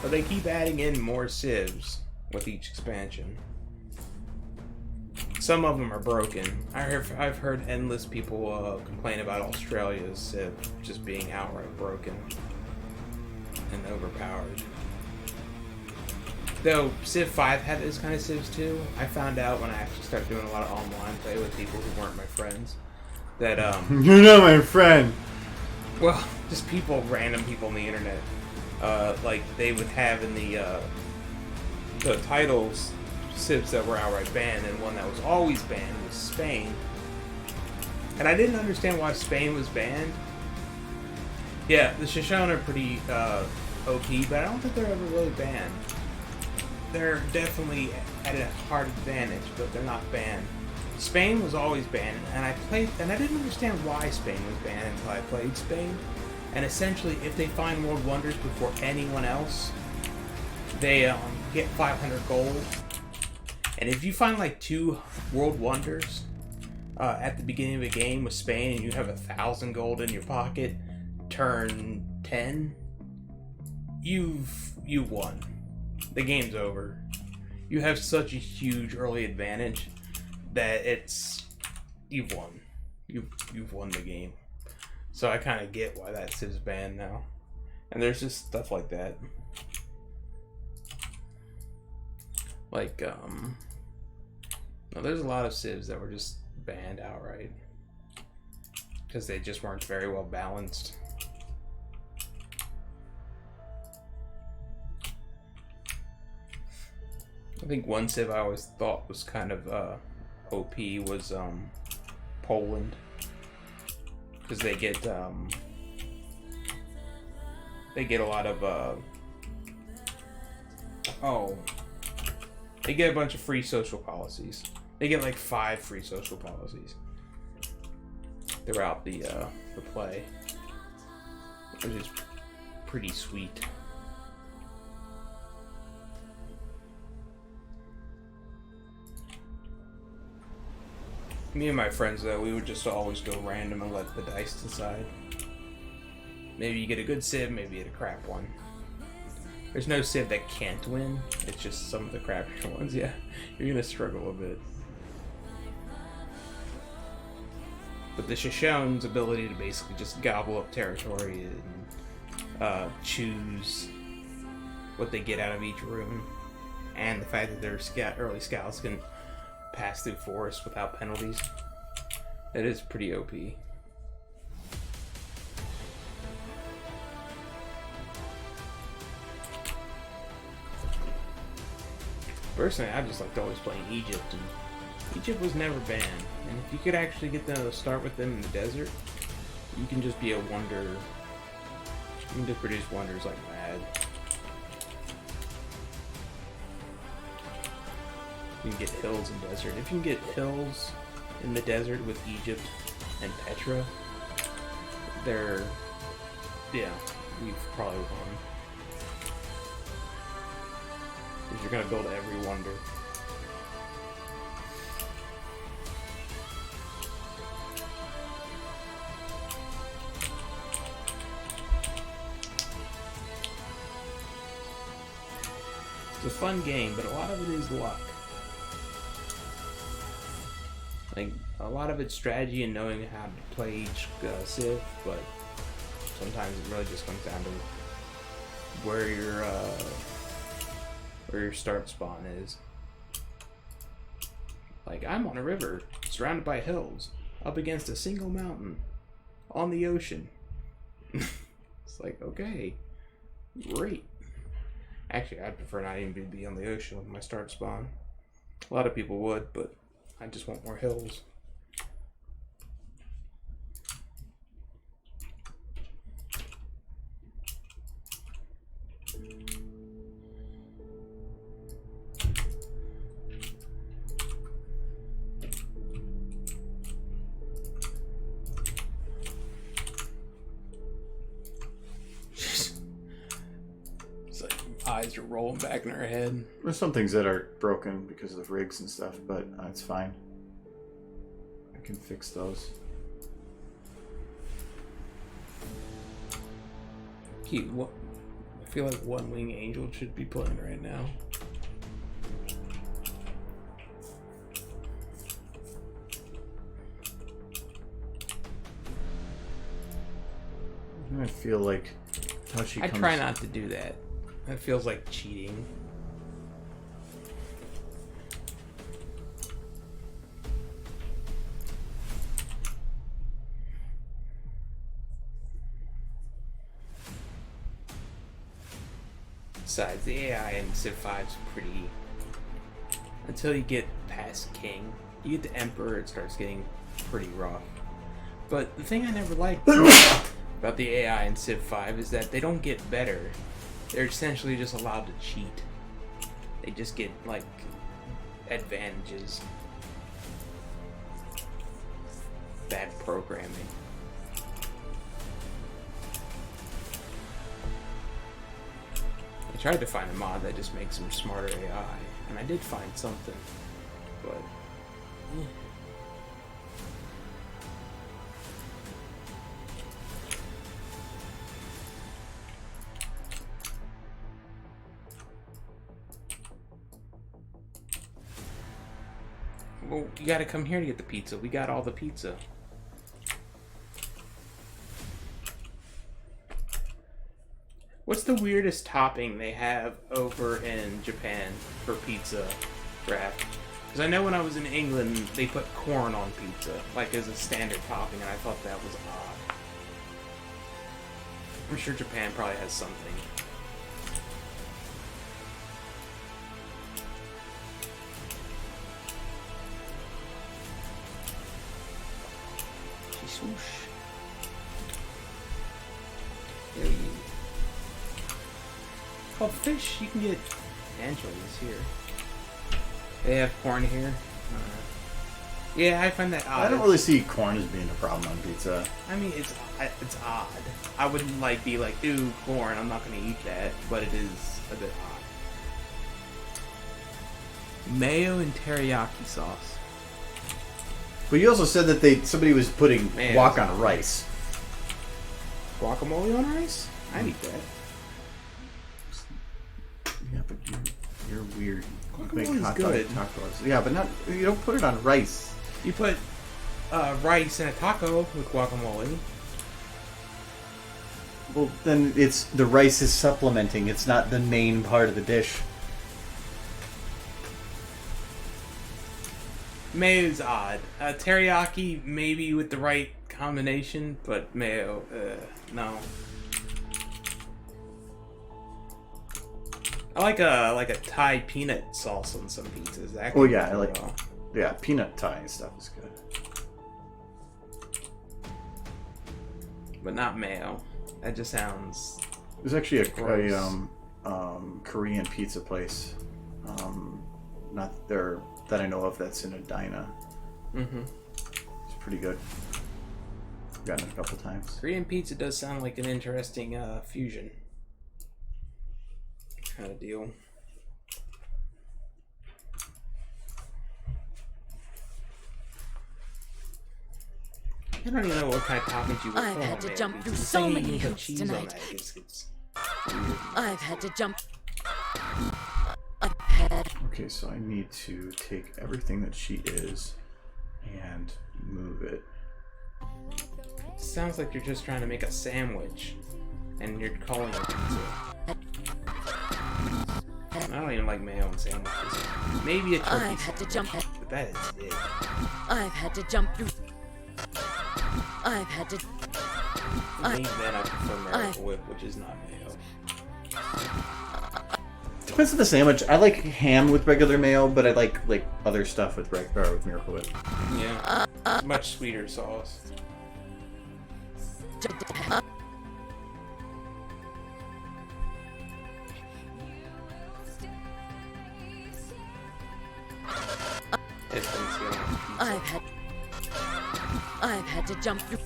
But they keep adding in more civs with each expansion. Some of them are broken. I've heard endless people complain about Australia's civ just being outright broken and overpowered. Though Civ 5 had those kind of civs too. I found out when I actually started doing a lot of online play with people who weren't my friends that You're not my friend. well, just random people on the internet. Like they would have in the titles civs that were outright banned, and one that was always banned was Spain. And I didn't understand why Spain was banned. Yeah, the Shoshone are pretty OP, but I don't think they're ever really banned. They're definitely at a hard advantage, but they're not banned. Spain was always banned, and I didn't understand why Spain was banned until I played Spain. And essentially, if they find world wonders before anyone else, they get 500 gold. And if you find like 2 world wonders at the beginning of a game with Spain, and you have 1,000 gold in your pocket, turn 10, you've won. The game's over. You have such a huge early advantage that you've won. You've won the game. So I kind of get why that civ's banned now. And there's just stuff like that. Like, there's a lot of civs that were just banned outright. Because they just weren't very well balanced. I think one civ I always thought was kind of OP was Poland. Because they get a lot of they get a bunch of free social policies. They get like 5 free social policies throughout the play, which is pretty sweet. Me and my friends, though, we would just always go random and let the dice decide. maybe you get a good civ, maybe you get a crap one. There's no civ that can't win. It's just some of the crappier ones. Yeah, you're gonna struggle a bit. But the Shoshone's ability to basically just gobble up territory and choose what they get out of each room, and the fact that their early scouts can pass through forests without penalties, that is pretty OP. Personally, I just liked always playing Egypt, and Egypt was never banned. And if you could actually get them to start with them in the desert, you can just be a wonder. You can just produce wonders like mad. You can get hills in desert. If you can get hills in the desert with Egypt and Petra, we've probably won. Because you're gonna build every wonder. It's a fun game, but a lot of it is luck. Like, a lot of it's strategy and knowing how to play each civ, but sometimes it really just comes down to where your start spawn is. Like, I'm on a river, surrounded by hills, up against a single mountain, on the ocean. It's like, okay, great. Actually, I'd prefer not even to be on the ocean with my start spawn. A lot of people would, but I just want more hills. It's like eyes are rolling back in her head. There's some things that are broken because of rigs and stuff, but it's fine. I can fix those. Cute. What? I feel like One Wing Angel should be playing right now. I feel like how she I comes... try not to do that. That feels like cheating. Besides, the AI in Civ 5 is pretty... Until you get past King, you get to Emperor, it starts getting pretty rough. But the thing I never liked about the AI in Civ 5 is that they don't get better. They're essentially just allowed to cheat. They just get, like, advantages. Bad programming. I tried to find a mod that just makes them smarter AI, and I did find something, but... Well, you gotta come here to get the pizza. We got all the pizza. What's the weirdest topping they have over in Japan for pizza, Raph? Because I know when I was in England, they put corn on pizza, like as a standard topping, and I thought that was odd. I'm sure Japan probably has something. Swoosh. There you. Called fish. You can get anchovies here. They have corn here. Yeah, I find that odd. I don't really see corn as being a problem on pizza. I mean, it's odd. I wouldn't be like, ooh, corn. I'm not gonna eat that, but it is a bit odd. Mayo and teriyaki sauce. But you also said that somebody was putting wok on rice. Guacamole on rice? I'd eat that. Yeah, but you're weird. You make Guacamole's hot good. dog tacos. Yeah, but not. You don't put it on rice. You put rice in a taco with guacamole. Well, then it's the rice is supplementing. It's not the main part of the dish. Mayo's odd. Teriyaki maybe with the right combination, but mayo, no. I like a Thai peanut sauce on some pizzas. That Oh can yeah, I go like. well. Yeah, peanut Thai stuff is good. But not mayo. That just sounds. There's actually a gross. Korean pizza place, not there that I know of that's in Edina. Mm-hmm. It's pretty good. I've gotten it a couple times. Korean pizza does sound like an interesting fusion kind of deal. I don't even know what kind of toppings you would I've put had on to mayo jump pizza. through Just so saying many you put hoops cheese on tonight. that, it's weird. I've had to jump. Okay, so I need to take everything that she is and move it. It sounds like you're just trying to make a sandwich, and you're calling it pizza. I don't even like mayo on sandwiches. Maybe a turkey I've had to jump. sandwich, but that is it. I've had to jump through. I've had to. Maybe then I prefer Miracle Whip, which is not mayo. Depends on the sandwich. I like ham with regular mayo, but I like other stuff with with Miracle Whip. Yeah, much sweeter sauce. I've had to jump through.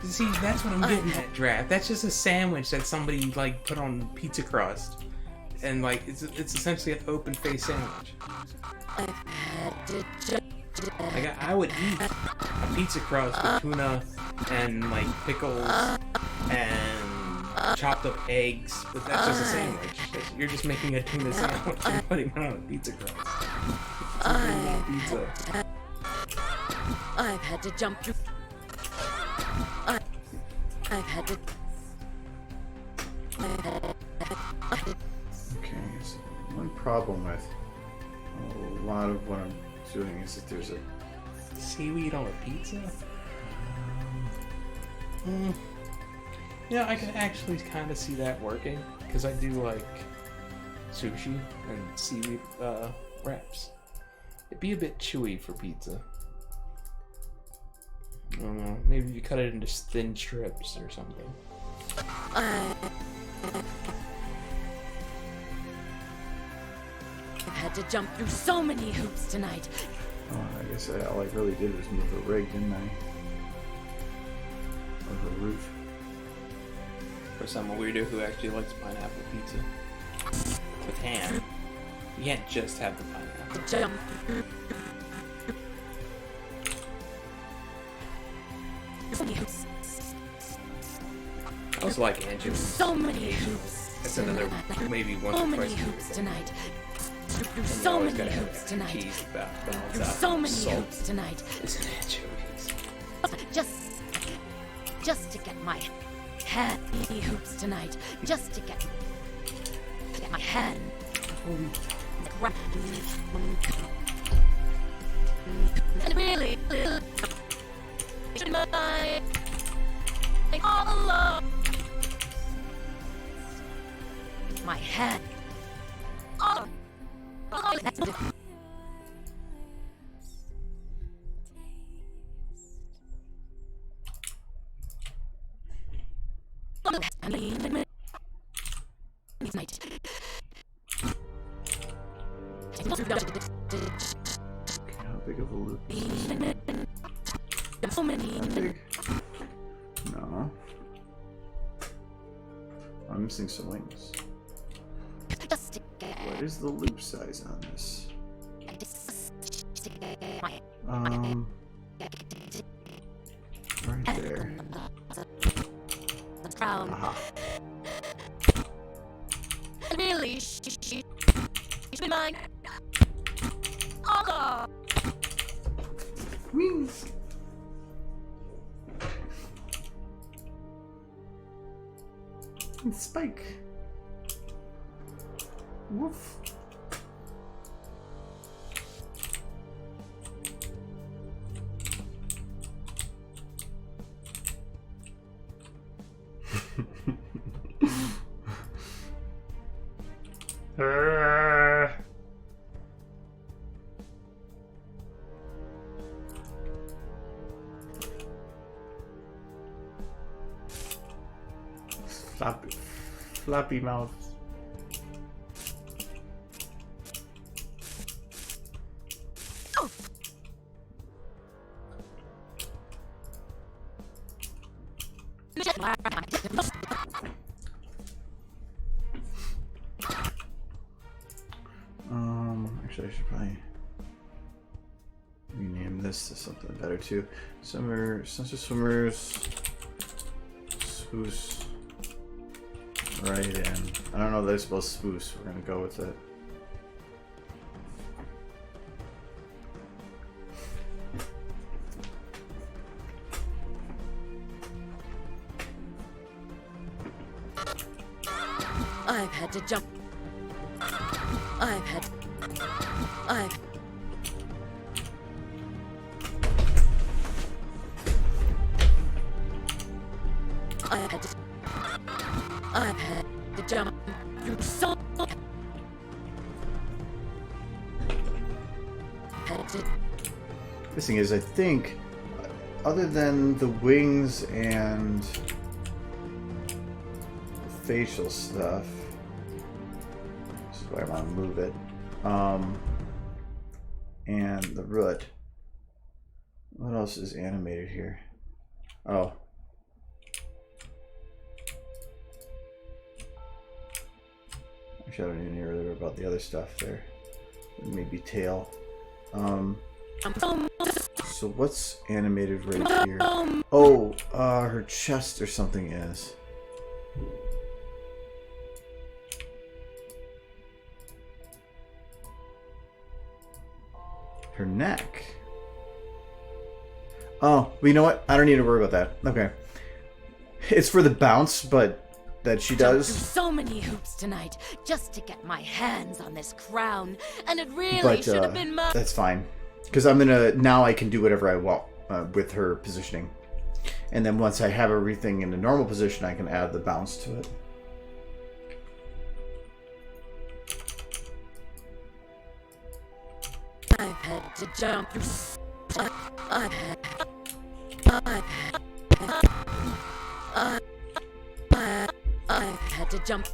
See, that's what I'm getting at, Draft. That's just a sandwich that somebody like put on pizza crust, and like it's essentially an open face sandwich. I've had to jump. Like I would eat a pizza crust with tuna and like pickles and chopped up eggs, but that's just a sandwich. You're just making a tuna sandwich and putting it on a pizza crust. It's a pizza. I've had to jump through. I've had to. Okay, so one problem with a lot of what I'm doing is that there's a Seaweed on a pizza? Yeah, I can actually kind of see that working, because I do like sushi and seaweed wraps. It'd be a bit chewy for pizza. I don't know, maybe you cut it into thin strips or something. I've had to jump through so many hoops tonight. Oh, I guess all I really did was move the rig, didn't I? Or the roof. For someone weirdo who actually likes pineapple pizza with ham, you can't just have the pineapple. Jump. So many hoops. I also like anchovies. So many hoops. That's another maybe once So or many twice a year hoops thing. tonight. Through And you so always many gotta have hoops that tonight. cheese balance Through out so many salt. hoops tonight. It's an anchovies. Just to get my hand. Hoops tonight. Just to get my hand. And really, my all alone. My hand. Oh, that's night. Okay, how big of a loop is this? So many. That big? No. I'm missing some wings. Just to get What is the loop size on this? my Right there. really should be mine. All Wings. And Spike. Woof. Floppy mouth. Actually, I should probably rename this to something better too. Sunset Swimmers. Spruce. Right in. I don't know if they're supposed to spruce. We're gonna go with it. I've had to jump. I've had to jump through so This thing is, I think, other than the wings and the facial stuff, this is why I want to move it, and the root. What else is animated here? Oh. Actually, I don't even hear earlier about the other stuff there. Maybe tail. So what's animated right here? Oh, her chest or something is. Her neck. Oh, well, you know what? I don't need to worry about that. Okay. It's for the bounce, but that she does. Through so many hoops tonight just to get my hands on this crown, and it really should have been mine. That's fine, because I'm gonna now I can do whatever I want with her positioning, and then once I have everything in the normal position, I can add the bounce to it. I've had to jump through. I've had to jump.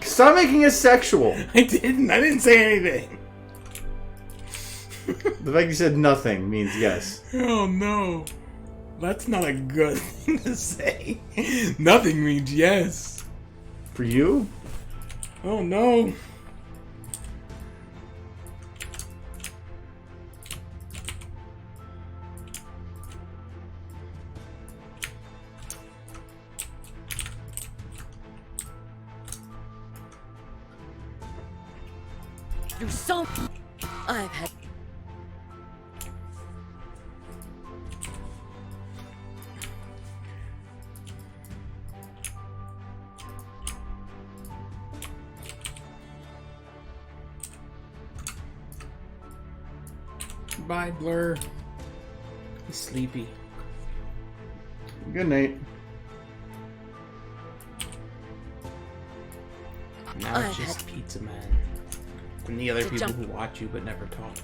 Stop making it sexual. I didn't say anything. The fact you said nothing means yes. Oh no. That's not a good thing to say. Nothing means yes. For you? Oh no. Through so I've had Bye, Blur. He's sleepy. Good night. Now it's just Pizza Man. And the other people who watch you but never talk.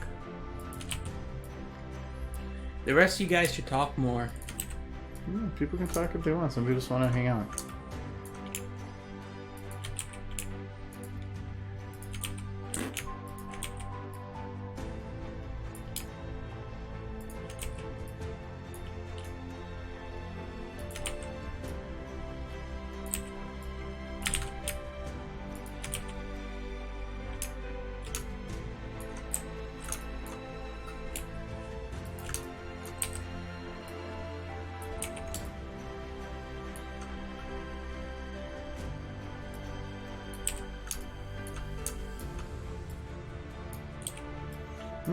The rest of you guys should talk more. Yeah, people can talk if they want. Some people just want to hang out.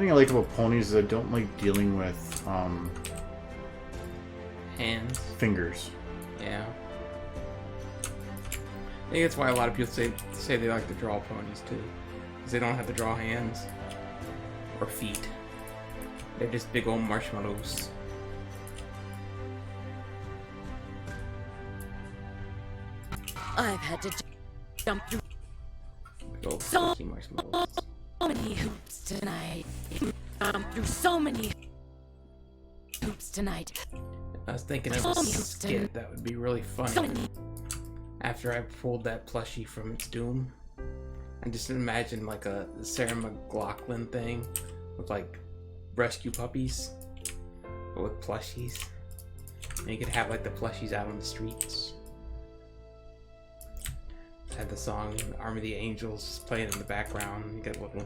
Something I like about ponies is I don't like dealing with Hands. fingers. Yeah. I think that's why a lot of people say they like to draw ponies too, because they don't have to draw hands or feet. They're just big old marshmallows. I've had to jump through Big old So- fluffy marshmallows. so many hoops tonight. Through so many hoops tonight. I was thinking of a skit that would be really So funny. many. After I pulled that plushie from its doom, I just imagine like a Sarah McLachlan thing with like rescue puppies, but with plushies. And you could have like the plushies out on the streets. Had the song "Army of the Angels" playing in the background. You got little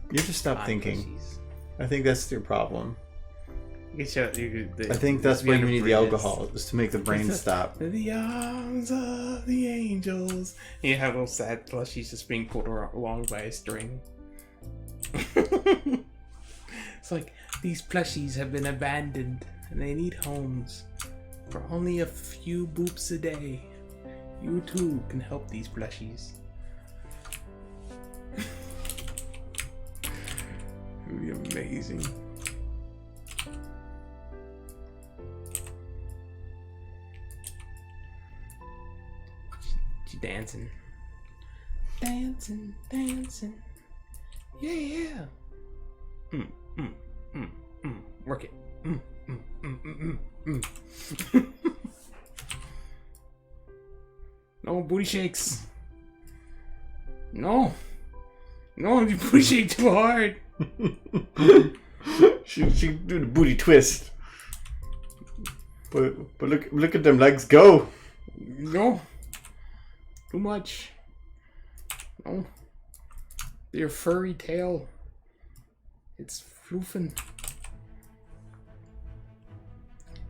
You have to stop thinking. plushies. I think that's your problem. You could show, I think that's why you need the alcohol, is to make the brain stop. The arms of the angels. And you have little sad plushies just being pulled along by a string. It's like, these plushies have been abandoned and they need homes for only a few boops a day. You too can help these plushies. It would be amazing. She dancing. Dancing, dancing. Yeah. Work it. No booty shakes. No, you booty shake too hard. She do the booty twist. But look at them legs go. No, too much. No, your furry tail. It's floofing.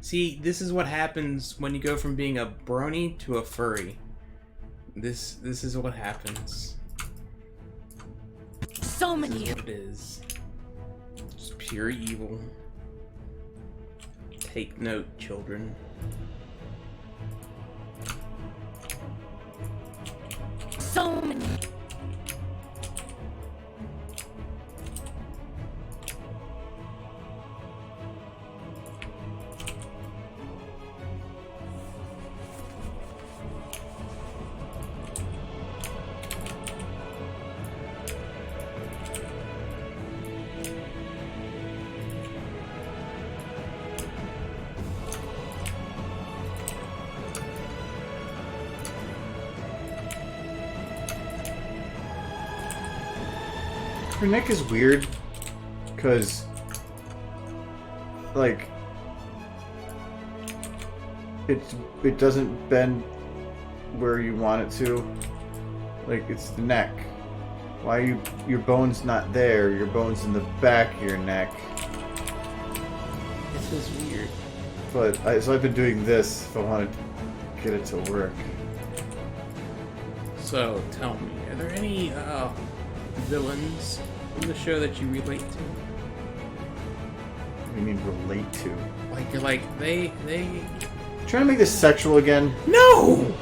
See, this is what happens when you go from being a brony to a furry. This is what happens. So This many is what it is. Just pure evil. Take note, children. So many. Her neck is weird, cause like it doesn't bend where you want it to. Like, it's the neck. Why are your bone's not there? Your bone's in the back of your neck. This is weird. But so I've been doing this if I want to get it to work. So, tell me, are there any villains in the show that you relate to? What do you mean relate to? Like, you're like, they... Trying to make this sexual again? No!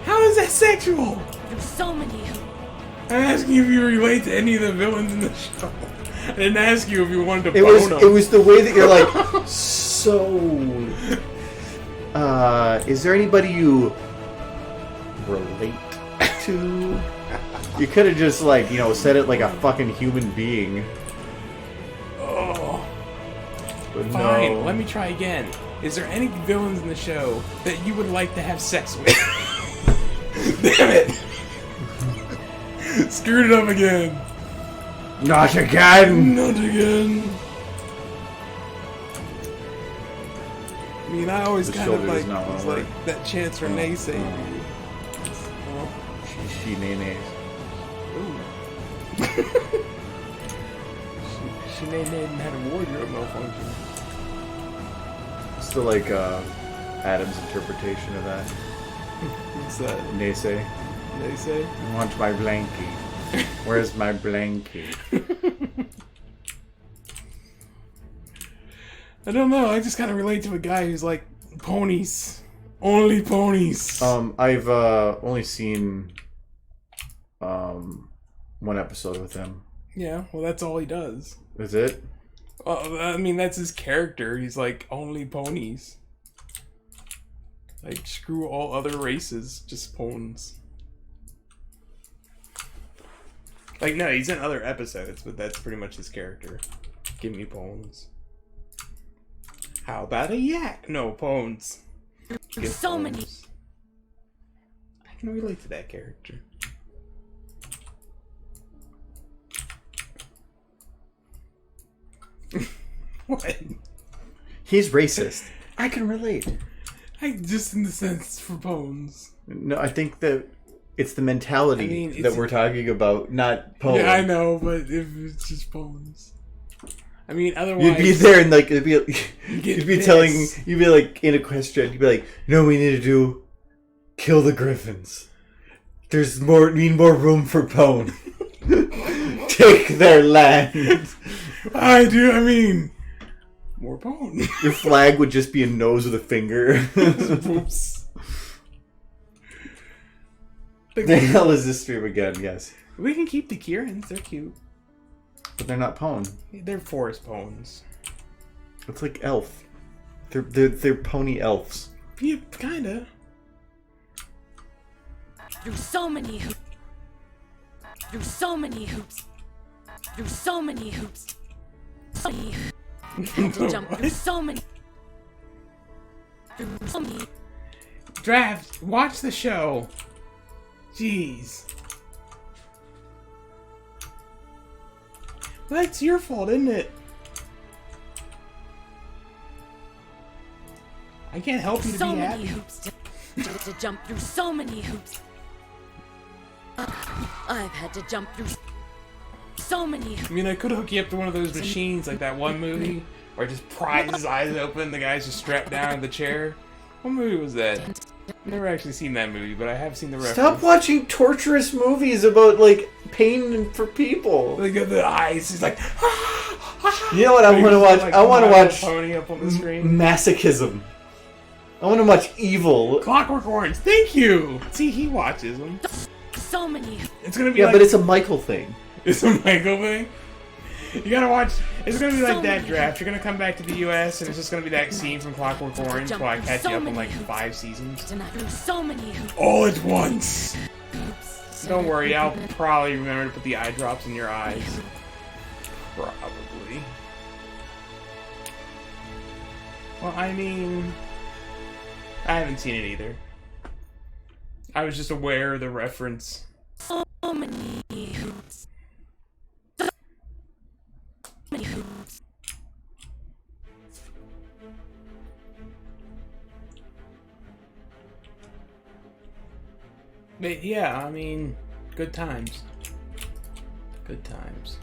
How is that sexual? Through so many. I'm asking if you relate to any of the villains in the show. I didn't ask you if you wanted to It bone was them. it was the way that you're like, so is there anybody you relate to? You could have just, like, you know, said it like a fucking human being. Oh. But Fine, no. let me try again. Is there any villains in the show that you would like to have sex with? Damn it! Screwed it up again. Not again! Not again. I mean, I always The kind of shoulder does like, not wanna was work. like that chance for naysay. Oh. She nay-nays. Ooh. she named had a wardrobe malfunction. Still like Adam's interpretation of that. What's that? Naysay. Naysay? I want my blankie. Where's my blanket? I don't know. I just kind of relate to a guy who's like, ponies. Only ponies. I've only seen one episode with him. Yeah, well, that's all he does. Is it? I mean, that's his character. He's like, only ponies. Like, screw all other races, just ponies. Like, no, he's in other episodes, but that's pretty much his character. Give me ponies. How about a yak? No, ponies. Get So ponies. many. I can relate to that character. What? He's racist. I can relate. I just in the sense for bones. No, I think that it's the mentality I mean, that we're talking about, not Poe. Yeah, I know, but if it's just bones. I mean, otherwise You'd be there and like you'd be pissed. you'd be like in a question. You'd be like, "No, we need to do kill the griffins. There's more. We need more room for Pone. Take their land." I mean, more bone. Your flag would just be a nose with a finger. Oops. The hell is this stream again? Yes, We can keep the Kierans. They're cute. but they're not Pone. They're forest bones. It's like elf. They're pony elves. Yeah, kinda. Through so many hoops. Through so many hoops. Through so many hoops. So many had to jump through so many. Through so many. Draft, watch the show. Jeez. Well, that's your fault, isn't it? I can't help you to So be many happy. hoops to jump through so many hoops. I've had to jump through so many hoops. I mean, I could hook you up to one of those machines, like that one movie where it just pries his eyes open, the guy's just strapped down in the chair. What movie was that? I've never actually seen that movie, but I have seen the reference. Stop watching torturous movies about like pain for people. Look at the eyes. He's like, You know what I want to watch? Like, I want to My Little watch Pony up on the screen. masochism. I want to watch evil. Clockwork Orange. Thank you. See, he watches them. So many. It's gonna be Yeah, like but it's a Michael thing. it's a Michael thing. You gotta watch. It's gonna be like So that many draft. You're gonna come back to the U.S. and it's just gonna be that scene from Clockwork Orange while I catch you up in like 5 seasons. Tonight through so many hoops. All at once. Don't worry, I'll probably remember to put the eye drops in your eyes. Probably. Well, I mean, I haven't seen it either. I was just aware of the reference. So many hoops. So many hoops. But yeah, I mean, good times. Good times.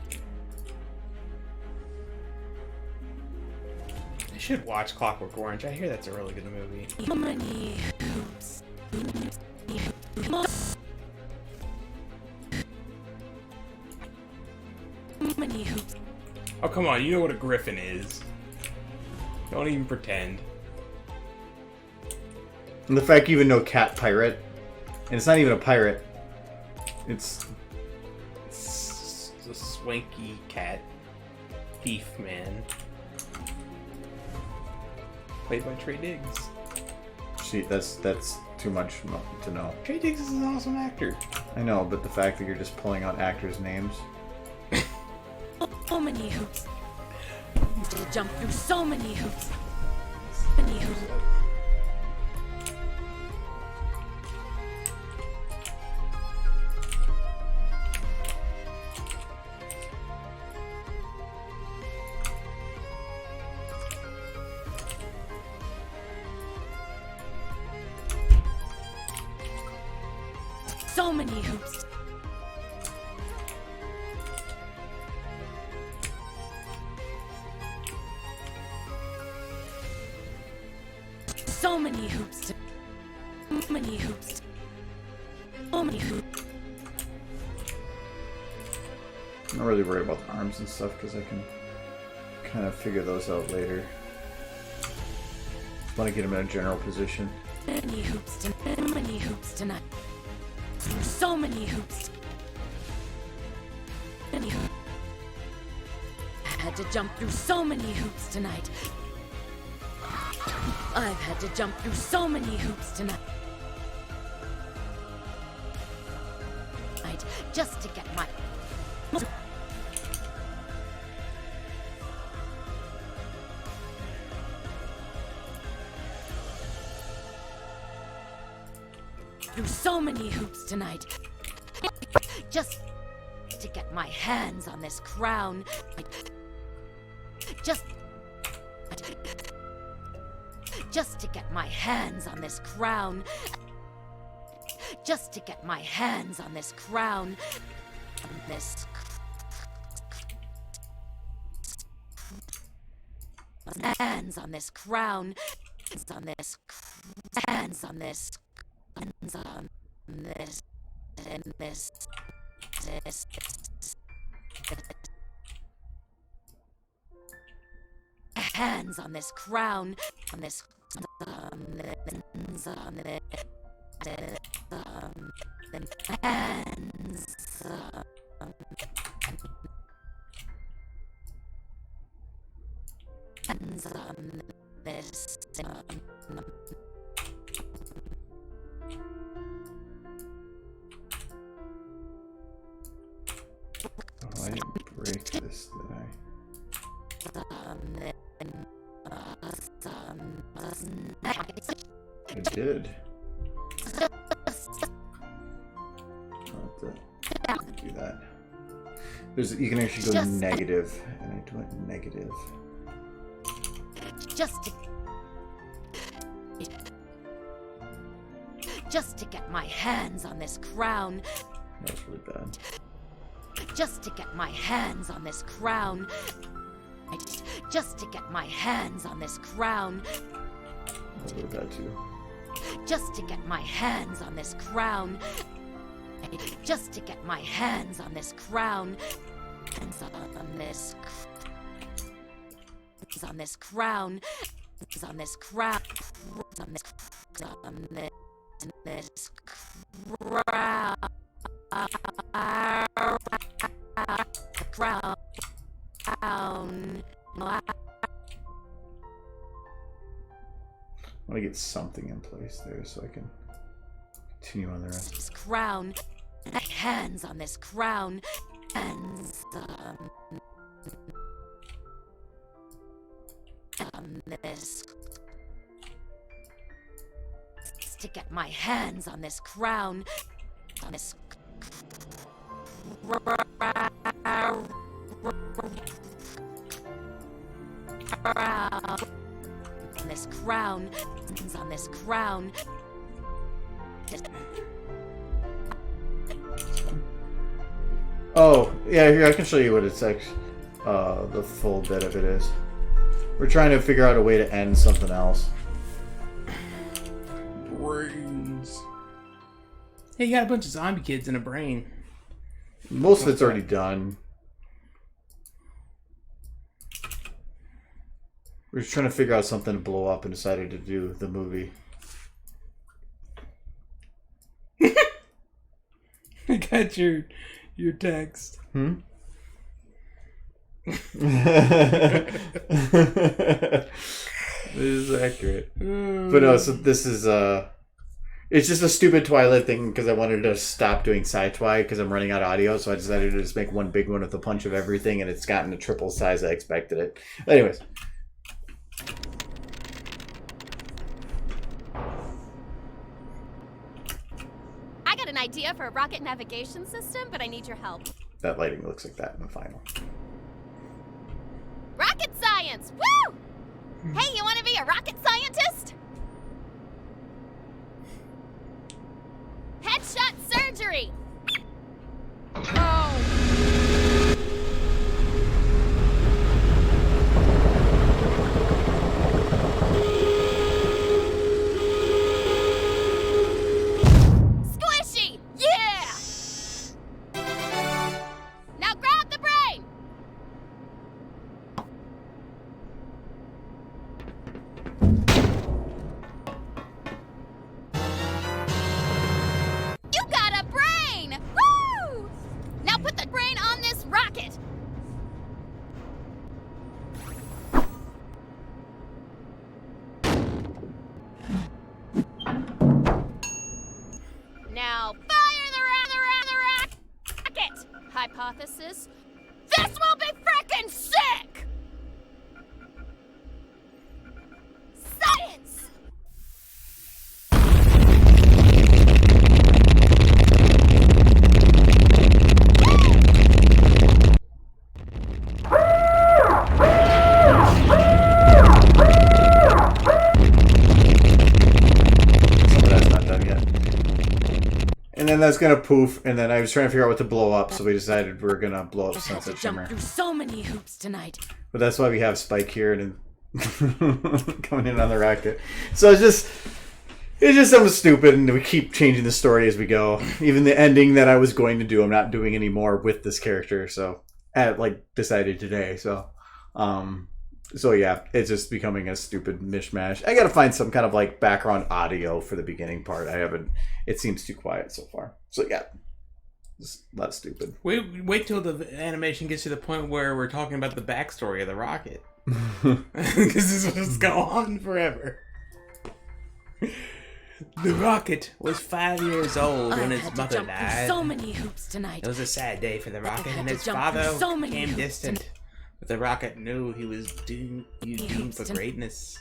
I should watch Clockwork Orange. I hear that's a really good movie. So many hoops. So many hoops. Oh, come on, you know what a griffin is. Don't even pretend. And the fact you even know cat pirate, and it's not even a pirate. It's It's a swanky cat thief man. Played by Trey Diggs. that's too much to know. Trey Diggs is an awesome actor. I know, but the fact that you're just pulling out actors' names. So many hoops. To jump through so many hoops. So many hoops. So many hoops. So many hoops. So many hoops. So many hoops. I'm not really worried about the arms and stuff because I can kind of figure those out later. Want to get him in a general position. Many hoops tonight. So many hoops. Many hoops. I had to jump through so many hoops tonight. I've had to jump through so many hoops tonight. Just to get my... through so many hoops tonight. Just to get my hands on this crown. Just to get my hands on this crown. Just to get my hands on this crown. On this... hands on this crown. Hands on this... hands on this... hands on this... and this... this... hands on this crown. On this... on this... on this... hands on this Oh, I didn't break this, did I? I did. Do that. You can actually go negative, and I do it negative. Just to get my hands on this crown. That was really bad. Just to get my hands on this crown. Just to get my hands on this crown. That was really bad too. Just to get my hands on this crown. Just to get my hands on this crown. Hands on this... on this crown. On this crown. On this... on this crown. Crown. I want to get something in place there so I can continue on the rest. This crown. Hands on this crown. Hands on this. To get my hands on this crown. On this on this crown. On this crown. Oh, yeah, here, I can show you what it's like, the full bit of it is. We're trying to figure out a way to end something else. Brains. Hey, you got a bunch of zombie kids in a brain. Most of it's already done. We're just trying to figure out something to blow up and decided to do the movie. I got your text. This is accurate. But no, so this is it's just a stupid Twilight thing because I wanted to stop doing sci-twi because I'm running out of audio, so I decided to just make one big one with a bunch of everything, and it's gotten a triple size I expected it. Anyways. I got an idea for a rocket navigation system, but I need your help. That lighting looks like that in the final. Rocket science! Woo! Hey, you want to be a rocket scientist? Headshot surgery! Oh. Squishy! Yeah! Now grab the bread! hypothesis. This will be frickin' sick! Science! And then that's gonna poof, and then I was trying to figure out what to blow up, so we decided we were gonna blow up I've had to Sunset jump Shimmer. through so many hoops tonight. But that's why we have Spike here and coming in on the rocket. So it's just something stupid, and we keep changing the story as we go. Even the ending that I was going to do, I'm not doing anymore with this character. So I decided today. So yeah, it's just becoming a stupid mishmash. I gotta find some kind of background audio for the beginning part. I haven't. It seems too quiet so far. So yeah, just a lot of stupid. Wait till the animation gets to the point where we're talking about the backstory of the rocket. Because this will just go on forever. The rocket was 5 years old when his mother died. So many hoops tonight. It was a sad day for the rocket, and his jump father through so many became hoops distant. But the rocket knew he was doomed for greatness.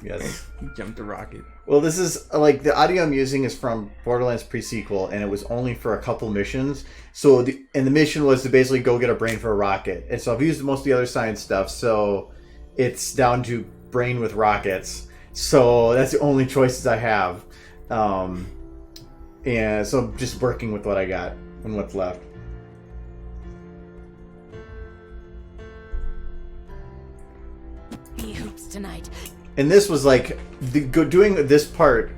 Yes. He jumped the rocket. Well, this is the audio I'm using is from Borderlands pre-sequel, and it was only for a couple missions. So the mission was to basically go get a brain for a rocket, and so I've used most of the other science stuff. So it's down to brain with rockets. So that's the only choices I have, and so I'm just working with what I got and what's left. Hoops tonight. And this was doing this part.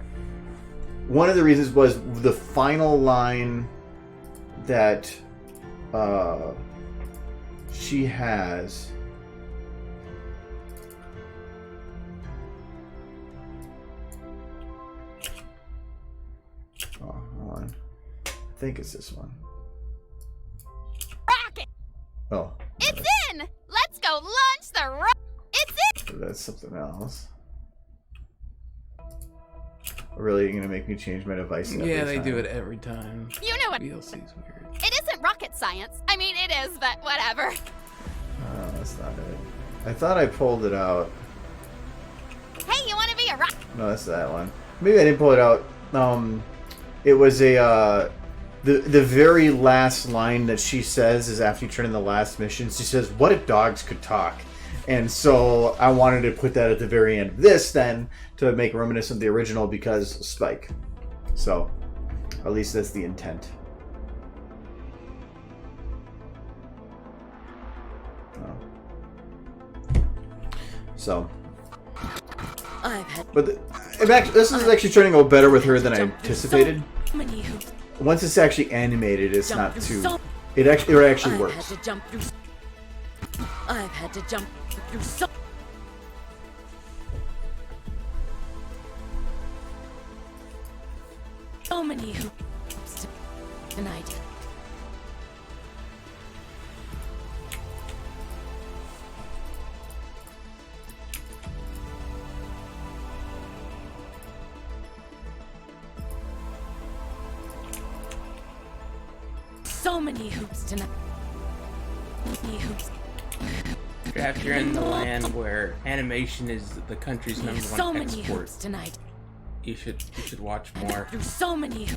One of the reasons was the final line that she has. Oh, hold on. I think it's this one. Rocket! Oh. It's in! Let's go launch the rocket! It's in! That's something else. Really gonna make me change my device every Yeah, they time. do it every time. You know what? VLC's weird. It isn't rocket science. I mean, it is, but whatever. Oh, that's not it. I thought I pulled it out. Hey, you want to be a rocket? No, that's that one. Maybe I didn't pull it out. It was the very last line that she says is after you turn in the last mission. She says, "What if dogs could talk?" And so I wanted to put that at the very end of this, then, to make reminiscent of the original because Spike. So, at least that's the intent. So, but this is actually turning out better with her than I anticipated. Once it's actually animated, it's not too. It actually works. I've had to jump through so many hoops tonight. So many hoops tonight. Many hoops. If you're in the land where animation is the country's number So one many export, hoops tonight. you should watch Through so many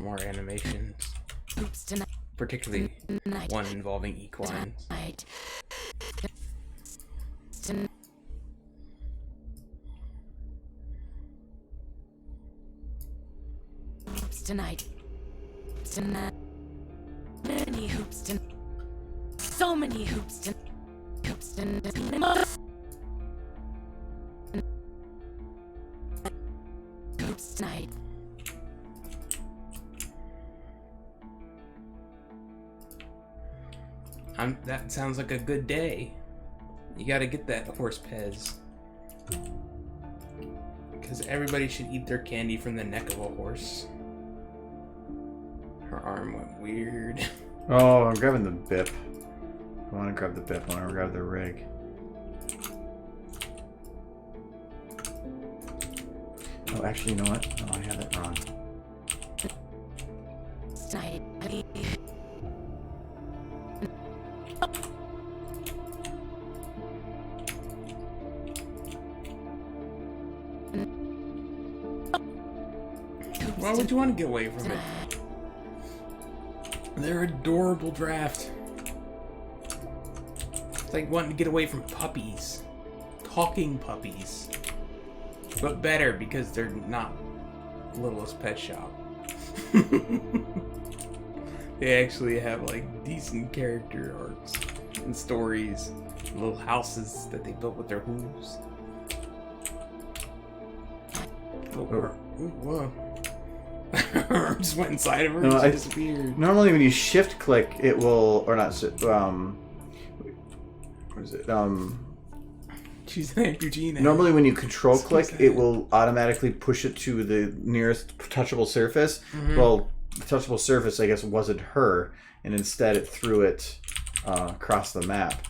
more animations, hoops tonight. particularly one involving equines. Tonight. Hoops tonight. Tonight. Many hoops tonight. So many hoops tonight. Hoops tonight. Hoops tonight. That sounds like a good day. You gotta get that horse Pez. Because everybody should eat their candy from the neck of a horse. Her arm went weird. Oh, I'm grabbing the bip. I want to grab the bip. I want to grab the rig. Oh, actually, you know what? Oh, I have it wrong. Tonight. Why would you want to get away from it? They're adorable draft. It's like wanting to get away from puppies. Talking puppies. But better because they're not Littlest Pet Shop. They actually have like decent character arcs and stories. Little houses that they built with their hooves. Whoa. Just went inside of her and she disappeared. Normally when you shift click, it will, or not, what is it? She's an amputee now. Normally when you control click, it will automatically push it to the nearest touchable surface. Mm-hmm. Well, the touchable surface, I guess, wasn't her, and instead it threw it across the map.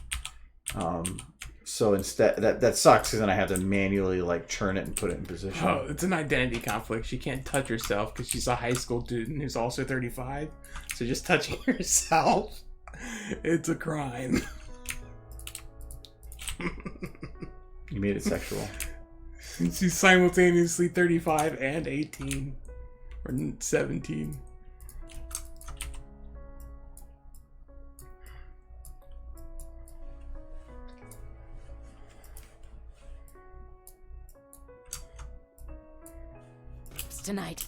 So instead, that sucks because then I have to manually like churn it and put it in position. Oh, it's an identity conflict. She can't touch herself because she's a high school student who's also 35. So just touching herself, it's a crime. You made it sexual. She's simultaneously 35 and 18. Or 17. Tonight.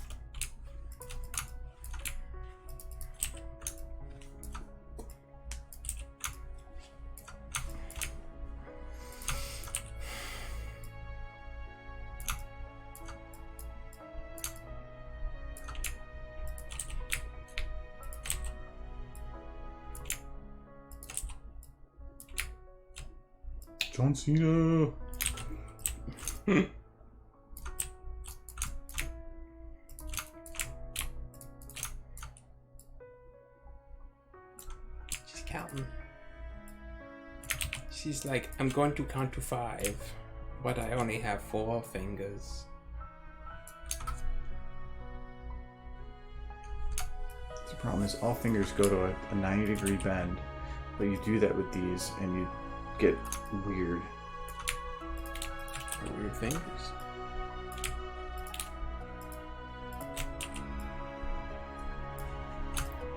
John Cena. She's counting. She's like, I'm going to count to 5, but I only have 4 fingers. The problem is all fingers go to a 90-degree bend, but you do that with these and you get weird. Weird fingers.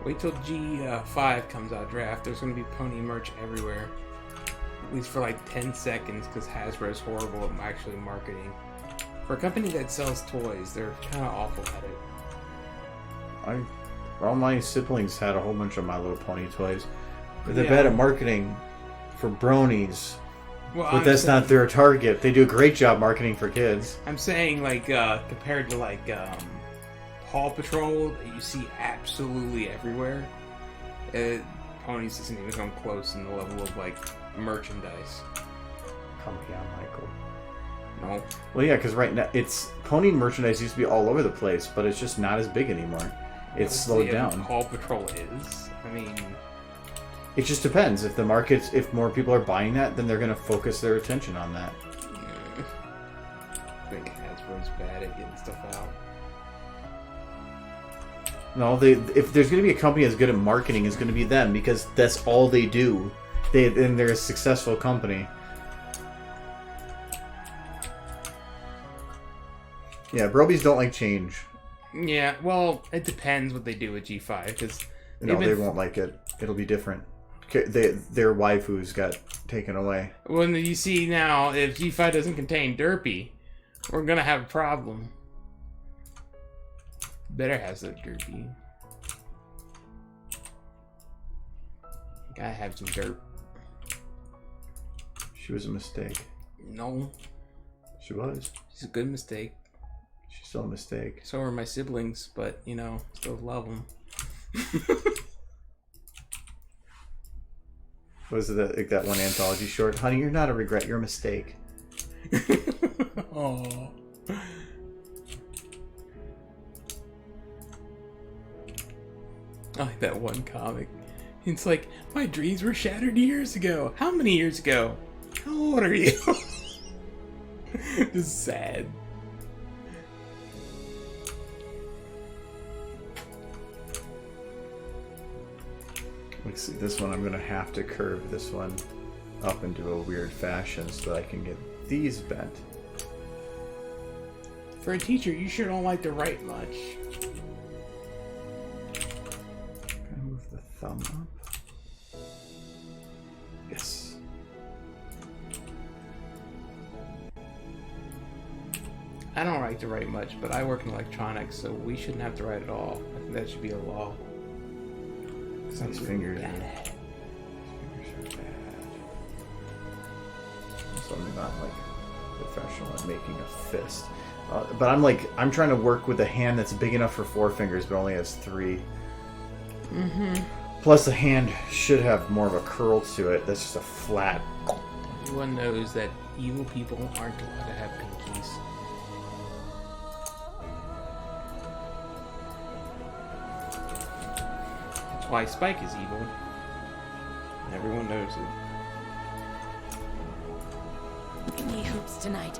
Wait till G5 comes out draft. There's going to be pony merch everywhere. At least for like 10 seconds because Hasbro's horrible at actually marketing. For a company that sells toys, they're kind of awful at it. All my siblings had a whole bunch of My Little Pony toys. But they're bad at marketing for bronies. Well, but that's not their target. They do a great job marketing for kids. I'm saying, like, compared to, like, Paw Patrol, that you see absolutely everywhere, Ponies doesn't even come close in the level of, like, merchandise. Come on, Michael. No. Well, yeah, because right now, Pony merchandise used to be all over the place, but it's just not as big anymore. It's slowed down. Paw Patrol is. I mean... It just depends. If if more people are buying that, then they're going to focus their attention on that. I think Hasbro's bad at getting stuff out. No, if there's going to be a company that's good at marketing, it's going to be them, because that's all they do. And they're a successful company. Yeah, Brobies don't like change. Yeah, well, it depends what they do with G5, because... No, they won't like it. It'll be different. Their waifus got taken away. When you see now, if G5 doesn't contain Derpy, we're gonna have a problem. Better has that Derpy. Gotta have some derp. She was a mistake. No. She was. She's a good mistake. She's still a mistake. So are my siblings, but, you know, still love them. Was it like that one anthology short? Honey, you're not a regret, you're a mistake. Oh. I like that one comic. It's like, my dreams were shattered years ago. How many years ago? How old are you? Just sad. Let's see, this one I'm gonna have to curve this one up into a weird fashion so that I can get these bent. For a teacher, you sure don't like to write much. Gonna move the thumb up. Yes. I don't like to write much, but I work in electronics, so we shouldn't have to write at all. I think that should be a law. These fingers. Bad. Fingers are bad. So I'm not like professional at making a fist. But I'm trying to work with a hand that's big enough for 4 fingers, but only has 3. Mm-hmm. Plus, the hand should have more of a curl to it. That's just a flat. Everyone knows that evil people aren't allowed to have pinkies. That's why Spike is evil. And everyone knows it. Give me hoops tonight.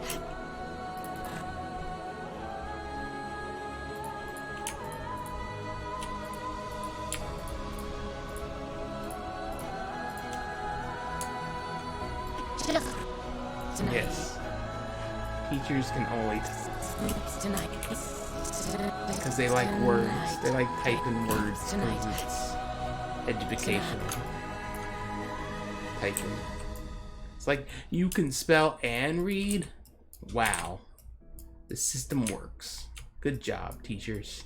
Just tonight. Yes. Teachers can only... Hoops tonight. Because they like words. They like typing words. Tonight. Because it's educational. Typing. It's like, you can spell and read? Wow. The system works. Good job, teachers.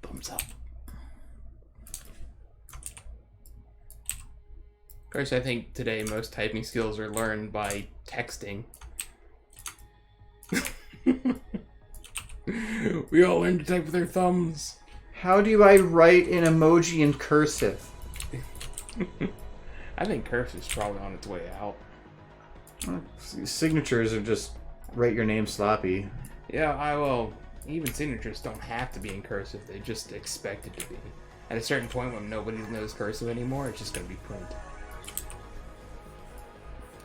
Thumbs up. Of course, I think today most typing skills are learned by texting. We all learn to type with our thumbs. How do I write an emoji in cursive? I think cursive's probably on its way out. Signatures are just write your name sloppy. Yeah, even signatures don't have to be in cursive. They're just expected to be. At a certain point when nobody knows cursive anymore, it's just going to be print.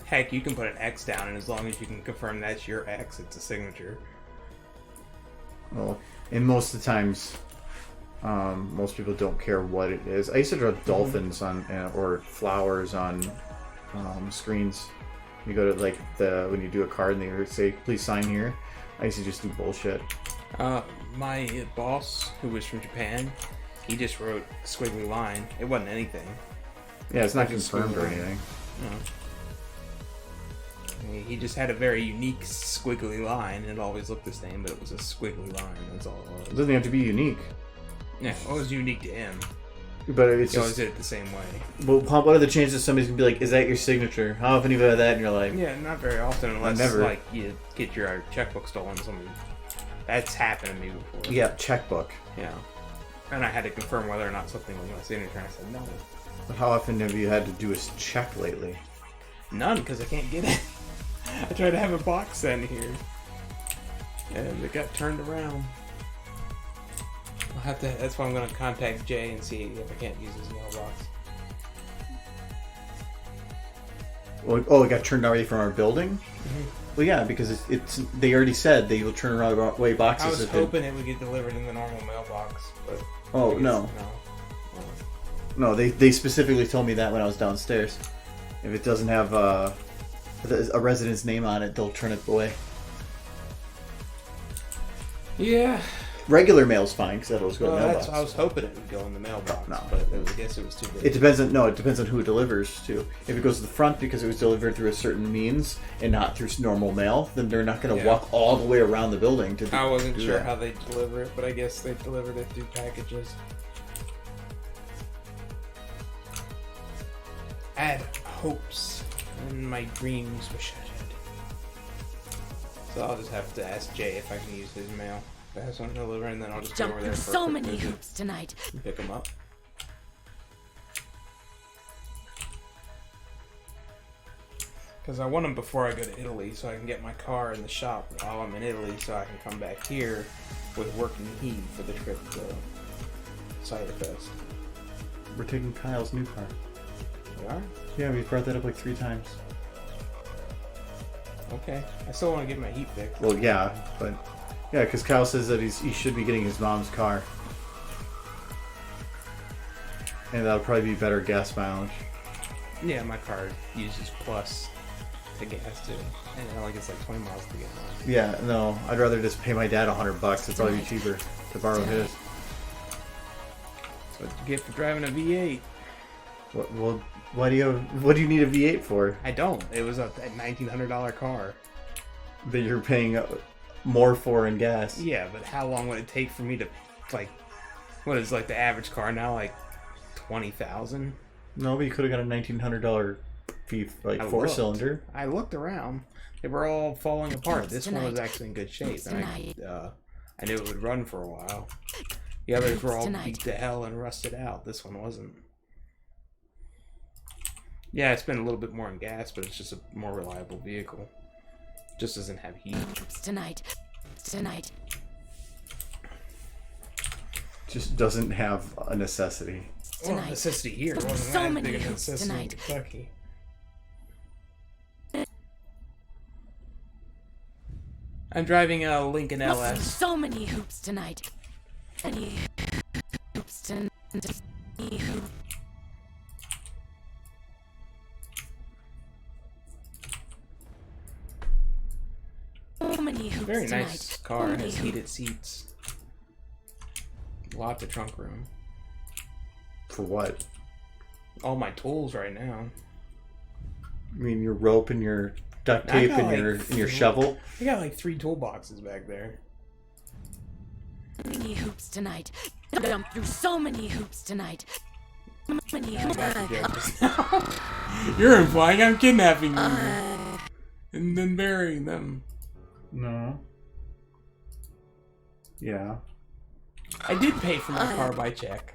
Heck, you can put an X down, and as long as you can confirm that's your X, it's a signature. Well, and most of the times, most people don't care what it is. I used to draw dolphins on or flowers on screens. You go to when you do a card and they say, "Please sign here." I used to just do bullshit. My boss, who was from Japan, he just wrote a squiggly line. It wasn't anything. Yeah, it's not Just confirmed or squiggly line. anything. No. He just had a very unique squiggly line, and it always looked the same, but it was a squiggly line. That's all it It was. doesn't have to be unique, Yeah, it was unique to him. but it's He always just. did it the same way. Well, what are the chances somebody's gonna be like, "Is that your signature?" How often have you had that in your life? Yeah, not very often, unless Never. like you get your checkbook stolen. Somebody that's happened to me before. Yeah, checkbook. Yeah. And I had to confirm whether or not something was my signature, and I said no. But how often have you had to do a check lately? None, because I can't get it. I tried to have a box sent here, and it got turned around. I'll have to. That's why I'm going to contact Jay and see if I can't use his mailbox. Well, it got turned away from our building? Well, yeah, because it's they already said they will turn away boxes. I was if hoping it would get delivered in the normal mailbox, but Oh, I guess no. No, they specifically told me that when I was downstairs. If it doesn't have a resident's name on it, they'll turn it away. Yeah. Regular mail's fine because that'll go in Well, the mailbox. I was hoping it would go in the mailbox, No. but I guess it was too big. It depends on who it delivers to. If it goes to the front because it was delivered through a certain means and not through normal mail, then they're not going to Yeah. walk all the way around the building to do I wasn't do sure that. how they deliver it, but I guess they delivered it through packages. I had hopes, and my dreams were shattered. So I'll just have to ask Jay if I can use his mail. If I have something to deliver, and then I'll just go Jump over there through for so a quick many visit hoops tonight. and pick them up. Because I want them before I go to Italy, so I can get my car in the shop while I'm in Italy, so I can come back here with working heat for the trip to Cider Fest. We're taking Kyle's new car. We are? Yeah, we brought that up like 3 times. Okay. I still want to get my heat fixed. Well, yeah, but Yeah, because Kyle says that he should be getting his mom's car. And that'll probably be better gas mileage. Yeah, my car uses plus to gas too, and it only gets like 20 miles to get home. Yeah, no, I'd rather just pay my dad $100. It's probably cheaper to borrow his. That's what you get for driving a V8. Well, what do you need a V8 for? I don't. It was a $1,900 car. That you're paying more for in gas. Yeah, but how long would it take for me to, like, what is like the average car now, like 20,000? No, but you could have got a $1,900 4-cylinder. I looked around. They were all falling apart. This one was actually in good shape, and I knew it would run for a while. The others were all beat to hell and rusted out. This one wasn't. Yeah, I spent a little bit more on gas, but it's just a more reliable vehicle. Just doesn't have heat. Tonight. Just doesn't have a necessity. Well, necessity here wasn't So as many big a hoops necessity in tonight. Kentucky. I'm driving a Lincoln LS. So many hoops tonight. Many hoops tonight. So many hoops Very tonight. nice car. It has heated seats. Lots of trunk room. For what? All my tools right now. I mean, your rope and your duct I tape got, and your shovel. I got like 3 toolboxes back there. Many hoops tonight. Jump through so many hoops tonight. Many I hoops. got the joke just now. You're implying I'm kidnapping you and then burying them. No. Yeah. I did pay for my car by check.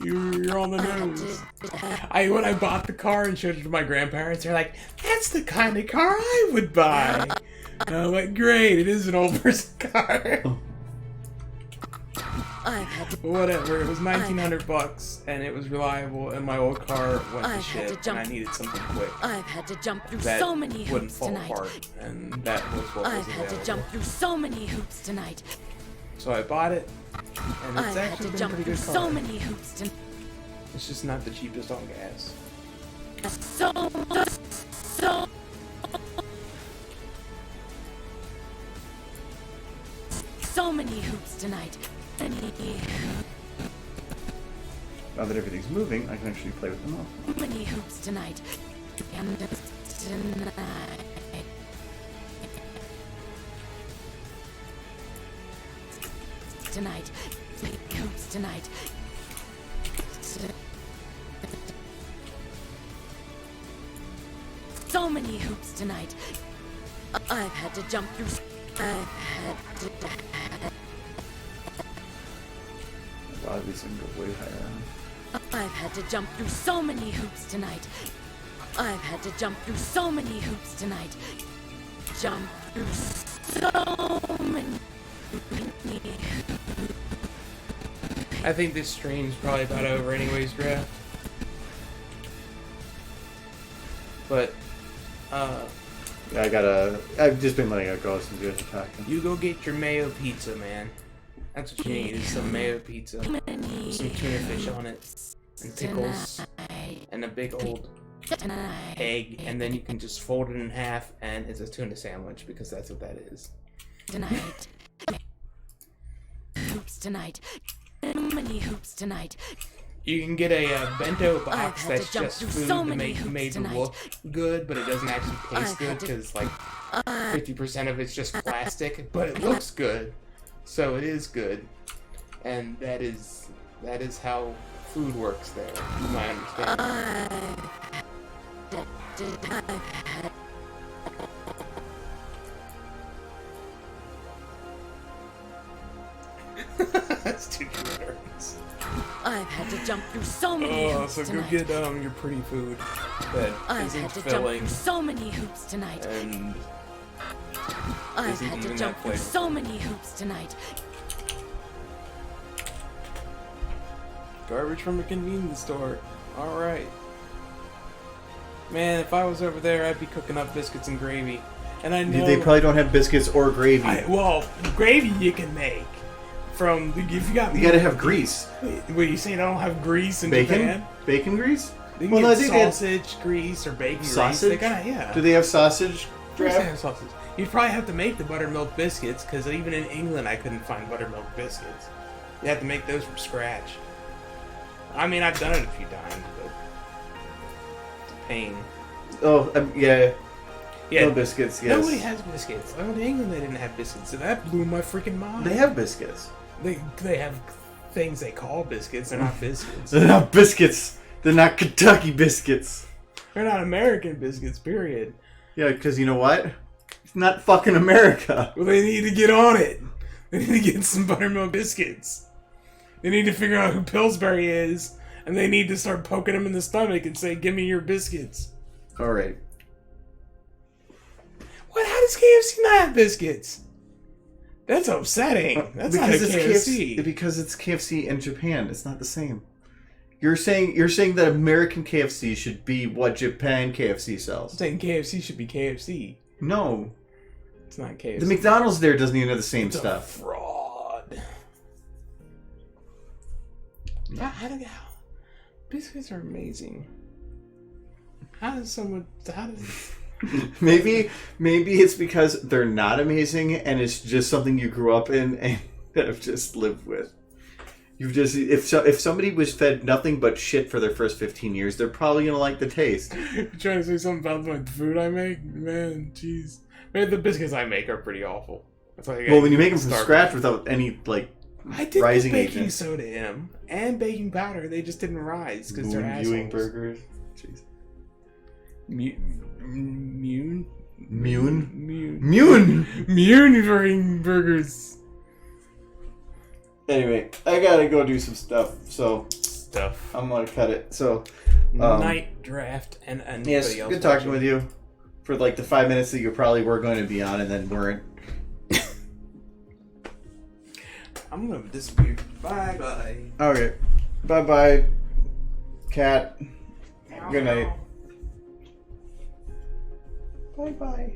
You're on the nose. When I bought the car and showed it to my grandparents, they're like, "That's the kind of car I would buy." And I'm like, "Great, it is an old person car." Whatever. It was $1,900, and it was reliable, and my old car went to shit, and I needed something quick. I've had to jump through That so many wouldn't hoops fall tonight. apart, and that was what was I've had to available. jump through so many hoops tonight. So I bought it, and it's I've had actually to been a jump pretty through good so car. many hoops tonight. It's just not the cheapest on gas. So many hoops tonight. Now that everything's moving, I can actually play with them all. Many hoops tonight. And tonight. Tonight. Hoops tonight. So many hoops tonight. I've had to jump through. I've had to. A lot of these can go way higher. I've had to jump through so many hoops tonight. I've had to jump through so many hoops tonight. Jump through so many. I think this stream's probably about over anyways, Draft. But, I've just been letting it go since you guys are talking. you go get your mayo pizza, man. That's what you need, is some mayo pizza. With some tuna fish on it. And pickles. And a big old egg. And then you can just fold it in half and it's a tuna sandwich, because that's what that is. Tonight. Hoops tonight. Many hoops tonight. You can get a bento box had to that's jump just through food so to many make hoops made to tonight. look good, but it doesn't actually taste I've good had to- because like 50% of it's just plastic, but it looks good, so it is good, and that is how food works there, from my understanding. That's too nerds. I've had to jump through so many Oh, hoops so go tonight. get your pretty food that I've isn't had to jump filling through so many hoops tonight. and I've isn't had to even jump that through flavorful. so many hoops tonight. Garbage from a convenience store. Alright. Man, if I was over there, I'd be cooking up biscuits and gravy. And I know They probably don't have biscuits or gravy. well, gravy you can make from if you got. You gotta have grease. Wait, you saying I don't have grease in Bacon? Japan? Bacon grease? They can Well, no, I get think they had- sausage grease or bacon Sausage? grease. They gotta, yeah. Do they have sausage? Of course they Draft? have sausage. You'd probably have to make the buttermilk biscuits because even in England I couldn't find buttermilk biscuits. You have to make those from scratch. I mean, I've done it a few times, but it's a pain. Oh, yeah. Yeah, No biscuits, yes. nobody has biscuits. I went to England, they didn't have biscuits, so that blew my freaking mind. They have biscuits. They have things they call biscuits. They're not biscuits. They're not biscuits. They're not Kentucky biscuits. They're not American biscuits. Period. Yeah, because you know what? It's not fucking America. Well, they need to get on it. They need to get some buttermilk biscuits. They need to figure out who Pillsbury is, and they need to start poking him in the stomach and say, "Give me your biscuits." All right. What? How does KFC not have biscuits? That's upsetting. That's not a KFC. Because it's KFC in Japan. It's not the same. You're saying that American KFC should be what Japan KFC I'm sells. saying KFC should be KFC. No. It's not KFC. The McDonald's there doesn't even have the same It's stuff. a fraud. How biscuits are amazing. How does Maybe it's because they're not amazing and it's just something you grew up in and have just lived with. You've just if somebody was fed nothing but shit for their first 15 years, they're probably gonna like the taste. You trying to say something about my food I make? Man, jeez. Man, the biscuits I make are pretty awful. That's like Well, when you make them from scratch without any I did rising put baking agent. soda in them and baking powder. They just didn't rise because they're Viewing assholes. burgers. Jeez. Mune burgers. Anyway, I gotta go do some stuff, so Stuff. I'm gonna cut it. So, Night draft and anybody yes, else good talking watching. with you for like the 5 minutes that you probably were going to be on and then weren't. I'm gonna disappear. Bye bye. Okay, bye bye, cat. Good night. Bye bye.